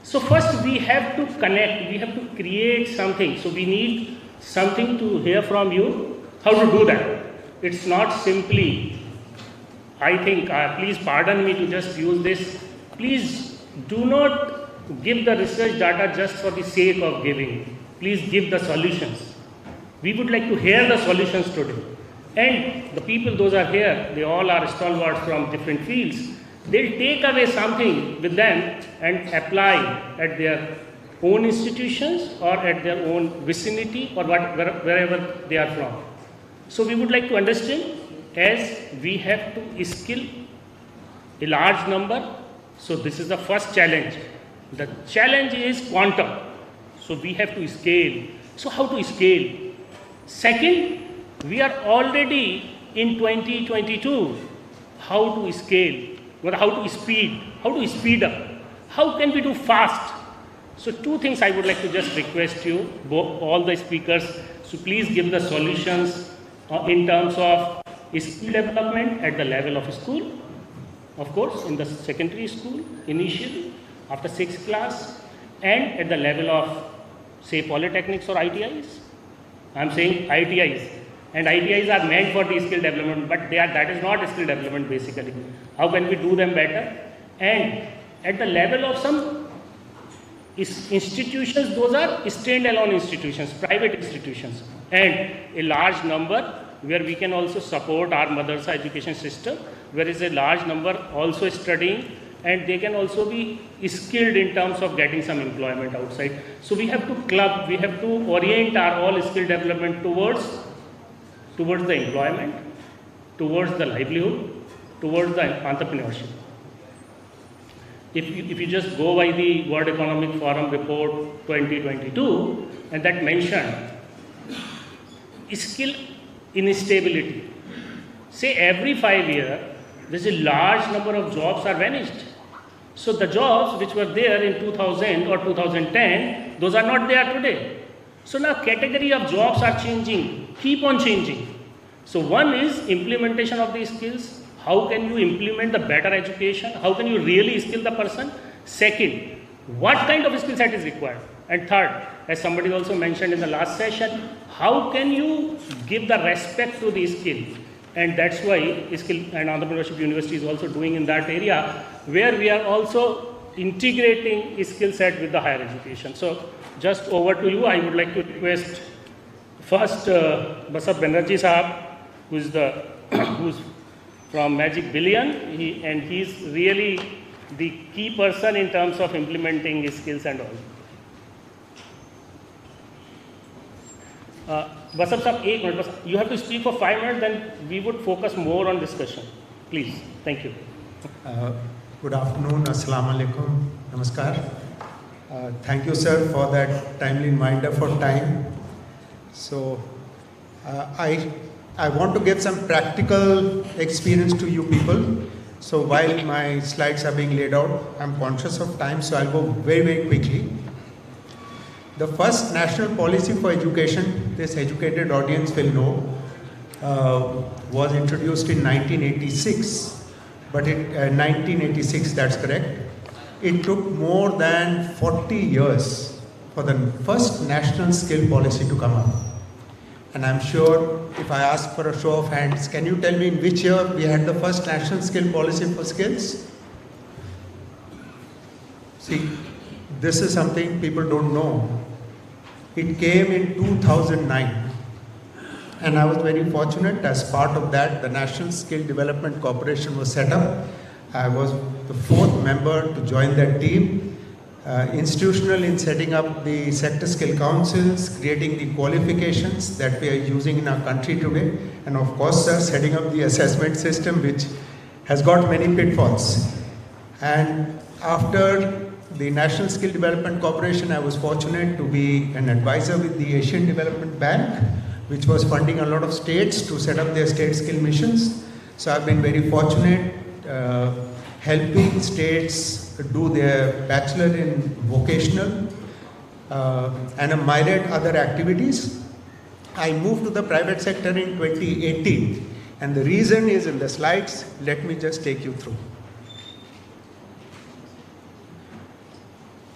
So first we have to connect, we have to create something. So we need something to hear from you, how to do that. It's not simply, I think, please pardon me to just use this, please do not give the research data just for the sake of giving. Please give the solutions. We would like to hear the solutions today. And the people, those are here, they all are stalwarts from different fields. They'll take away something with them and apply at their own institutions or at their own vicinity or wherever they are from. So we would like to understand, as we have to skill a large number. So this is the first challenge. The challenge is quantum. So we have to scale. So how to scale? Second, we are already in 2022. How to scale? Or how to speed up? How can we do fast? So 2 things I would like to just request you, all the speakers, so please give the solutions in terms of skill development at the level of school, of course, in the secondary school, initially, after 6th class, and at the level of, say, polytechnics or ITIs. I am saying ITIs, and ITIs are meant for the skill development, but that is not skill development basically. How can we do them better? And at the level of some institutions, those are standalone institutions, private institutions, and a large number where we can also support our madrasa education system, where is a large number also studying, and they can also be skilled in terms of getting some employment outside. So we have to club, we have to orient our all skill development towards the employment, towards the livelihood, towards the entrepreneurship. If you just go by the World Economic Forum report 2022, and that mentioned skill instability. Say every 5 years, there's a large number of jobs are vanished. So the jobs which were there in 2000 or 2010, those are not there today. So now category of jobs are changing, keep on changing. So one is implementation of these skills. How can you implement the better education? How can you really skill the person? Second, what kind of skill set is required? And third, as somebody also mentioned in the last session, how can you give the respect to the skill? And that's why Skill and Entrepreneurship University is also doing in that area, where we are also integrating skill set with the higher education. So just over to you. I would like to request first Basab Banerjee Sahab, who's from Magic Billion, he's really the key person in terms of implementing skills and all. Basab Sahab, 1 minute. You have to speak for 5 minutes, then we would focus more on discussion. Please. Thank you. Good afternoon. Assalamu alaikum. Namaskar. Thank you, sir, for that timely reminder for time. So, I want to give some practical experience to you people. So while my slides are being laid out, I'm conscious of time, so I'll go very, very quickly. The first national policy for education, this educated audience will know, was introduced in 1986. But 1986, that's correct. It took more than 40 years for the first national skill policy to come up. And I'm sure if I ask for a show of hands, can you tell me in which year we had the first national skill policy for skills? See, this is something people don't know. It came in 2009. And I was very fortunate. As part of that, the National Skill Development Corporation was set up. I was the fourth member to join that team. Institutional in setting up the sector skill councils, creating the qualifications that we are using in our country today, and of course, sir, setting up the assessment system, which has got many pitfalls. And after the National Skill Development Corporation, I was fortunate to be an advisor with the Asian Development Bank, which was funding a lot of states to set up their state skill missions. So I've been very fortunate helping states do their bachelor in vocational and a myriad other activities. I moved to the private sector in 2018, and the reason is in the slides. Let me just take you through.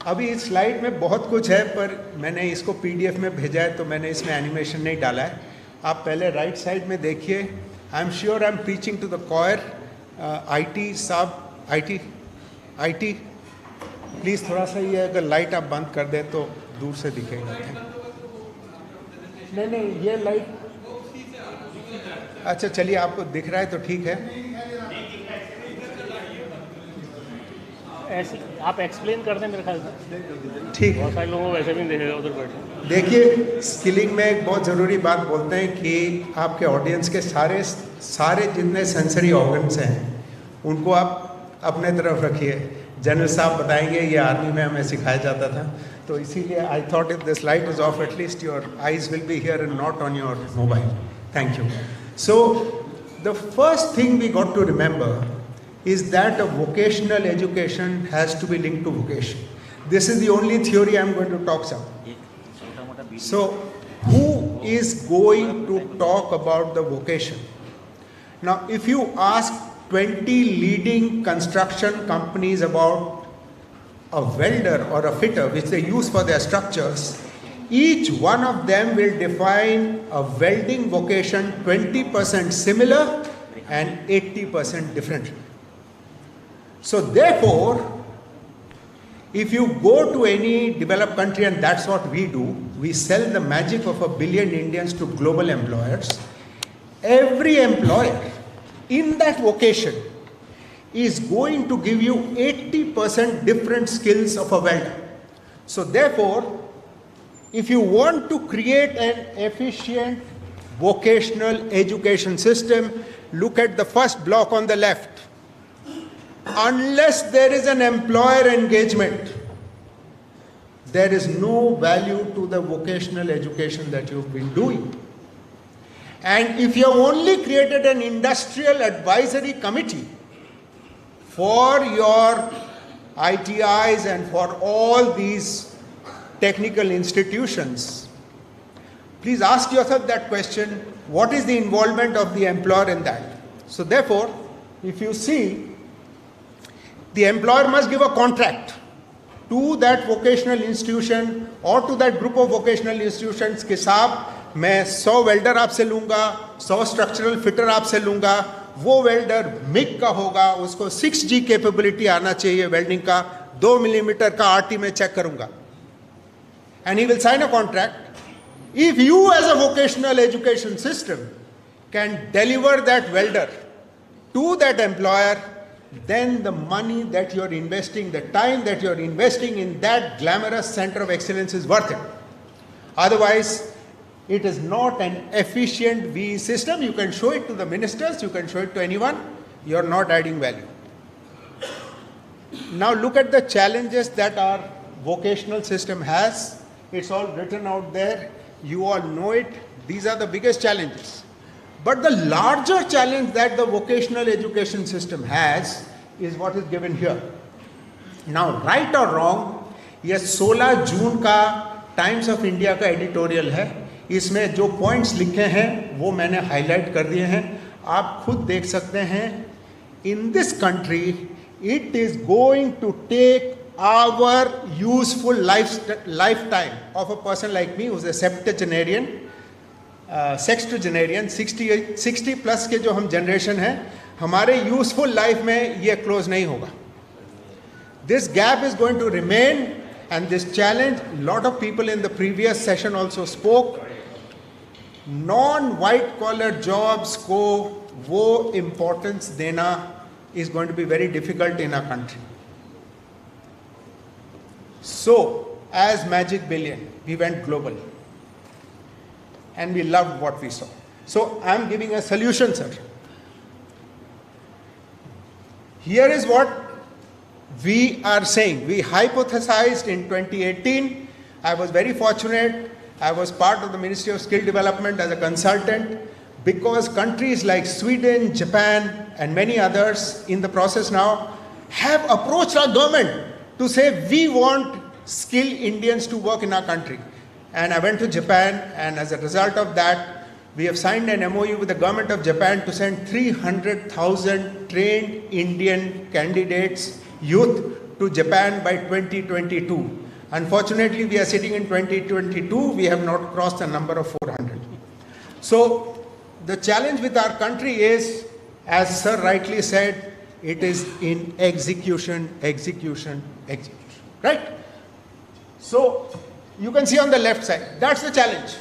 अभी इस slide में बहुत कुछ है, पर मैंने इसको PDF में भेजा है, तो मैंने इसमें एनिमेशन नहीं डाला है. आप पहले राइट साइड में देखिए. I am sure I am preaching to the choir. IT साहब, IT प्लीज़ थोड़ा सा ये अगर लाइट आप बंद कर दें तो दूर से दिखेगा. नहीं ये लाइट, अच्छा चलिए आपको दिख रहा है तो ठीक है. ऐसे आप एक्सप्लेन कर दें मेरे ख्याल से ठीक. बहुत सारे लोगों को वैसे भी नहीं देखेगा उधर बैठे. देखिए, स्किलिंग में एक बहुत ज़रूरी बात बोलते हैं कि आपके ऑडियंस के सारे जितने सेंसरी ऑर्गन्स हैं उनको आप अपने तरफ रखिए. जनरल साहब बताएंगे, ये आर्मी में हमें सिखाया जाता था, तो इसीलिए I thought if this light is off at least your eyes will be here and not on your mobile. Thank you. So the first thing we got to remember is that a vocational education has to be linked to vocation. This is the only theory I'm going to talk about. So, who is going to talk about the vocation? Now, if you ask 20 leading construction companies about a welder or a fitter, which they use for their structures, each one of them will define a welding vocation 20% similar and 80% different. So therefore, if you go to any developed country, and that's what we do, we sell the magic of 1 billion Indians to global employers. Every employer in that vocation is going to give you 80% different skills of a welder. So therefore, if you want to create an efficient vocational education system, look at the first block on the left. Unless there is an employer engagement, there is no value to the vocational education that you've been doing. And if you have only created an industrial advisory committee for your ITIs and for all these technical institutions, please ask yourself that question: what is the involvement of the employer in that? So therefore, if you see, the employer must give a contract to that vocational institution or to that group of vocational institutions कि साहब मैं 100 welder आपसे लूँगा, 100 structural fitter आपसे लूँगा, वो welder MiG का होगा, उसको 6G कैपेबिलिटी आना चाहिए वेल्डिंग का, 2 मिलीमीटर का RT में चेक करूँगा. And he will sign a contract. If you as a vocational education system can deliver that welder to that employer, then the money that you're investing, the time that you're investing in that glamorous center of excellence is worth it. Otherwise, it is not an efficient VE system. You can show it to the ministers, you can show it to anyone, you're not adding value. Now look at the challenges that our vocational system has. It's all written out there. You all know it. These are the biggest challenges. But the larger challenge that the vocational education system has is what is given here. Now, right or wrong, ये 16 जून का times of India का editorial है, इसमें जो points लिखे हैं वो मैंने हाईलाइट कर दिए हैं, आप खुद देख सकते हैं. In this country it is going to take our useful lifetime of a person like me who is a septuagenarian, sexagenarian, 60 plus के जो हम जनरेशन हैं, हमारे यूजफुल लाइफ में ये क्लोज नहीं होगा. This gap is going to remain. And this challenge, lot of people in the previous session also spoke, non-white collar jobs को वो importance देना is going to be very difficult in our country. So, as Magic Billion, we went global. And we loved what we saw. So, I'm giving a solution, sir. Here is what we are saying. We hypothesized in 2018. I was very fortunate. I was part of the Ministry of Skill Development as a consultant, because countries like Sweden, Japan, and many others in the process now have approached our government to say we want skilled Indians to work in our country. And I went to Japan, and as a result of that, we have signed an MOU with the government of Japan to send 300,000 trained Indian candidates, youth, to Japan by 2022. Unfortunately, we are sitting in 2022, we have not crossed the number of 400. So, the challenge with our country is, as Sir rightly said, it is in execution, execution, execution. Right? So, you can see on the left side, that's the challenge.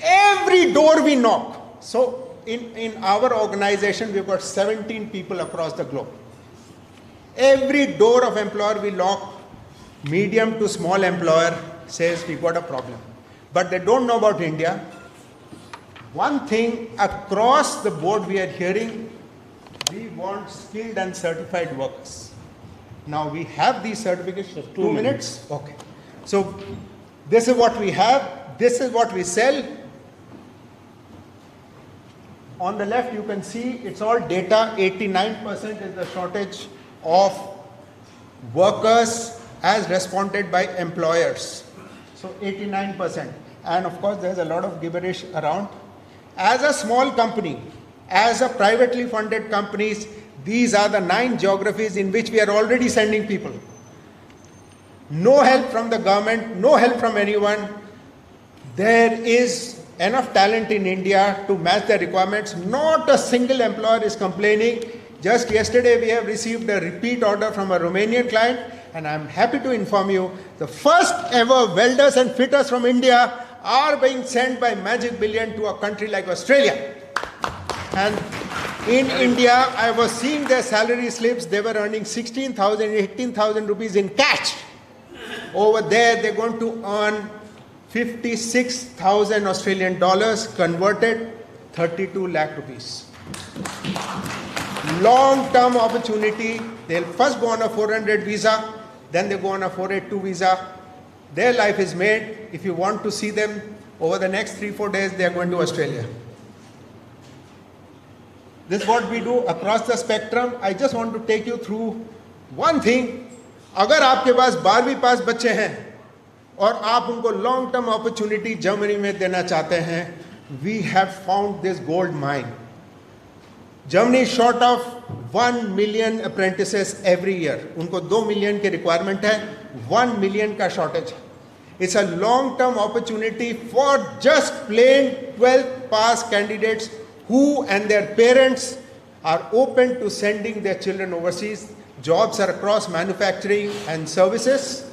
Every door we knock. So, in our organization, we've got 17 people across the globe. Every door of employer we lock, medium to small employer says we got a problem. But they don't know about India. One thing across the board we are hearing, we want skilled and certified workers. Now we have these certifications. 2 minutes? Okay. So this is what we have. This is what we sell. On the left you can see it's all data. 89% is the shortage of workers as responded by employers. So 89%. And of course there's a lot of gibberish around. As a small company, as a privately funded companies, these are the 9 geographies in which we are already sending people. No help from the government, no help from anyone. There is enough talent in India to match the requirements. Not a single employer is complaining. Just yesterday we have received a repeat order from a Romanian client, and I'm happy to inform you, the first ever welders and fitters from India are being sent by Magic Billion to a country like Australia. And in India, I was seeing their salary slips, they were earning 16,000, 18,000 rupees in cash. Over there, they're going to earn 56,000 Australian dollars, converted 32 lakh rupees. Long-term opportunity. They'll first go on a 400 visa, then they go on a 482 visa. Their life is made. If you want to see them over the next 3-4 days, they are going to Australia. This is what we do across the spectrum. I just want to take you through one thing. अगर आपके पास 12वीं पास बच्चे हैं और आप उनको long term opportunity Germany में देना चाहते हैं, we have found this gold mine. Germany is short of 1 million apprentices every year. उनको 2 million की रिक्वायरमेंट है, 1 million का शॉर्टेज है. It's a long-term opportunity for just plain 12th pass candidates who and their parents are open to sending their children overseas. Jobs are across manufacturing and services.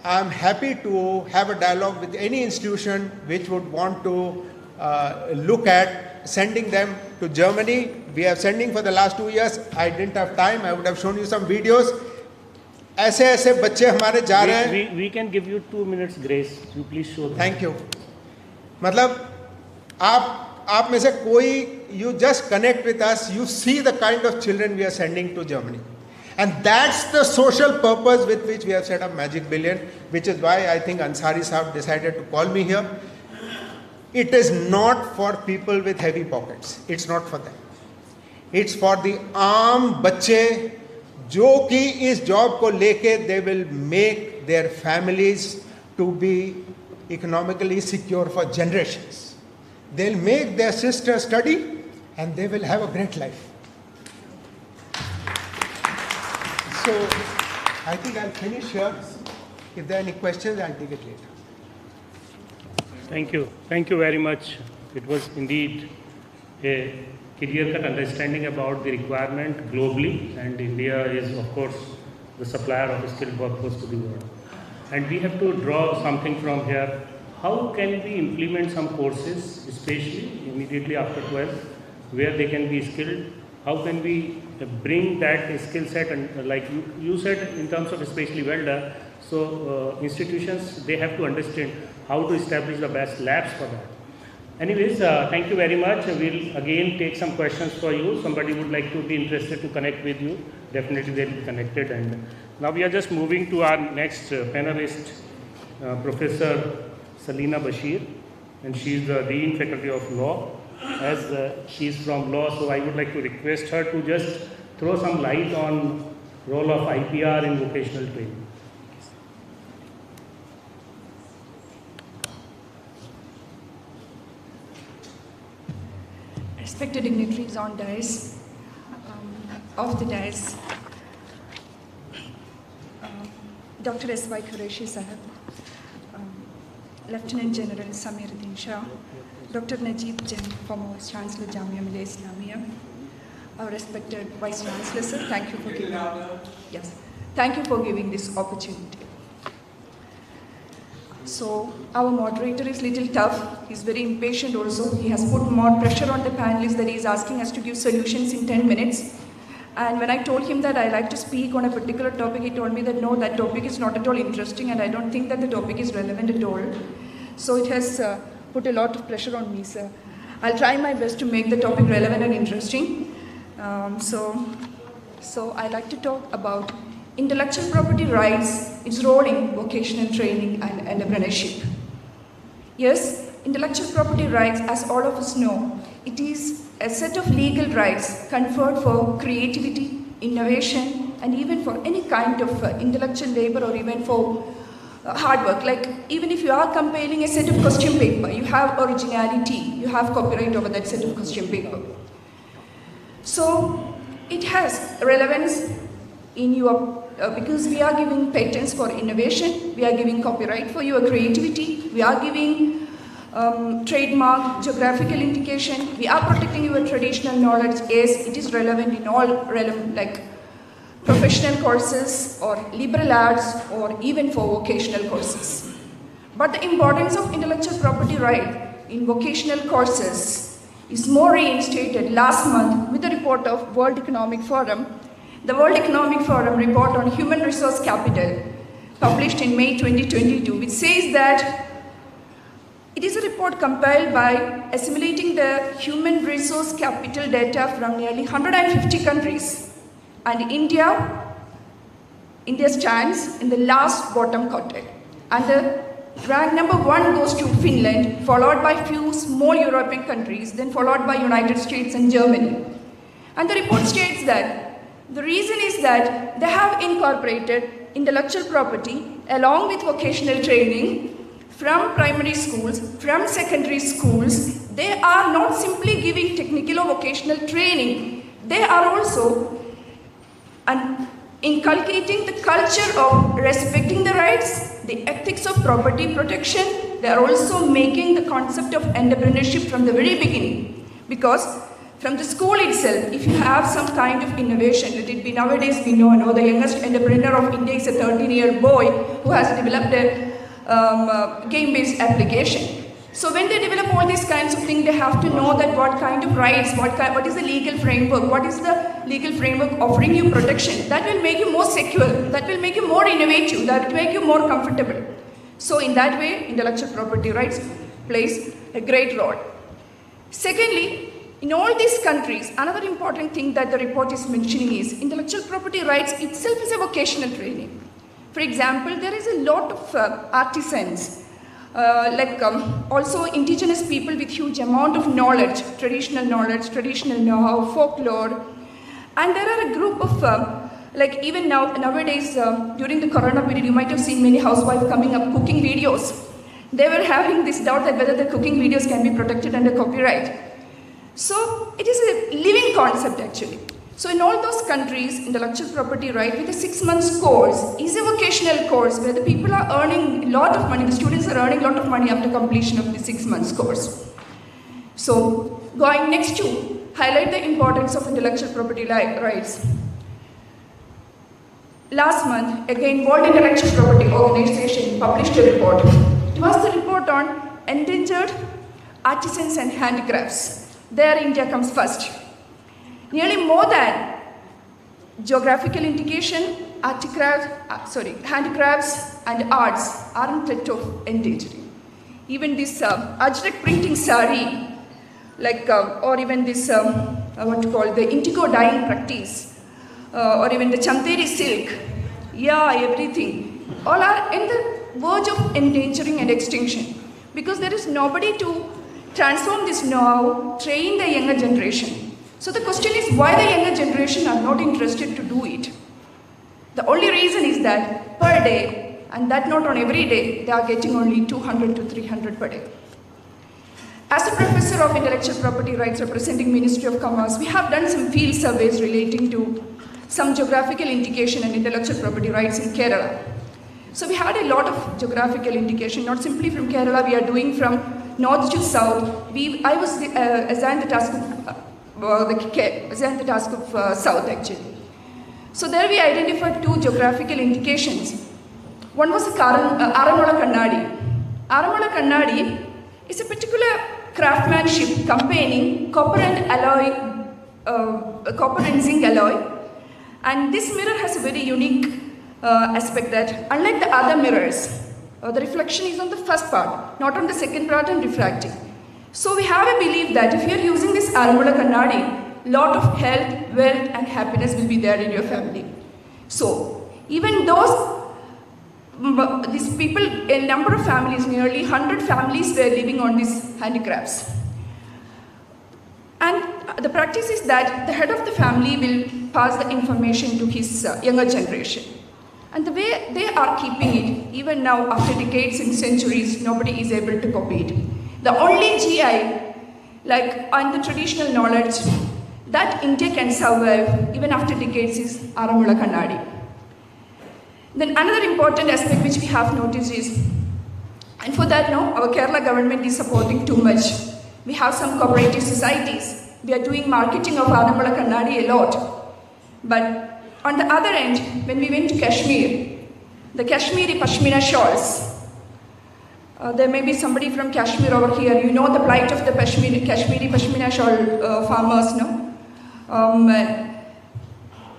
I'm happy to have a dialogue with any institution which would want to look at sending them to Germany. We are sending for the last 2 years. I didn't have time. I would have shown you some videos. ऐसे ऐसे बच्चे हमारे जा रहे हैं. We can give you 2 minutes grace. You please show them. Thank you. मतलब आप में से कोई, you just connect with us. You see the kind of children we are sending to Germany. And that's the social purpose with which we have set up Magic Billion, which is why I think Ansari Saab decided to call me here. It is not for people with heavy pockets. It's not for them. It's for the आम बच्चे जो कि इस job को लेके they will make their families to be economically secure for generations. They'll make their sister study and they will have a great life. So I think I'll finish here. If there are any questions, I'll take it later. Thank you. Thank you very much. It was indeed a clear-cut understanding about the requirement globally, and India is, of course, the supplier of skilled workforce to the world. And we have to draw something from here. How can we implement some courses, especially immediately after 12th, where they can be skilled? How can we bring that skill set, and like you said, in terms of especially welder, so institutions, they have to understand how to establish the best labs for that. Anyways, thank you very much. We'll again take some questions for you. Somebody would like to be interested to connect with you. Definitely they'll be connected. And now we are just moving to our next panelist, Professor Salina Bashir, and she is the Dean Faculty of Law. As she is from law, so I would like to request her to just throw some light on role of IPR in vocational training. Respected dignitaries on dais, off the dais, Dr. S.Y. Qureshi Sahab, Lieutenant General Samiruddin Shah, Dr. Najib Jan, former Vice Chancellor Jamia Millia Islamia, our respected Vice Chancellor, sir, thank you for giving this opportunity. So our moderator is little tough. He's very impatient also. He has put more pressure on the panelists that he's asking us to give solutions in 10 minutes. And when I told him that I like to speak on a particular topic, he told me that no, that topic is not at all interesting and I don't think that the topic is relevant at all. So it has put a lot of pressure on me, sir. I'll try my best to make the topic relevant and interesting. So I like to talk about intellectual property rights, its role in vocational training and entrepreneurship. Yes, intellectual property rights, as all of us know, it is a set of legal rights conferred for creativity, innovation, and even for any kind of intellectual labor or even for hard work. Like even if you are compiling a set of question paper, you have originality, you have copyright over that set of question paper. So it has relevance in your because we are giving patents for innovation, we are giving copyright for your creativity, we are giving trademark, geographical indication, we are protecting your traditional knowledge as it is relevant in all relevant like professional courses or liberal arts or even for vocational courses. But the importance of intellectual property right in vocational courses is more reinstated last month with the report of World Economic Forum. The World Economic Forum report on human resource capital, published in May 2022, which says that it is a report compiled by assimilating the human resource capital data from nearly 150 countries. And India stands in the last bottom quartile. And the rank number 1 goes to Finland, followed by few small European countries, then followed by United States and Germany. And the report states that the reason is that they have incorporated intellectual property along with vocational training from primary schools, from secondary schools. They are not simply giving technical or vocational training. They are also inculcating the culture of respecting the rights, the ethics of property protection. They are also making the concept of entrepreneurship from the very beginning. Because from the school itself, if you have some kind of innovation, let it be nowadays we know the youngest entrepreneur of India is a 13-year-old boy who has developed a game-based application. So when they develop all these kinds of things, they have to know that what kind of rights, what is the legal framework, what is the legal framework offering you protection. That will make you more secure, that will make you more innovative, that will make you more comfortable. So in that way, intellectual property rights plays a great role. Secondly, in all these countries, another important thing that the report is mentioning is intellectual property rights itself is a vocational training. For example, there is a lot of artisans, also indigenous people with huge amount of knowledge, traditional know-how, folklore. And there are a group of Like even nowadays, during the corona period, you might have seen many housewives coming up cooking videos. They were having this doubt that whether the cooking videos can be protected under copyright. So it is a living concept actually. So in all those countries, intellectual property right with a 6 months course is a vocational course where the people are earning a lot of money, the students are earning a lot of money after completion of the 6 months course. So going next to highlight the importance of intellectual property rights. Last month, again, World Intellectual Property Organization published a report. It was the report on endangered artisans and handicrafts. There India comes first. Nearly more than geographical indication, handicrafts and arts are in threat of endangering. Even this ajrak printing sari, or even this the indigo dyeing practice, or even the chanteri silk, everything, all are in the verge of endangering and extinction because there is nobody to transform this now, train the younger generation. So the question is why the younger generation are not interested to do it. The only reason is that per day, and that not on every day, they are getting only 200 to 300 per day. As a professor of intellectual property rights representing Ministry of Commerce, we have done some field surveys relating to some geographical indication and intellectual property rights in Kerala. So we had a lot of geographical indication, not simply from Kerala, we are doing from north to south. I was assigned the task of south actually. So there we identified 2 geographical indications. One was Aramola Kannadi. Aramola Kannadi is a particular craftsmanship containing copper and zinc alloy. And this mirror has a very unique aspect that unlike the other mirrors, the reflection is on the first part, not on the second part and refracting. So we have a belief that if you are using this Aramola Kannadi, lot of health, wealth and happiness will be there in your family. So even these people, a number of families, nearly 100 families were living on these handicrafts. And the practice is that the head of the family will pass the information to his younger generation. And the way they are keeping it, even now after decades and centuries, nobody is able to copy it. The only GI, on the traditional knowledge, that India can survive even after decades is Aramola Kannadi. Then another important aspect which we have noticed is, and for that now, our Kerala government is supporting too much. We have some cooperative societies. We are doing marketing of Aramola Kannadi a lot. But on the other end, when we went to Kashmir, the Kashmiri Pashmina shawls, there may be somebody from Kashmir over here. You know the plight of the Kashmiri Pashmina shawl farmers, no?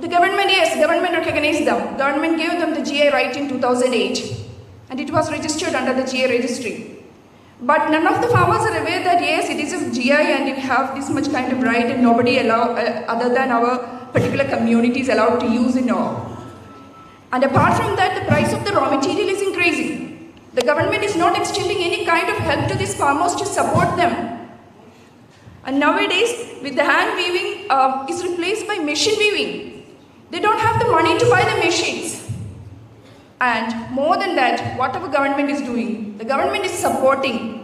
The government recognized them. Government gave them the GI right in 2008 and it was registered under the GI registry. But none of the farmers are aware that yes, it is a GI and we have this much kind of right and nobody other than our particular community is allowed to use it now. And apart from that, the price of the raw material is increasing. The government is not extending any kind of help to these farmers to support them. And nowadays, with the hand weaving is replaced by machine weaving. They don't have the money to buy the machines. And more than that, what our government is doing, the government is supporting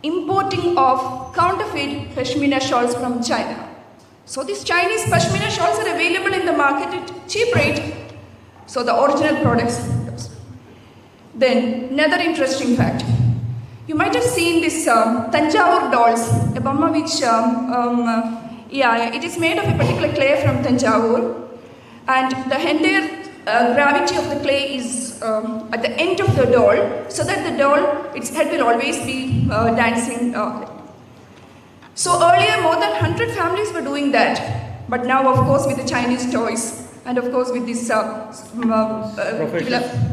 importing of counterfeit Pashmina shawls from China. So these Chinese Pashmina shawls are available in the market at cheap rate. So the original products. Then another interesting fact. You might have seen this Tanjavur dolls, a bomma which, it is made of a particular clay from Tanjavur. And the entire gravity of the clay is at the end of the doll, so that the doll, its head will always be dancing. So earlier, more than 100 families were doing that. But now, of course, with the Chinese toys, and of course with this...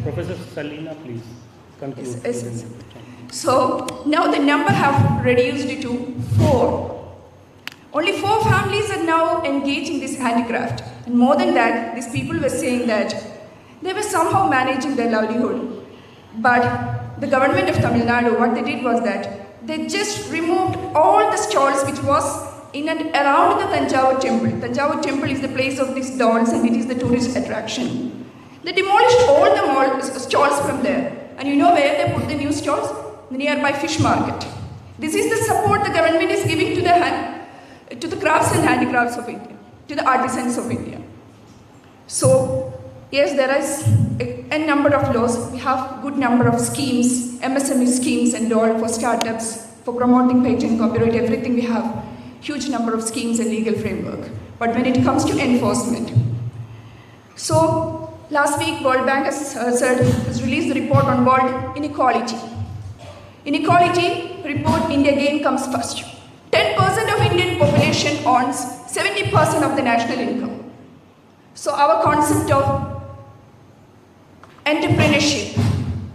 Professor Salina, please conclude. Yes. So now the number have reduced to 4. Only 4 families are now engaged in this handicraft. And more than that, these people were saying that they were somehow managing their livelihood. But the government of Tamil Nadu, what they did was that they just removed all the stalls which was in and around the Tanjavur temple. Tanjavur temple is the place of these dolls and it is the tourist attraction. They demolished all the stalls from there. And you know where they put the new stalls? The nearby fish market. This is the support the government is giving to the crafts and handicrafts of India, to the artisans of India. So, yes, there is a number of laws. We have good number of schemes, MSME schemes and all for startups, for promoting patent, copyright, everything we have. Huge number of schemes and legal framework. But when it comes to enforcement. So, last week World Bank has released the report on world inequality. Inequality report, India again comes first. 10% of Indian population owns 70% of the national income. So our concept of entrepreneurship,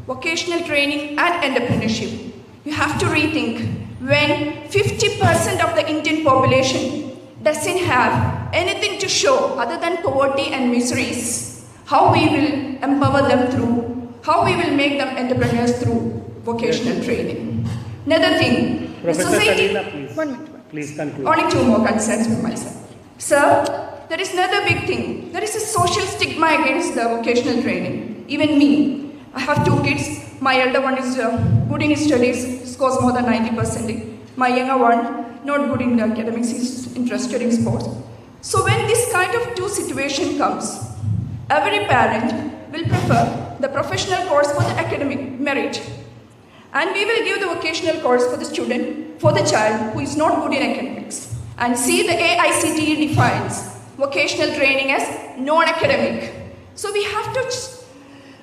vocational training and entrepreneurship, you have to rethink when 50% of the Indian population doesn't have anything to show other than poverty and miseries, how we will empower them through, how we will make them entrepreneurs through vocational training. Another thing, Professor the society... Kalina, please. 1 minute. Please conclude. Only 2 more concerns from myself. Sir, there is another big thing. There is a social stigma against the vocational training. Even me. I have 2 kids. My elder one is good in his studies, scores more than 90%. My younger one, not good in the academics, he's interested in sports. So when this kind of 2 situation comes, every parent will prefer the professional course for the academic merit. And we will give the vocational course for the student, for the child who is not good in academics. And see, the AICTE defines vocational training as non-academic. So we have to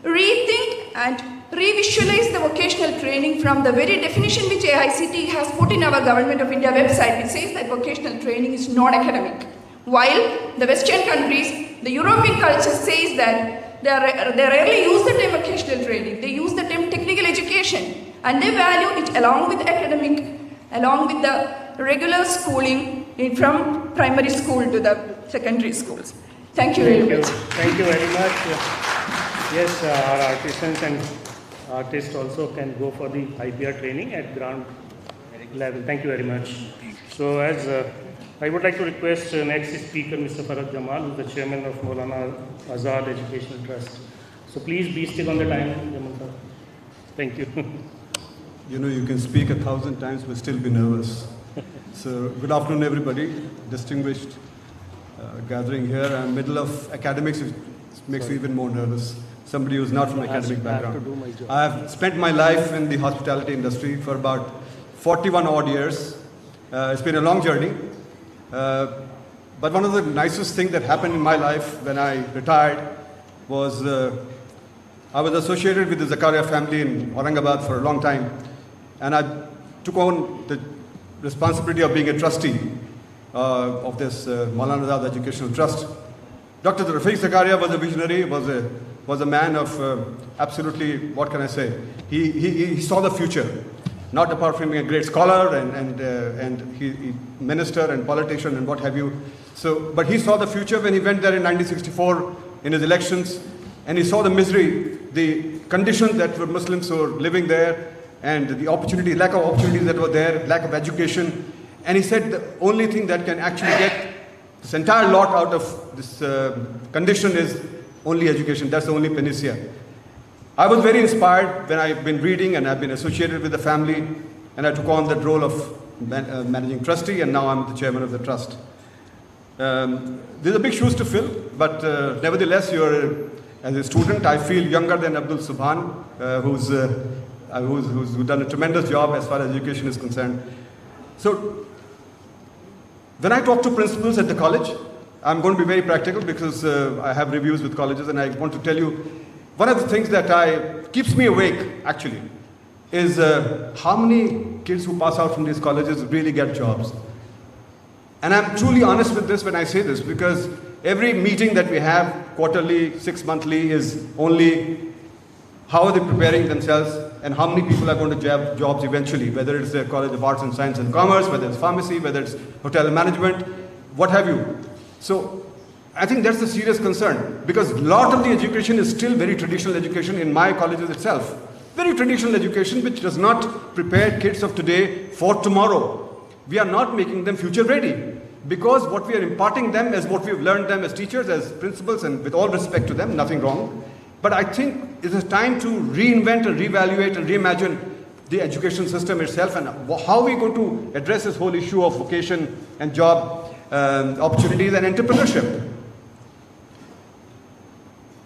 rethink and re-visualize the vocational training from the very definition which AICTE has put in our Government of India website. It says that vocational training is non-academic. While the Western countries, the European culture says that they rarely use the term vocational training. They use the term technical education. And they value it along with academic, along with the regular schooling from primary school to the secondary schools. Thank you very much. Thank you very much. Yes, our artisans and artists also can go for the IPR training at ground level. Thank you very much. So as I would like to request next speaker, Mr. Farhad Jamal, who is the chairman of Maulana Azad Educational Trust. So please be still on the time, Jamal sir. Thank you. You know, you can speak 1,000 times but still be nervous. So, good afternoon, everybody. Distinguished gathering here. I'm middle of academics, which makes me even more nervous. Somebody who's not from academic background. I have spent my life in the hospitality industry for about 41 odd years. It's been a long journey. But one of the nicest things that happened in my life when I retired was I was associated with the Zakaria family in Aurangabad for a long time. And I took on the responsibility of being a trustee of this Maulana Azad Educational Trust. Dr. Rafiq Zakaria was a visionary, was a man of absolutely, what can I say, he saw the future. Not apart from being a great scholar and he minister and politician and what have you. So, but he saw the future when he went there in 1964 in his elections, and he saw the misery, the conditions that were Muslims who were living there, and the opportunity, lack of opportunities that were there, lack of education. And he said the only thing that can actually get this entire lot out of this condition is only education. That's the only panacea. I was very inspired when I've been reading and I've been associated with the family, and I took on that role of managing trustee, and now I'm the chairman of the trust. There's a big shoes to fill, but nevertheless, as a student, I feel younger than Abdul Subhan, who's done a tremendous job as far as education is concerned. So, when I talk to principals at the college, I'm going to be very practical because I have reviews with colleges, and I want to tell you, one of the things that keeps me awake, actually, is how many kids who pass out from these colleges really get jobs. And I'm truly honest with this when I say this, because every meeting that we have, quarterly, 6 monthly, is only how are they preparing themselves and how many people are going to have jobs eventually, whether it's the College of Arts and Science and Commerce, whether it's pharmacy, whether it's hotel management, what have you. So, I think that's a serious concern, because a lot of the education is still very traditional education in my colleges itself. Very traditional education which does not prepare kids of today for tomorrow. we are not making them future ready. Because what we are imparting them is what we've learned them as teachers, as principals, and with all respect to them, nothing wrong. But I think it is time to reinvent and reevaluate and reimagine the education system itself, and how we're going to address this whole issue of vocation and job opportunities and entrepreneurship.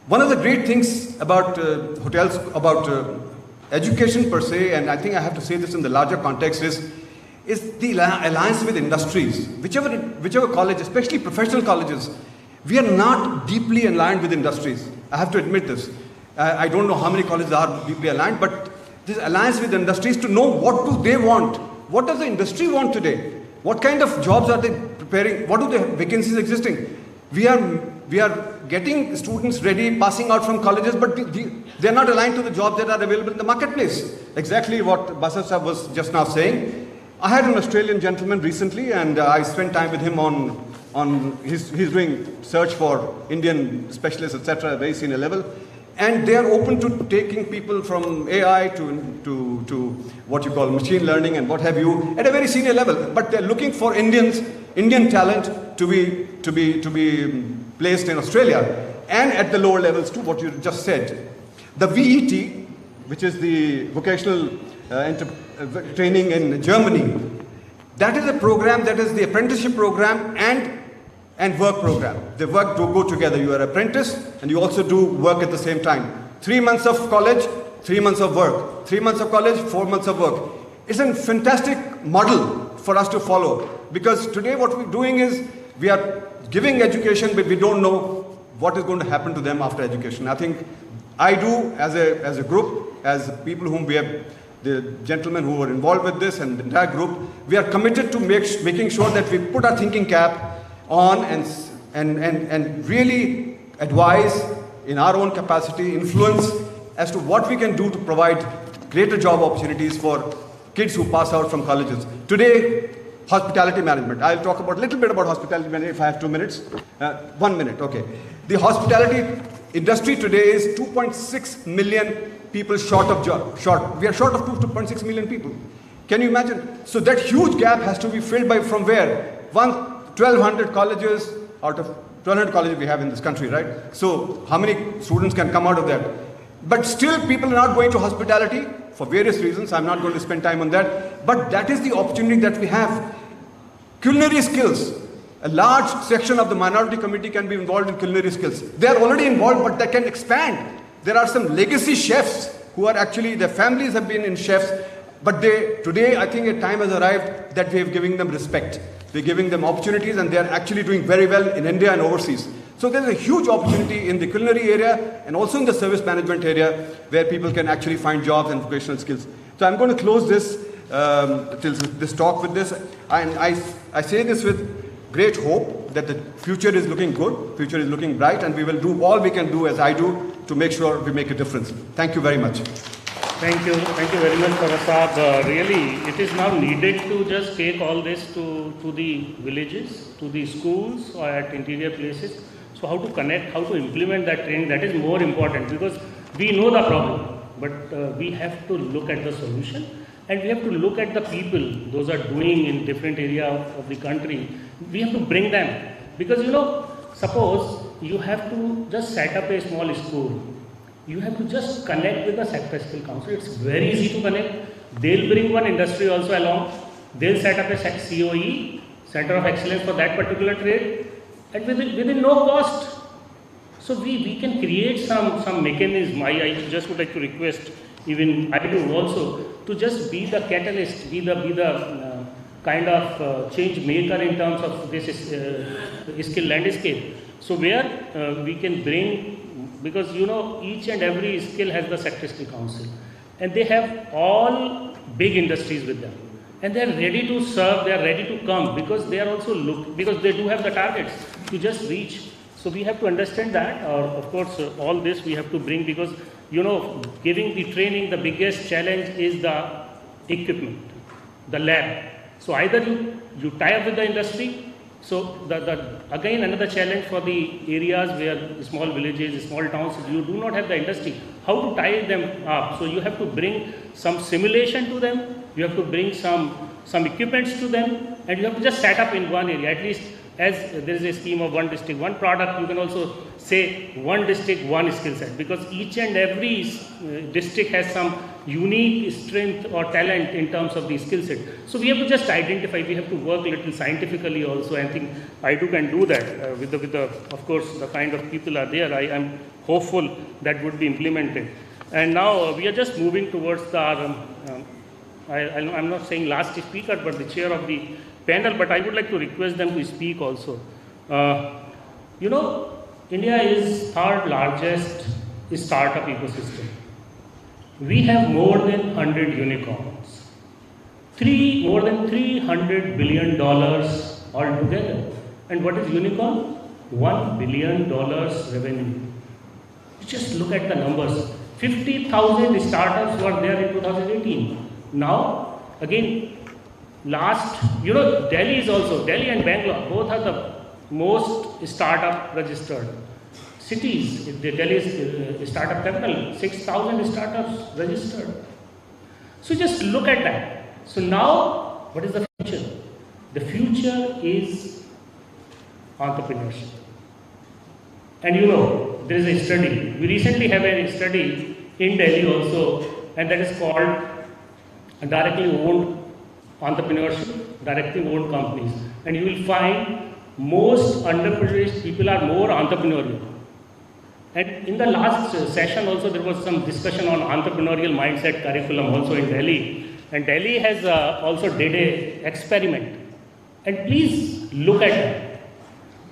One of the great things about hotels, about education per se, and I think I have to say this in the larger context, is the alliance with industries. Whichever college, especially professional colleges, we are not deeply aligned with industries. I have to admit this. I don't know how many colleges are deeply aligned, but this alliance with industries to know what do they want. What does the industry want today? What kind of jobs are they preparing? What are the vacancies existing? We are getting students ready, passing out from colleges, but they are not aligned to the jobs that are available in the marketplace. Exactly what Basar Sahab was just now saying. I had an Australian gentleman recently, and I spent time with him on he's doing search for Indian specialists, etc., very senior level. And they are open to taking people from AI to what you call machine learning and what have you at a very senior level. But they're looking for Indian talent to be placed in Australia, and at the lower levels too, what you just said. The VET, which is the vocational training in Germany, that is a program that is the apprenticeship program and work program. The work do go together. You are an apprentice and you also do work at the same time. 3 months of college, 3 months of work. 3 months of college, 4 months of work. It's a fantastic model for us to follow, because today what we're doing is we are giving education, but we don't know what is going to happen to them after education. I think I do as a group, as people whom we have, the gentlemen who were involved with this and the entire group, we are committed to making sure that we put our thinking cap on and really advise in our own capacity, influence as to what we can do to provide greater job opportunities for kids who pass out from colleges. Today, hospitality management. I'll talk about a little bit about hospitality management if I have 2 minutes. 1 minute, okay. The hospitality industry today is 2.6 million people short of job. We are short of 2.6 million people. Can you imagine? So that huge gap has to be filled by from where? 1,200 colleges out of 1,200 colleges we have in this country, right? So how many students can come out of that? But still people are not going to hospitality for various reasons. I'm not going to spend time on that. But that is the opportunity that we have. Culinary skills. A large section of the minority community can be involved in culinary skills. They are already involved, but they can expand. There are some legacy chefs who are actually, their families have been in chefs, but today I think a time has arrived that we are giving them respect. We're giving them opportunities, and they are actually doing very well in India and overseas. So there's a huge opportunity in the culinary area and also in the service management area where people can actually find jobs and vocational skills. So I'm going to close this talk with this, and I say this with great hope that the future is looking good, future is looking bright, and we will do all we can do, as I do, to make sure we make a difference. Thank you very much. Thank you very much, Prasad. Really, it is now needed to just take all this to the villages, to the schools or at interior places. So how to connect, how to implement that training, that is more important, because we know the problem, but we have to look at the solution, and we have to look at the people, those are doing in different area of the country. We have to bring them, because suppose you have to just set up a small school. You have to just connect with the sector skill council. It's very easy to connect. They'll bring one industry also along. They'll set up a COE, Center of Excellence for that particular trade, and within no cost. So we can create some mechanism. I just would like to request, even I do also, to just be the catalyst, be the kind of change maker in terms of this skill landscape. So where we can bring, because each and every skill has the sector skill council, and they have all big industries with them, and they are ready to serve, they are ready to come, because they are also because they do have the targets to just reach. So we have to understand that, or of course all this we have to bring, because giving the training, the biggest challenge is the equipment, the lab. So either you tie up with the industry. So again another challenge for the areas where small villages, small towns, you do not have the industry, how to tie them up. So you have to bring some simulation to them, you have to bring some equipments to them, and you have to just set up in one area. At least as there is a scheme of one district, one product, you can also say one district, one skill set, because each and every district has some unique strength or talent in terms of the skill set. So we have to just identify, we have to work a little scientifically also. I think IDU can do that with the, of course, the kind of people are there. I am hopeful that would be implemented. And now we are just moving towards the, I'm not saying last speaker, but the chair of the panel, but I would like to request them to speak also. You know, India is third largest startup ecosystem. We have more than 100 unicorns, more than $300 billion altogether. And what is unicorn? $1 billion revenue. Just look at the numbers. 50,000 startups were there in 2018. Now, again, Delhi and Bangalore, both are the most startup registered cities. Delhi is startup capital, 6,000 startups registered. So just look at that. So now, what is the future? The future is entrepreneurship. And you know, there is a study. We recently have a study in Delhi also, and that is called directly owned entrepreneurship, directly owned companies. And you will find most underprivileged people are more entrepreneurial. And in the last session also there was some discussion on entrepreneurial mindset curriculum also in Delhi. And Delhi has also did a experiment. And please look at it.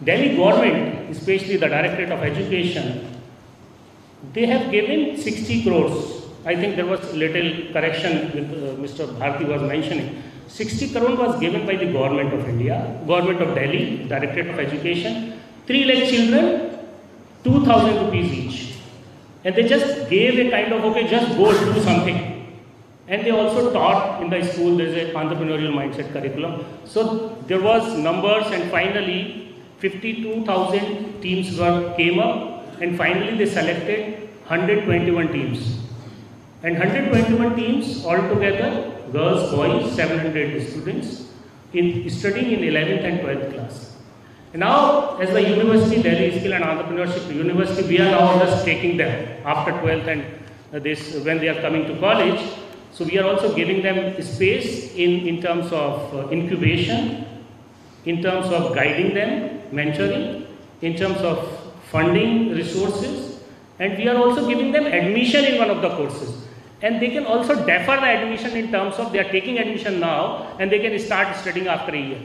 Delhi government, especially the Directorate of Education, they have given 60 crores. I think there was little correction with Mr. Bharti was mentioning. 60 crore was given by the government of India, government of Delhi, Directorate of Education, 3 lakh children, 2,000 rupees each. And they just gave a kind of, okay, just go do something. And they also taught in the school, there is an entrepreneurial mindset curriculum. So there was numbers, and finally 52,000 teams came up, and finally they selected 121 teams. And 121 teams altogether, girls, boys, 700 students studying in 11th and 12th class. And now, as the University, Delhi Skill and Entrepreneurship University, we are now just taking them after 12th and when they are coming to college. So we are also giving them space in terms of incubation, in terms of guiding them, mentoring, in terms of funding resources, and we are also giving them admission in one of the courses. And they can also defer the admission in terms of they are taking admission now and they can start studying after a year.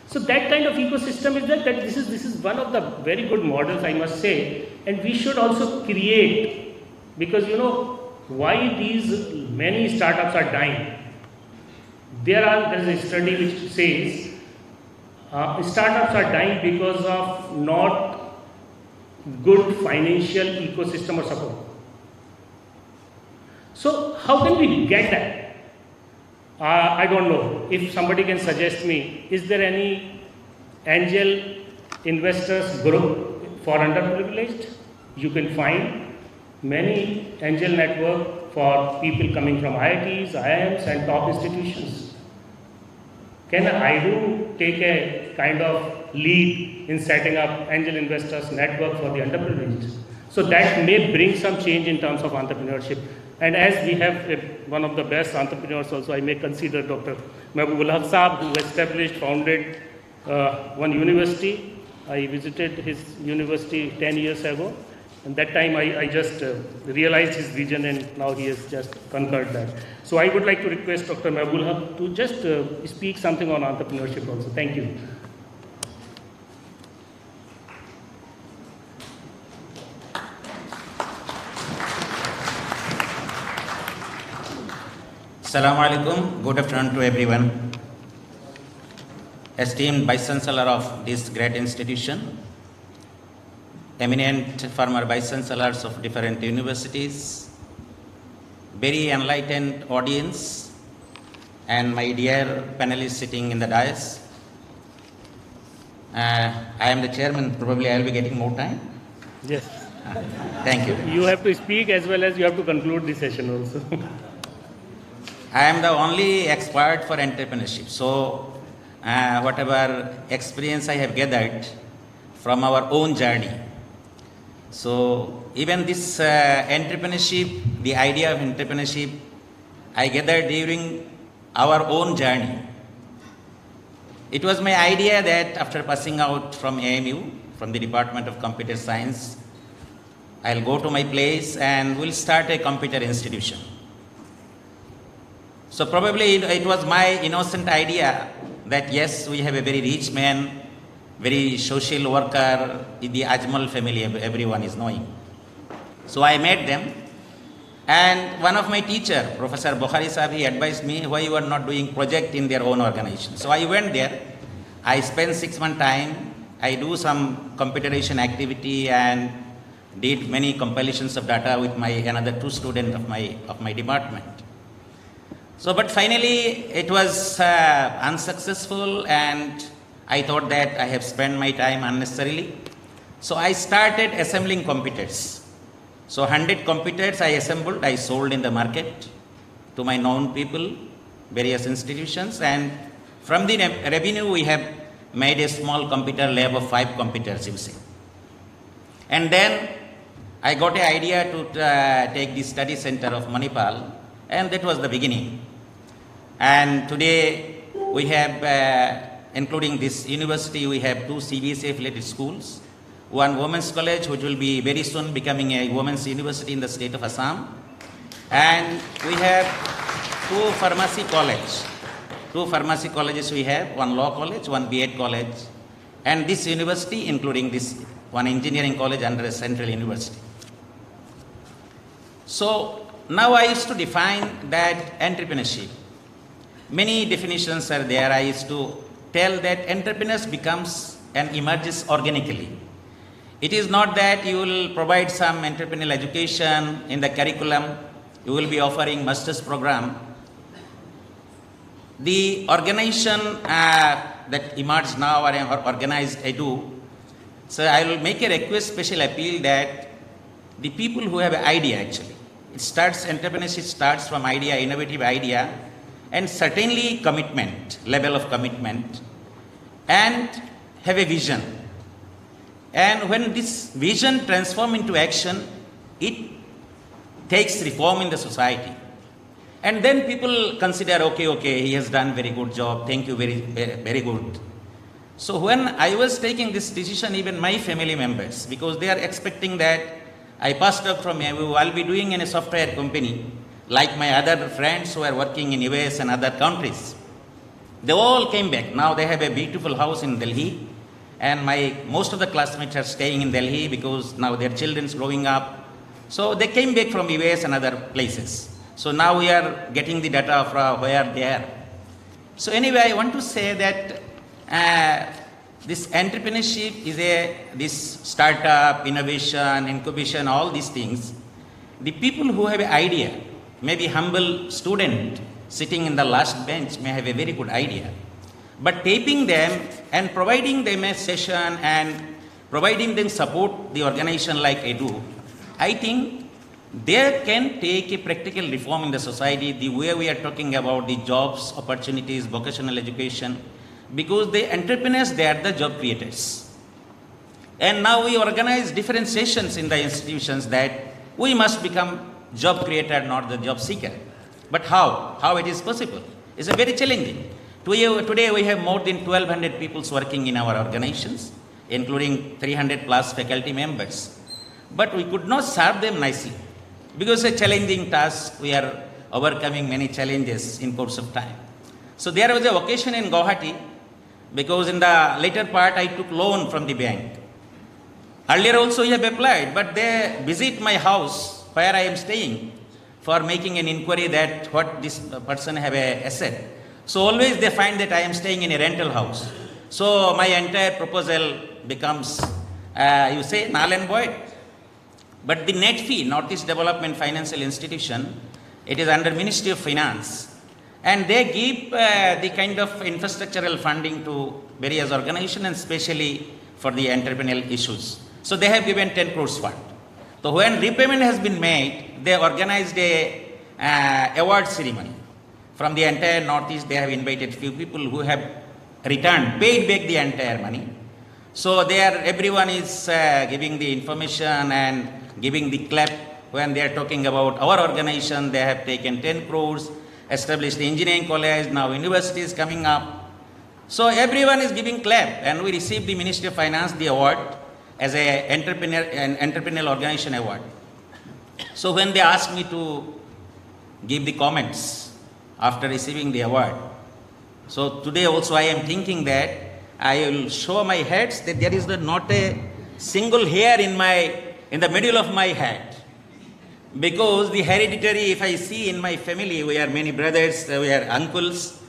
So that kind of ecosystem is that this is one of the very good models, I must say, and we should also create, because you know why these many startups are dying. There is a study which says startups are dying because of not good financial ecosystem or support. So how can we get that? I don't know. If somebody can suggest me, is there any angel investors group for underprivileged? You can find many angel network for people coming from IITs, IIMs and top institutions. Can IDU take a kind of lead in setting up angel investors network for the underprivileged? So that may bring some change in terms of entrepreneurship. And as we have one of the best entrepreneurs also, I may consider Dr. Mehboob Saab, who established, founded one university. I visited his university 10 years ago. And that time I just realized his vision, and now he has just concurred that. So I would like to request Dr. Mehboob to just speak something on entrepreneurship also. Thank you. Assalamu alaikum. Good afternoon to everyone. Esteemed Vice Chancellor of this great institution, eminent former Vice Chancellors of different universities, very enlightened audience, and my dear panelists sitting in the dais. I am the chairman, probably I will be getting more time. Yes. Thank you. You have to speak as well as you have to conclude the session also. I am the only expert for entrepreneurship. So whatever experience I have gathered from our own journey. So even this entrepreneurship, the idea of entrepreneurship, I gathered during our own journey. It was my idea that after passing out from AMU, from the Department of Computer Science, I'll go to my place and we'll start a computer institution. So probably it was my innocent idea that yes, we have a very rich man, very social worker in the Ajmal family, everyone is knowing. So I met them, and one of my teacher, Professor Bukhari Sahib, he advised me why you are not doing project in their own organization. So I went there, I spent 6 months time, I do some computerization activity and did many compilations of data with my another 2 students of my department. So, but finally it was unsuccessful, and I thought that I have spent my time unnecessarily. So I started assembling computers. So 100 computers I assembled, I sold in the market to my known people, various institutions, and from the revenue we have made a small computer lab of 5 computers, you see. And then I got an idea to take the study center of Manipal, and that was the beginning. And today we have, including this university, we have 2 CBSE affiliated schools, one women's college which will be very soon becoming a women's university in the state of Assam, and we have 2 pharmacy colleges. 2 pharmacy colleges we have, 1 law college, 1 B.Ed college, and this university including this 1 engineering college under a central university. So now I used to define that entrepreneurship. Many definitions are there. I used to tell that entrepreneurs becomes and emerges organically. It is not that you will provide some entrepreneurial education in the curriculum, you will be offering master's program. The organization that emerged now are organized Edu. So I will make a request, special appeal that the people who have an idea actually, entrepreneurship starts from idea, innovative idea, and certainly commitment, level of commitment, and have a vision. And when this vision transforms into action, it takes reform in the society. And then people consider, okay, he has done very good job, thank you, very good. So when I was taking this decision, even my family members, because they are expecting that I passed out from AMU, I'll be doing in a software company, like my other friends who are working in US and other countries. They all came back. Now they have a beautiful house in Delhi, and most of the classmates are staying in Delhi because now their children's growing up. So they came back from US and other places. So now we are getting the data from where they are. So anyway, I want to say that this entrepreneurship is this startup, innovation, incubation, all these things. The people who have an idea, maybe humble student sitting in the last bench may have a very good idea. But taping them and providing them a session and providing them support, the organization like Edu, I think they can take a practical reform in the society, the way we are talking about the jobs, opportunities, vocational education, because the entrepreneurs, they are the job creators. And now we organize different sessions in the institutions that we must become job creator, not the job seeker. But how? How it is possible? It's a very challenging. Today we have more than 1,200 people working in our organizations, including 300 plus faculty members. But we could not serve them nicely because it's a challenging task. We are overcoming many challenges in course of time. So there was a occasion in Guwahati, because in the later part I took loan from the bank. Earlier also I have applied, but they visit my house where I am staying for making an inquiry that what this person have a asset. So always they find that I am staying in a rental house. So my entire proposal becomes, you say, null and void. But the net fee, Northeast Development Financial Institution, it is under Ministry of Finance. And they give the kind of infrastructural funding to various organizations, and especially for the entrepreneurial issues. So they have given 10 crores fund. So when repayment has been made, they organized a award ceremony. From the entire Northeast, they have invited few people who have returned, paid back the entire money. So everyone is giving the information and giving the clap when they are talking about our organization. They have taken 10 crores, established the engineering college, now university is coming up. So everyone is giving clap, and we received the Ministry of Finance the award as an entrepreneurial organization award. So when they asked me to give the comments after receiving the award, so today also I am thinking that I will show my heads that there is not a single hair in the middle of my head, because the hereditary, if I see in my family, we are many brothers, we are uncles,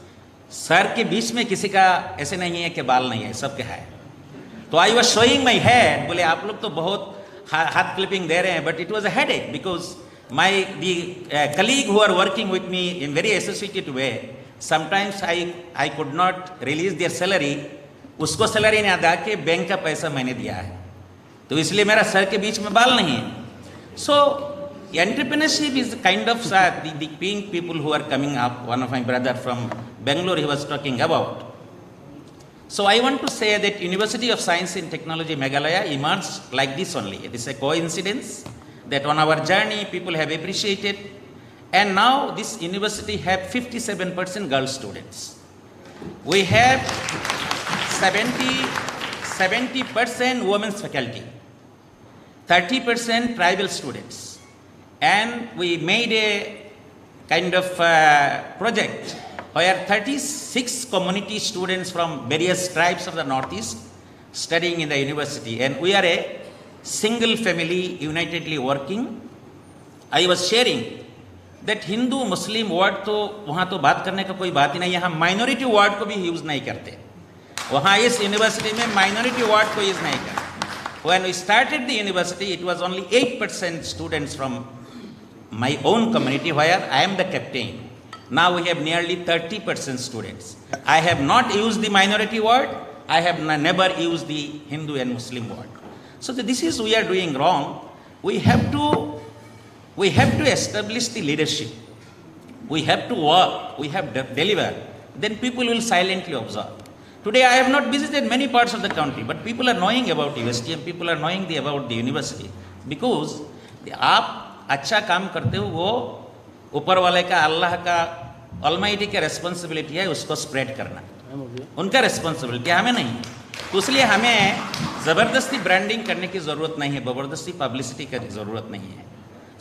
sir के बीच में किसी का ऐसे नहीं है कि बाल नहीं है, सबके है. तो I was showing my head, बोले आप लोग तो बहुत हाथ क्लिपिंग दे रहे हैं, but it was a headache because the colleague who are working with me in very associated way, sometimes I could not release their salary, उसको सैलरी नहीं आता कि बैंक का पैसा मैंने दिया है, तो इसलिए मेरा सर के बीच में बाल नहीं है. So entrepreneurship is kind of the being people who are coming up. One of my brother from Bangalore, he was talking about. So I want to say that University of Science and Technology Meghalaya emerged like this only. It is a coincidence that on our journey people have appreciated, and now this university have 57% girl students. We have 70% women's faculty, 30% tribal students. And we made a kind of project where 36 community students from various tribes of the Northeast studying in the university, and we are a single family unitedly working. I was sharing that Hindu Muslim word तो वहाँ तो बात करने का कोई बात ही नहीं है, हम minority word को भी use नहीं करते. वहाँ इस university में minority word को use नहीं करते. When we started the university, it was only 8% students from my own community, where I am the captain. Now we have nearly 30% students. I have not used the minority word. I have never used the Hindu and Muslim word. So this is we are doing wrong. We have to establish the leadership. We have to work. We have to deliver. Then people will silently observe. Today I have not visited many parts of the country, but people are knowing about university and people are knowing about the university because आप अच्छा काम करते हो, वो ऊपर वाले का, अल्लाह का, ऑलमाइटी का रेस्पॉन्सिबिलिटी है उसको स्प्रेड करना, उनका रेस्पॉन्सिबिलिटी हमें नहीं. तो इसलिए हमें ज़बरदस्ती ब्रांडिंग करने की ज़रूरत नहीं है, ज़बरदस्ती पब्लिसिटी की ज़रूरत नहीं है.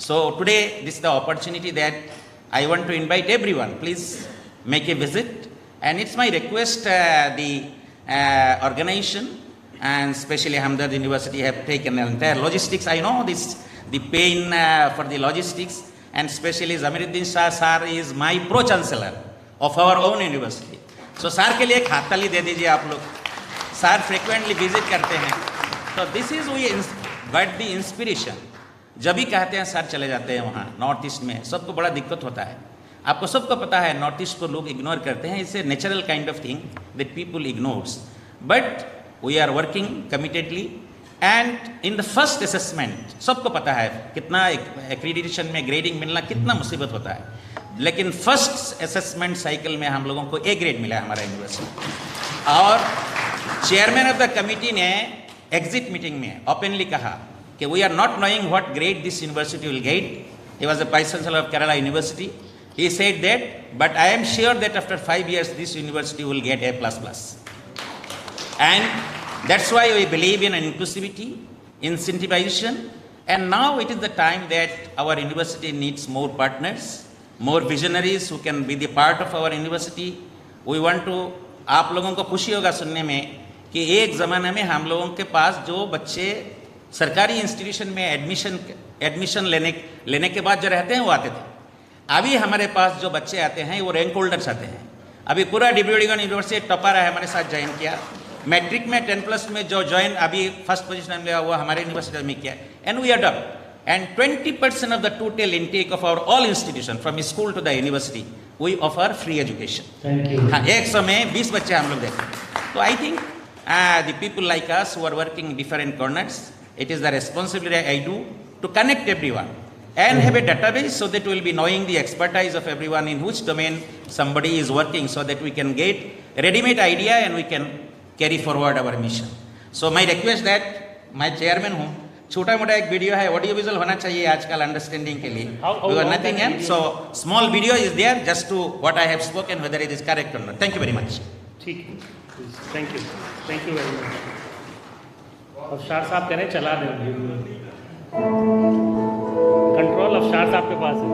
So today this the opportunity that I want to invite everyone, please make a visit, and it's my request the organisation and especially Hamdard University have taken the entire logistics. I know the pain for the logistics, and especially Zamiruddin Shah sir is my pro-chancellor of our own university. So sir के लिए एक हाथ ताली दे दीजिए आप लोग. Sir frequently visit करते हैं. So this is we got the inspiration. जब भी कहते हैं सर चले जाते हैं वहाँ नॉर्थ ईस्ट में, सबको बड़ा दिक्कत होता है. आपको सबको पता है नॉर्थ ईस्ट को लोग इग्नोर करते हैं. It's a natural kind of thing that people ignores, but we are working committedly, and in the first assessment सबको पता है कितना accreditation में grading मिलना कितना मुसीबत होता है, लेकिन फर्स्ट असेसमेंट साइकिल में हम लोगों को A ग्रेड मिला है हमारा यूनिवर्सिटी. और चेयरमैन ऑफ द कमिटी ने एग्जिट मीटिंग में ओपनली कहा कि we are not knowing what grade this university will get. He was the vice chancellor of Kerala university. He said that, but I am sure that after 5 years this university will get A++. And that's why we believe in inclusivity, incentivization, and now it is the time that our university needs more partners, more visionaries who can be the part of our university. We want to, आप लोगों को खुशी होगा सुनने में कि एक ज़माने में हम लोगों के पास जो बच्चे सरकारी इंस्टीट्यूशन में एडमिशन लेने के बाद जो रहते हैं वो आते थे. अभी हमारे पास जो बच्चे आते हैं वो रैंक होल्डर्स आते हैं. अभी पूरा डिब्रूगढ़ यूनिवर्सिटी टॉपर है हमारे साथ ज्वाइन किया. मैट्रिक में 10+ में जो ज्वाइन अभी फर्स्ट पोजीशन में लिया हुआ हमारे यूनिवर्सिटी में किया. And we adopt, and 20% of the total intake of our all institution from school to the university we offer free education. Thank you. हाँ, 100 में 20 बच्चे हम लोग देते हैं. तो I think the people like us who are working in different corners, it is the responsibility I do to connect everyone. and have a database so that we will be knowing the expertise of everyone in which domain somebody is working, so that we can get a ready-made idea and we can carry forward our mission. So my request that मैं chairman हूँ, छोटा मोटा एक video है, audio visual होना चाहिए आजकल understanding के लिए, because nothing else. So small video is there just to what I have spoken, whether it is correct or not. Thank you very much. ठीक है, थैंक यू वेरी मच. अफशार साहब कह रहे हैं चला दें वीडियो. कंट्रोल अफशार साहब के पास है.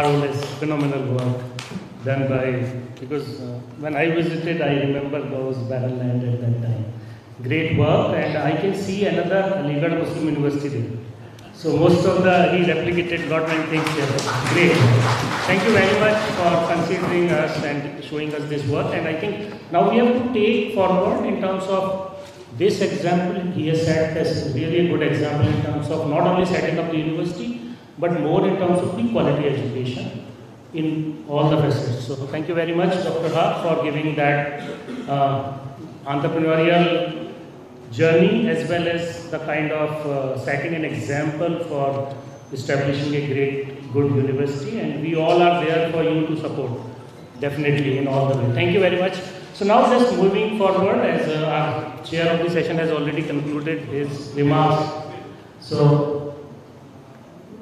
marvelous, phenomenal work done by, because when I visited, I remember those barren land at that time. Great work, and I can see another Aligarh Muslim University there. So most of he replicated lot many things here. Great. Thank you very much for considering us and showing us this work. And I think now we have to take forward in terms of this example he has set as really a good example in terms of not only setting up the university, but more in terms of the quality education in all the facets. So thank you very much, Dr. Ha, for giving that entrepreneurial journey as well as the kind of setting an example for establishing a great, good university. And we all are there for you to support, definitely in all the way. Thank you very much. So now just moving forward, as our chair of the session has already concluded his remarks. So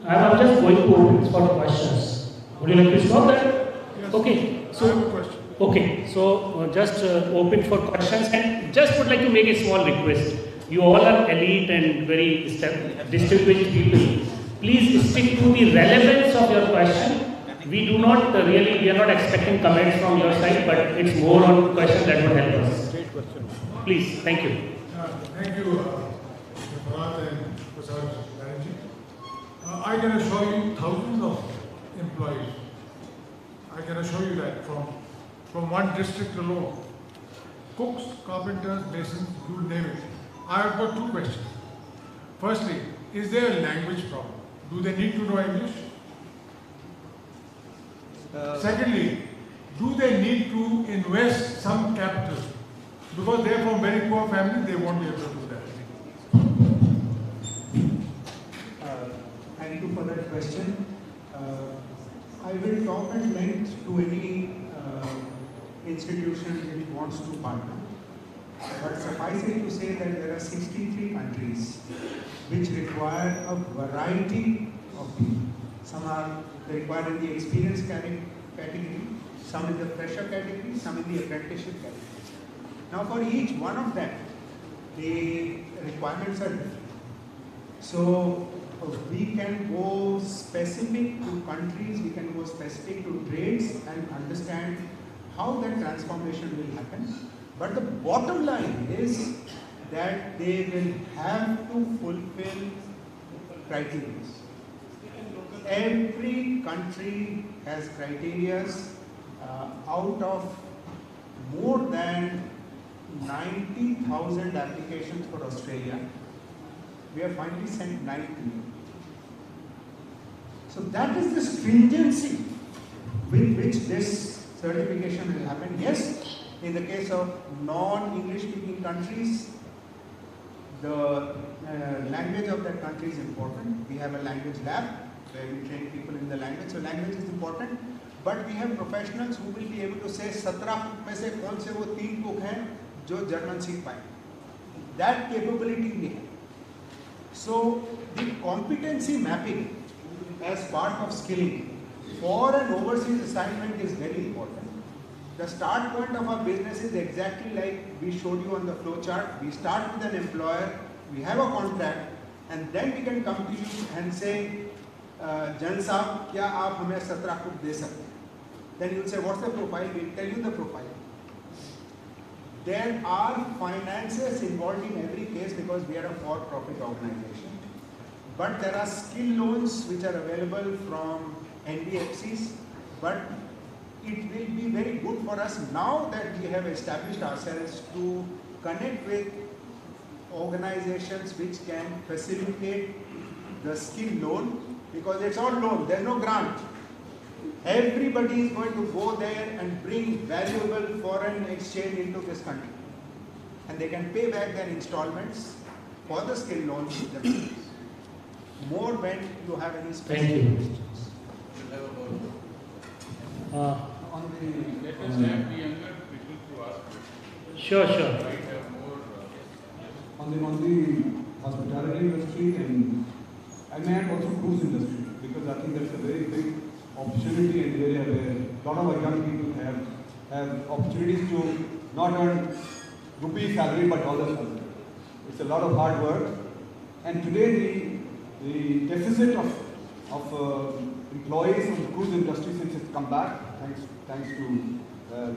I'm just going to open for questions. Would you like to stop that? Yes. Okay. So, I have a question. Okay. So just open for questions, and just would like to make a small request. You all are elite and very distinguished people. Please stick to the relevance of your question. We do not we are not expecting comments from your side, but it's more on questions that would help us. Great question. Please, thank you. Thank you, Bharat and Prasad Banerjee. I can assure you thousands of employees. I can assure you that from one district alone. Cooks, carpenters, masons, you name it. I have got two questions. Firstly, is there a language problem? Do they need to know English? Secondly, do they need to invest some capital? Because they are from very poor families, they won't be able to do that. Thank you for that question. I will talk at length to any institution which wants to partner. But suffice it to say that there are 63 countries which require a variety of people. Some are required in the experience category, some in the fresher category, some in the apprenticeship category. Now for each one of them, the requirements are different. So we can go specific to countries, we can go specific to trades and understand how that transformation will happen. But the bottom line is that they will have to fulfill criteria. Every country has criteria. Out of more than 90,000 applications for Australia, we have finally sent 9 to you. So that is the stringency with which this certification will happen. Yes, in the case of non-English speaking countries, the language of that country is important. We have a language lab where we train people in the language. So language is important. But we have professionals who will be able to say 17 में से कौन से वो 3 cook हैं जो German सीख पाए. That capability we have. So the competency mapping as part of skilling for an overseas assignment is very important. The start point of our business is exactly like we showed you on the flow chart. We start with an employer, we have a contract, and then we can come to you and say, Jan Saab, क्या आप हमें 17 cook दे सकते हैं? Then you will say, what's the profile? We will tell you the profile. There are finances involved in every case because we are a for-profit organization. But there are skill loans which are available from NBFCs. But it will be very good for us now that we have established ourselves to connect with organizations which can facilitate the skill loan, because it's all loan, there's no grant. Everybody is going to go there and bring valuable foreign exchange into this country. And they can pay back their installments for the skill loans themselves. More when you have any specific questions. On the, let us have the younger people to ask questions. Sure. On the hospitality industry, and I may add also cruise industry, because I think that's a very big opportunity in the area where a lot of our young people have opportunities to not earn rupee salary but dollar salary. It's a lot of hard work, and today the deficit of employees from the cruise industry, since it's come back, thanks to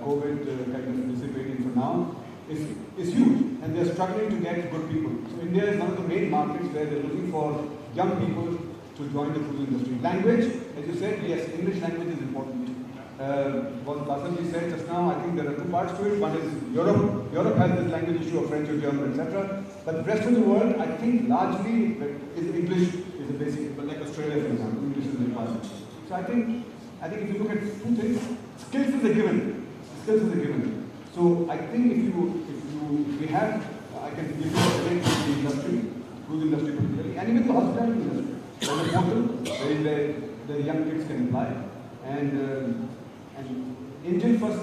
COVID kind of dissipating for now, is huge, and they're struggling to get good people. So India is one of the main markets where they're looking for young people to join the cruise industry. Language, as you said, yes, English language is important. What Basanji said just now, I think there are two parts to it. One is Europe. Europe has this language issue of French or German, etc. But the rest of the world, I think, largely is English is a basic, but like Australia, for example, English is required. So I think if you look at two things, skills is a given. Skills is a given. So I think if we have, I can give you a link to the industry, cruise industry particularly, and even the hospitality industry. There's a portal where the young kids can apply, and Indian first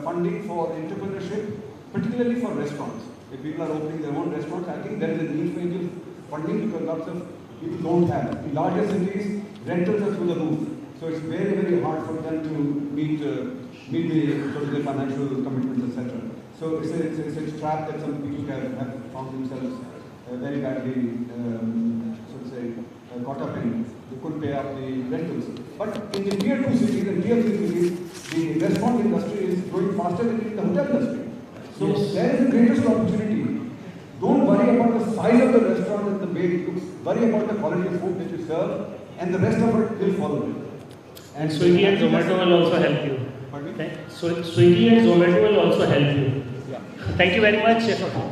funding for entrepreneurship, particularly for restaurants. If people are opening their own restaurants, I think there is a need for Indian funding because lots of people don't have. In larger cities, rentals are through the roof, so it's very, very hard for them to meet the sort of their financial commitments, etc. So it's a trap that some people have found themselves very badly, so to say, caught up in. They couldn't pay up the rentals. But in the tier 2 cities and tier 3 cities, the restaurant industry is growing faster than the hotel industry. So there is the greatest opportunity. Don't worry about the size of the restaurant and the way it looks. Worry about the quality of food that you serve, and the rest of it will follow. And Swiggy and Zomato will also help you. So Swiggy and Zomato will also help you. Thank you very much.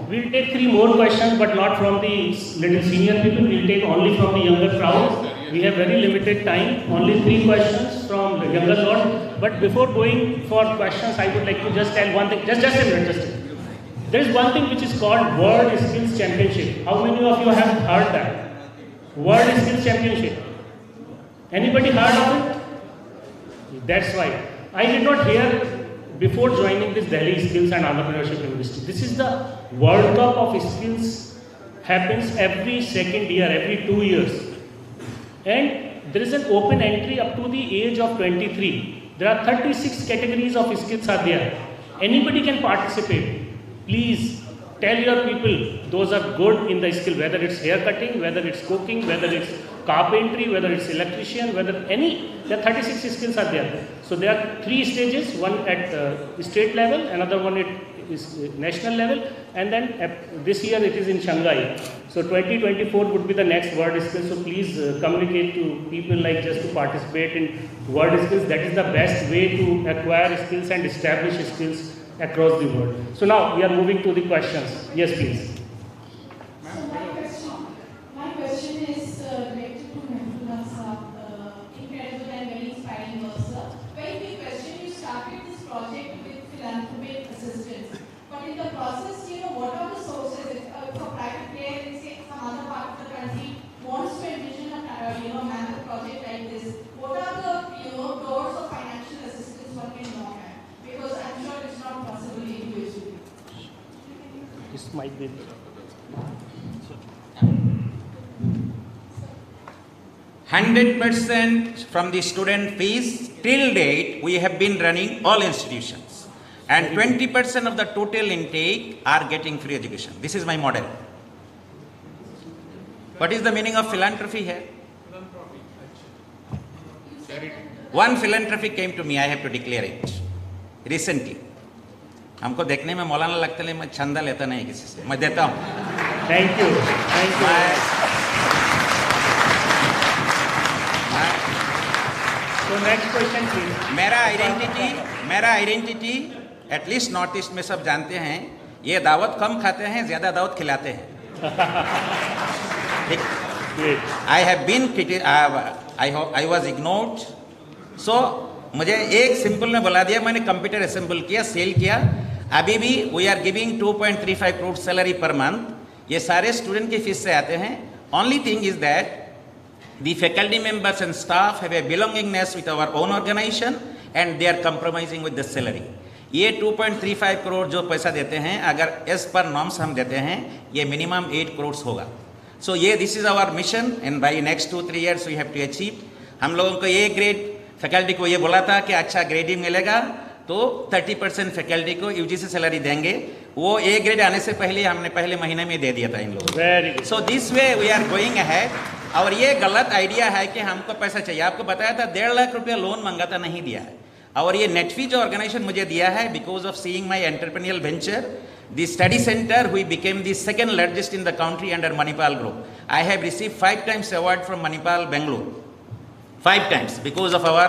We'll take 3 more questions, but not from the little senior people. We'll take only from the younger crowd. We have very limited time. Only 3 questions from the younger lot. But before going for questions, I would like to just tell one thing. Just a minute. There is one thing which is called World Skills Championship. How many of you have heard that? World Skills Championship. Anybody heard of it? That's why. I did not hear before joining this Delhi Skills and Entrepreneurship University. This is the World Cup of Skills, happens every second year, every 2 years. And there is an open entry up to the age of 23. There are 36 categories of skills are there. Anybody can participate. Please tell your people those are good in the skill, whether it's hair cutting, whether it's cooking, whether it's carpentry, whether it's electrician, whether there are 36 skills are there. So there are 3 stages, one at state level, another one is national level, and then this year it is in Shanghai. So 2024 would be the next World Skills. So please communicate to people like just to participate in World Skills. That is the best way to acquire skills and establish skills across the world. So now we are moving to the questions. Yes, please. My question is related to Mehbooba sir. Incredible and very inspiring work, sir. Very big question. You started this project with philanthropic assistance, but in the process, what are the sources? If a private player in say some other part of the country wants to envision a mammoth project like this, what are the doors of financial assistance one can knock at? Because I'm sure it's not possible individually. This might be. 100% from the student fees till date we have been running all institutions, and 20% of the total intake are getting free education. This is my model. What is the meaning of philanthropy here? One philanthropy came to me, I have to declare it recently. हमको देखने में मौलाना लगता है, मैं चंदा लेता नहीं किसी से, मैं देता हूँ. Thank you. So next question please. मेरा आइडेंटिटी एटलीस्ट नॉर्थ ईस्ट में सब जानते हैं, ये दावत कम खाते हैं, ज्यादा दावत खिलाते हैं. I was ignored. So मुझे एक सिंपल में बुला दिया, मैंने कंप्यूटर असेंबल किया, सेल किया. अभी भी we are giving 2.35 crore salary per month. ये सारे स्टूडेंट की फीस से आते हैं. Only thing is that the faculty members and staff have a belongingness with our own organization and they are compromising with the salary. ये 2.35 करोड़ जो पैसा देते हैं, अगर एज पर नॉर्म्स हम देते हैं, ये मिनिमम 8 करोड़ होगा. सो ये this is our mission and by next 2-3 years we have to achieve. हम लोगों को ये ग्रेड फैकल्टी को ये बोला था कि अच्छा ग्रेडिंग मिलेगा तो 30% फैकल्टी को यूजीसी सैलरी देंगे. वो ए ग्रेड आने से पहले हमने पहले महीने में दे दिया था इन लोगों को. So this way we are going ahead. और ये गलत आइडिया है कि हमको पैसा चाहिए। आपको बताया था 1.5 लाख रुपया लोन मांगा था, नहीं दिया है। और ये नेटफी जो ऑर्गेनाइजेशन मुझे दिया है, because of seeing my entrepreneurial venture, the study centre हुई became the second largest in the country under Manipal group. I have received 5 times award from Manipal Bengaluru, 5 times, because of our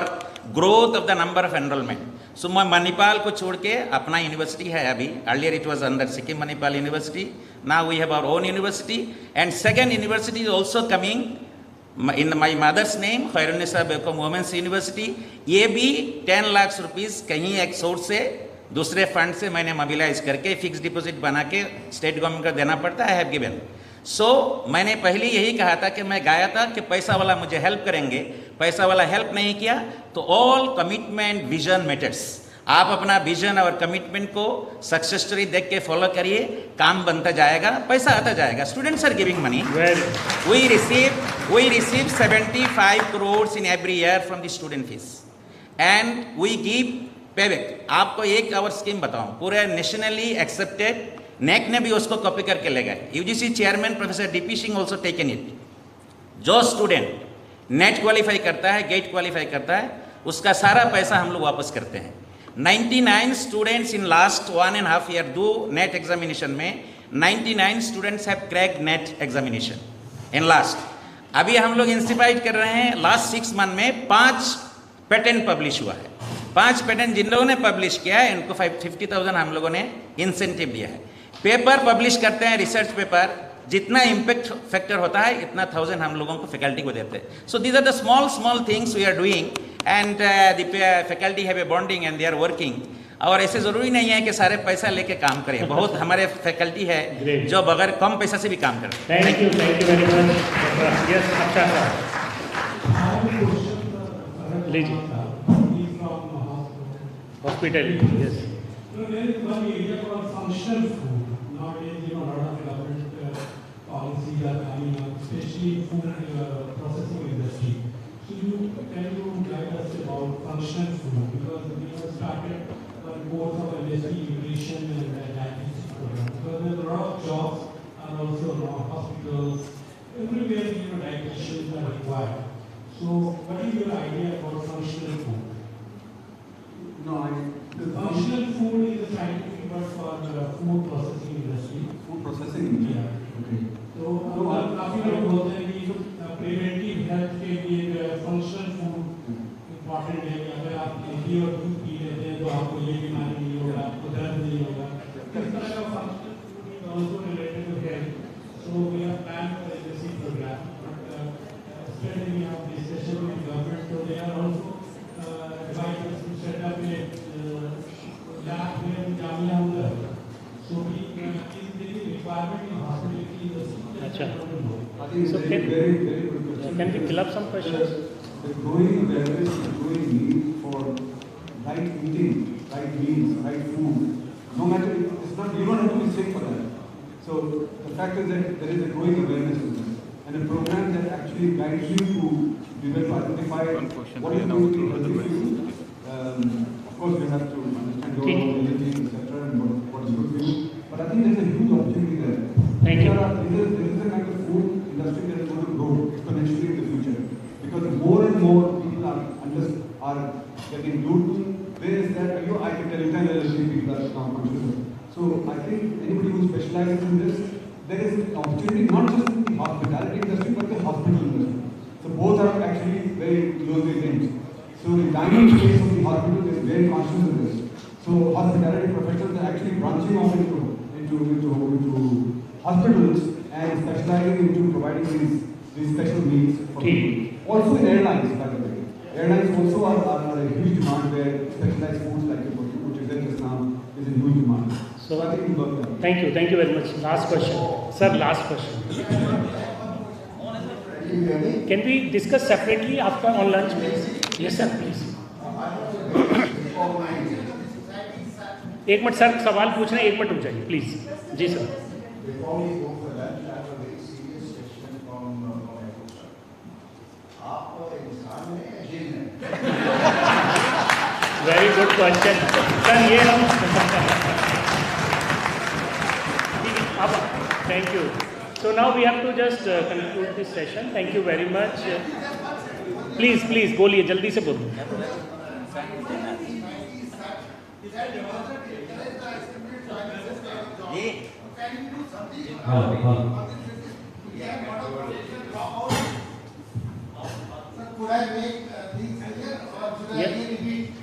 growth of the number of enrolment. So मैं मणिपाल को छोड़ के अपना university है अभी, earlier it was under Sikkim Manipal university, now we have our own university and second university is also coming in my mother's name, Khairunnisa Begum women's university. ये भी 10 lakh rupees कहीं एक सोर्स से, दूसरे फंड से मैंने मोबिलाइज करके फिक्स डिपॉजिट बना के स्टेट गवर्नमेंट को देना पड़ता है, हैव गिवन। सो मैंने पहले यही कहा था कि मैं गाया था कि पैसा वाला मुझे हेल्प करेंगे, पैसा वाला हेल्प नहीं किया तो ऑल कमिटमेंट विजन मैटर्स। आप अपना विजन और कमिटमेंट को सक्सेस स्टोरी देख के फॉलो करिए, काम बनता जाएगा, पैसा आता जाएगा। Students are giving money, we receive 75 crores in every year from the student fees and we give payback। आपको एक और स्कीम बताऊं, पूरे नेशनली एक्सेप्टेड, नेक ने भी उसको कॉपी करके ले गए, UGC chairman professor DP Singh also taken it. जो स्टूडेंट नेट क्वालिफाई करता है, गेट क्वालिफाई करता है, उसका सारा पैसा हम लोग वापस करते हैं। 99 students in last 1.5 year do net examination में 99 students have cracked net examination in last. अभी हम लोग इंस्टीफाइड कर रहे हैं, लास्ट 6 months में 5 पेटेंट पब्लिश हुआ है। 5 पेटेंट जिन लोगों ने पब्लिश किया है इनको 50,000 हम लोगों ने इंसेंटिव दिया है। पेपर पब्लिश करते हैं, रिसर्च पेपर, जितना इम्पैक्ट फैक्टर होता है इतना 1000 हम लोगों को फैकल्टी को देते हैं। So these are the small things we are doing and the faculty have a bonding and they are working. और ऐसे ज़रूरी नहीं है कि सारे पैसा लेके काम करें, बहुत हमारे फैकल्टी है जो बगैर कम पैसा से भी काम करते हैं। Thank you very much. Yes, अच्छा लीजिए, hospital. Yes, there is one area called functional food. Nowadays, a lot of government policies are coming up, especially in food processing industry. So, can you guide us about functional food? Because we have started one course of MSc nutrition and dietetics program. Because there are a lot of jobs are also hospitals. Everywhere, dietitians are required. So, what is your idea about functional food? The functional food is a scientific word for food processing industry. Food processing industry. Yeah. Okay. तो काफी लोग बोलते हैं कि preventive health के लिए functional food important है। अगर आप घी और दूध पी लेते हैं तो आपको ये बीमारी नहीं होगा, आपको दर्द नहीं होगा। इस तरह का functional food is also related to health. So we have plan for this programme, but study we have discussion with government, so they are also advised us to set up a lab here in Jamia Hamza. So we is the requirement in hospitality industry. अच्छा, I think so very good question. can we fill up some questions? The growing awareness, the growing need for right eating, right meals, right food. No matter, it's not, you don't have to be sick for that. So the fact is that there is a growing awareness of this, and a program that actually guides you to be able to identify what is going to be healthy for you. Of course, we have to understand your abilities, etc., and what is good for you. But I think there's a huge opportunity there. Thank you. There is a kind of food industry that is going to grow exponentially in the future, because more and more people are getting glued to where is that? I can tell you 10 allergy people are now conscious of. So I think anybody who specializes in this, there is an opportunity not just in the hospitality industry but the hospital industry. So both are actually very closely linked. So the dining space of the hospital is very conscious of this. So hospitality professionals are actually branching off into hospitals and specializing into providing these special meals for people. Also in airlines, by the way. Airlines also are a huge demand where specialized foods like which is in Islam is in huge demand. So I think we got that. Thank you very much. Last question. Sir, last question. Can we discuss separately after on lunch, please? Yes, sir, please. एक minute sir, सवाल पूछ रहे हैं, 1 मिनट रुक जाइए please. जी sir. Very good question sir, ये हम अब thank you So now we have to just conclude this session. Thank you very much. Please बोलिए, जल्दी से बोलिए.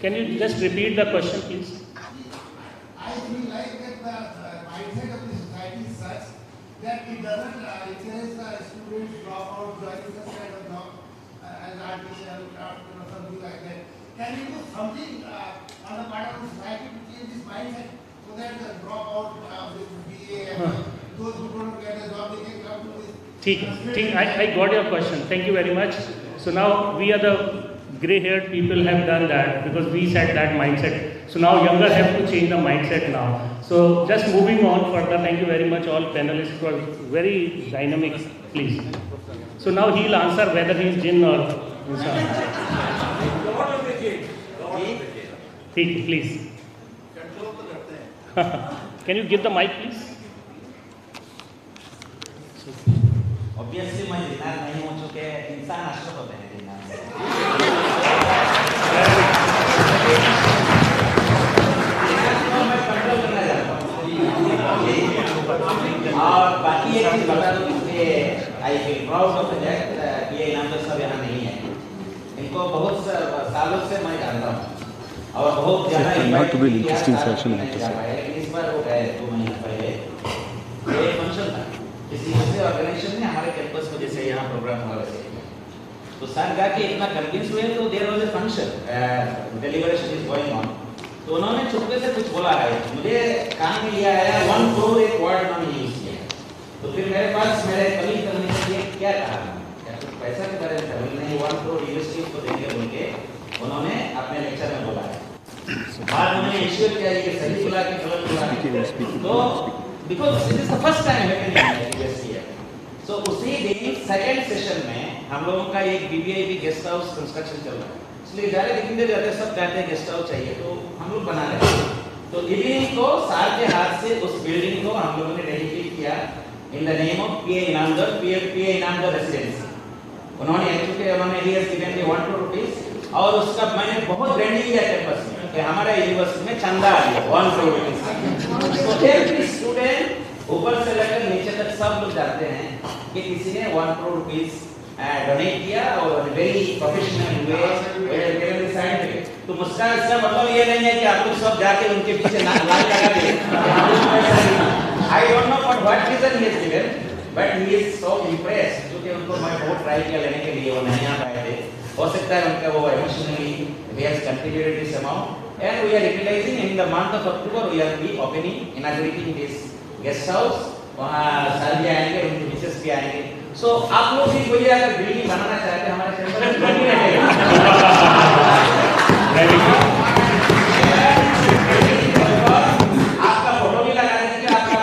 Can you just repeat the question, please? I feel like that the mindset of the society is such that it doesn't encourage the students to drop out joining such kind of job as artificial craft or something like that. Can you do something on the part of the society to change this mindset so that the dropout with BA and those who don't get a job, they can come to this? ठीक, I got your question. Thank you very much. So now we are the grey-haired people have done that because we set that mindset. So now younger have to change the mindset now. So just moving on further, thank you very much all panelists for very dynamic, please. So now he'll answer whether he is jinn or insan. ठीक, please. Can you give the mic, please? Obviously, मैं जिन्नार नहीं हो चुके, इंसान आश्रम होते हैं जिन्नार से। मैं कंट्रोल करना चाहता हूँ। और बाकी एक चीज़ बता दूँ कि I feel proud of the fact कि ये इनामदार सब यहाँ नहीं है। इनको बहुत सालों से मैं जानता हूँ। और बहुत ज़्यादा not to be an interesting session. इस बार वो गए 2 महीने पहले ये फंक्शन था। किसी दूसरे ऑर्गेनाइजेशन ने हमारे कैंपस को जैसे यहाँ प्रोग्राम हुआ वैसे तो सर कहा कि इतना कन्विंस हुए तो there was a function deliberation is going on तो उन्होंने चुपके से कुछ बोला है मुझे काम में लिया है 1 करोड़ एक वर्ड उन्होंने यूज किया तो फिर मेरे पास मेरे कलीग करने के लिए क्या कहा कुछ पैसा के बारे में नहीं 1 करोड़ यूएसडी को देंगे बोल के उन्होंने अपने लेक्चर में बोला है बाद में इश्यू किया कि सही बोला कि गलत बोला तो because this is the first time happening in US here. So उसी दिन सेकंड सेशन में हम लोगों का एक BBIB गेस्ट हाउस कंस्ट्रक्शन चल रहा है इसलिए जारे दिखने जाते सब कहते हैं गेस्ट हाउस चाहिए तो हम लोग बना रहे हैं तो इवनिंग को सार के हाथ से उस बिल्डिंग को हम लोगों ने डेडिकेट किया in the name of PA Inamdar residency उन्होंने एक्चुअली उन्होंने he has given me 1 crore rupees और उसका मैंने बहुत ब्रांडिंग किया कैंपस में कि हमारा यूनिवर्सिटी में चंदा आ गया 1 crore rupees तो एवरी स्टूडेंट ऊपर से लेकर नीचे तक सब लोग जानते हैं कि किसी ने 1 crore rupees डोनेट किया और very professional way very scientific तो मुस्कान इसका मतलब ये नहीं है कि आप लोग सब जाके उनके पीछे लाइन लगा दे I don't know for what reason he is given but he is so impressed क्योंकि उनको मैं बहुत ट्राई किया लेने के लिए वो नहीं आ पाए थे हो सकता है उनका वो emotionally he has contributed this amount and we are utilizing in the month of October we are be opening inaugurating this guest house वहाँ सर भी आएंगे उनके मिसेस भी आएंगे so आप लोग भी कोई अगर बिल्डिंग बनाना चाहते हैं हमारे सेंटर में बनी रहेगा आपका फोटो भी लगा देंगे आपका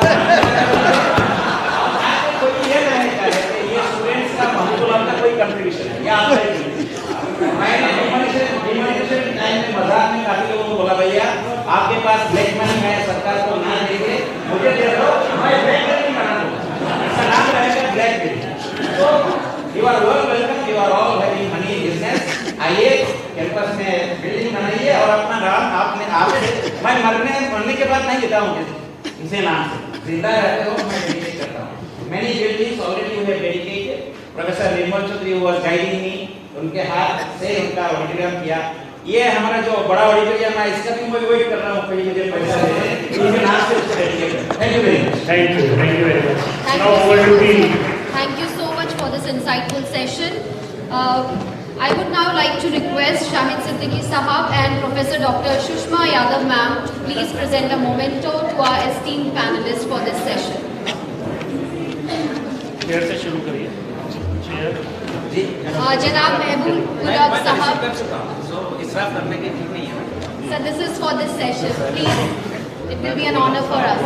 कोई ये नहीं चाहते ये स्टूडेंट्स का महत्वपूर्ण का कोई कंट्रीब्यूशन है या मैंने डिमोनेटाइजेशन टाइम में मजाक में काफी लोगों को बोला भैया आपके पास ब्लैक मनी है सरकार को ना देंगे मुझे दे दो मैं ब्लैक मनी बना दूंगा इसका नाम रहेगा ब्लैक मनी तो you are all welcome you are all having money business आइए कैंपस में बिल्डिंग बनाइए और अपना नाम आपने आपसे मैं मरने के बाद नहीं देता हूँ इसे नाम से जिंदा रहते हो मैं डेडिकेट करता हूँ many buildings already we have dedicated professor Nirmal Chaudhary was guiding me उनके हाथ से उनका ऑडिटोरियम किया ये हमारा जो बड़ा ऑडिटोरियम है इसका भी मैं वेट कर रहा हूँ कोई मुझे पैसा दे दे इनके नाम से उसको dedicate thank you very much thank you very much now over to the Thank you so much for this insightful session. I would now like to request Shahid Siddiqui Sahab and Professor Dr. Shushma Yadav ma'am to please present a memento to our esteemed panelists for this session. Chair से शुरू करिए chair Janab Mehboob Gulab Sahab. इसराफ करने की ठीक नहीं है Sir, this is for this session. Please, it will be an honor for us.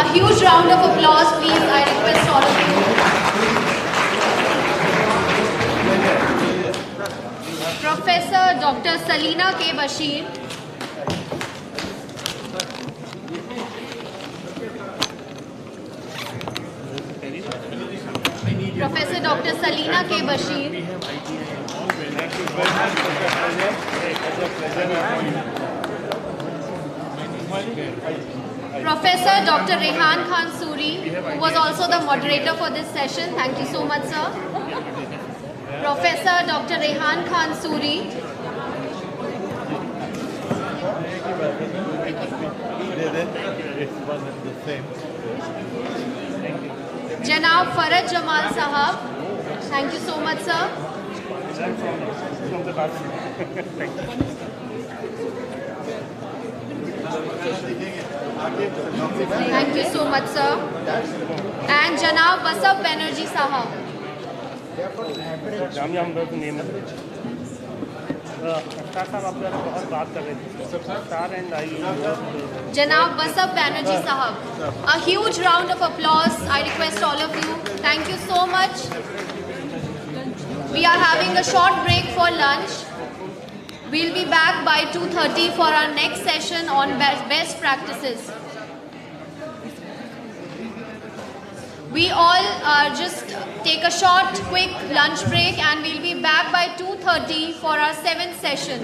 A huge round of applause, please. I request all of you. Professor Dr. Salina K. Bashir. Dr. Salina K. Bashir. Professor Dr. Rehan Khan Suri, who was also the moderator for this session. Thank you so much, sir. Professor Dr. Rehan Khan Suri. Janab Faraj Jamal Sahab. Thank you so much, sir. Thank you so much, sir. And Janab Basab Banerjee Sahab. Janab Basab Banerjee Sahab. A huge round of applause. I request all of you. Thank you so much. We are having a short break for lunch. We'll be back by 2:30 for our next session on best practices. We all just take a short, quick lunch break and we'll be back by 2:30 for our 7th session.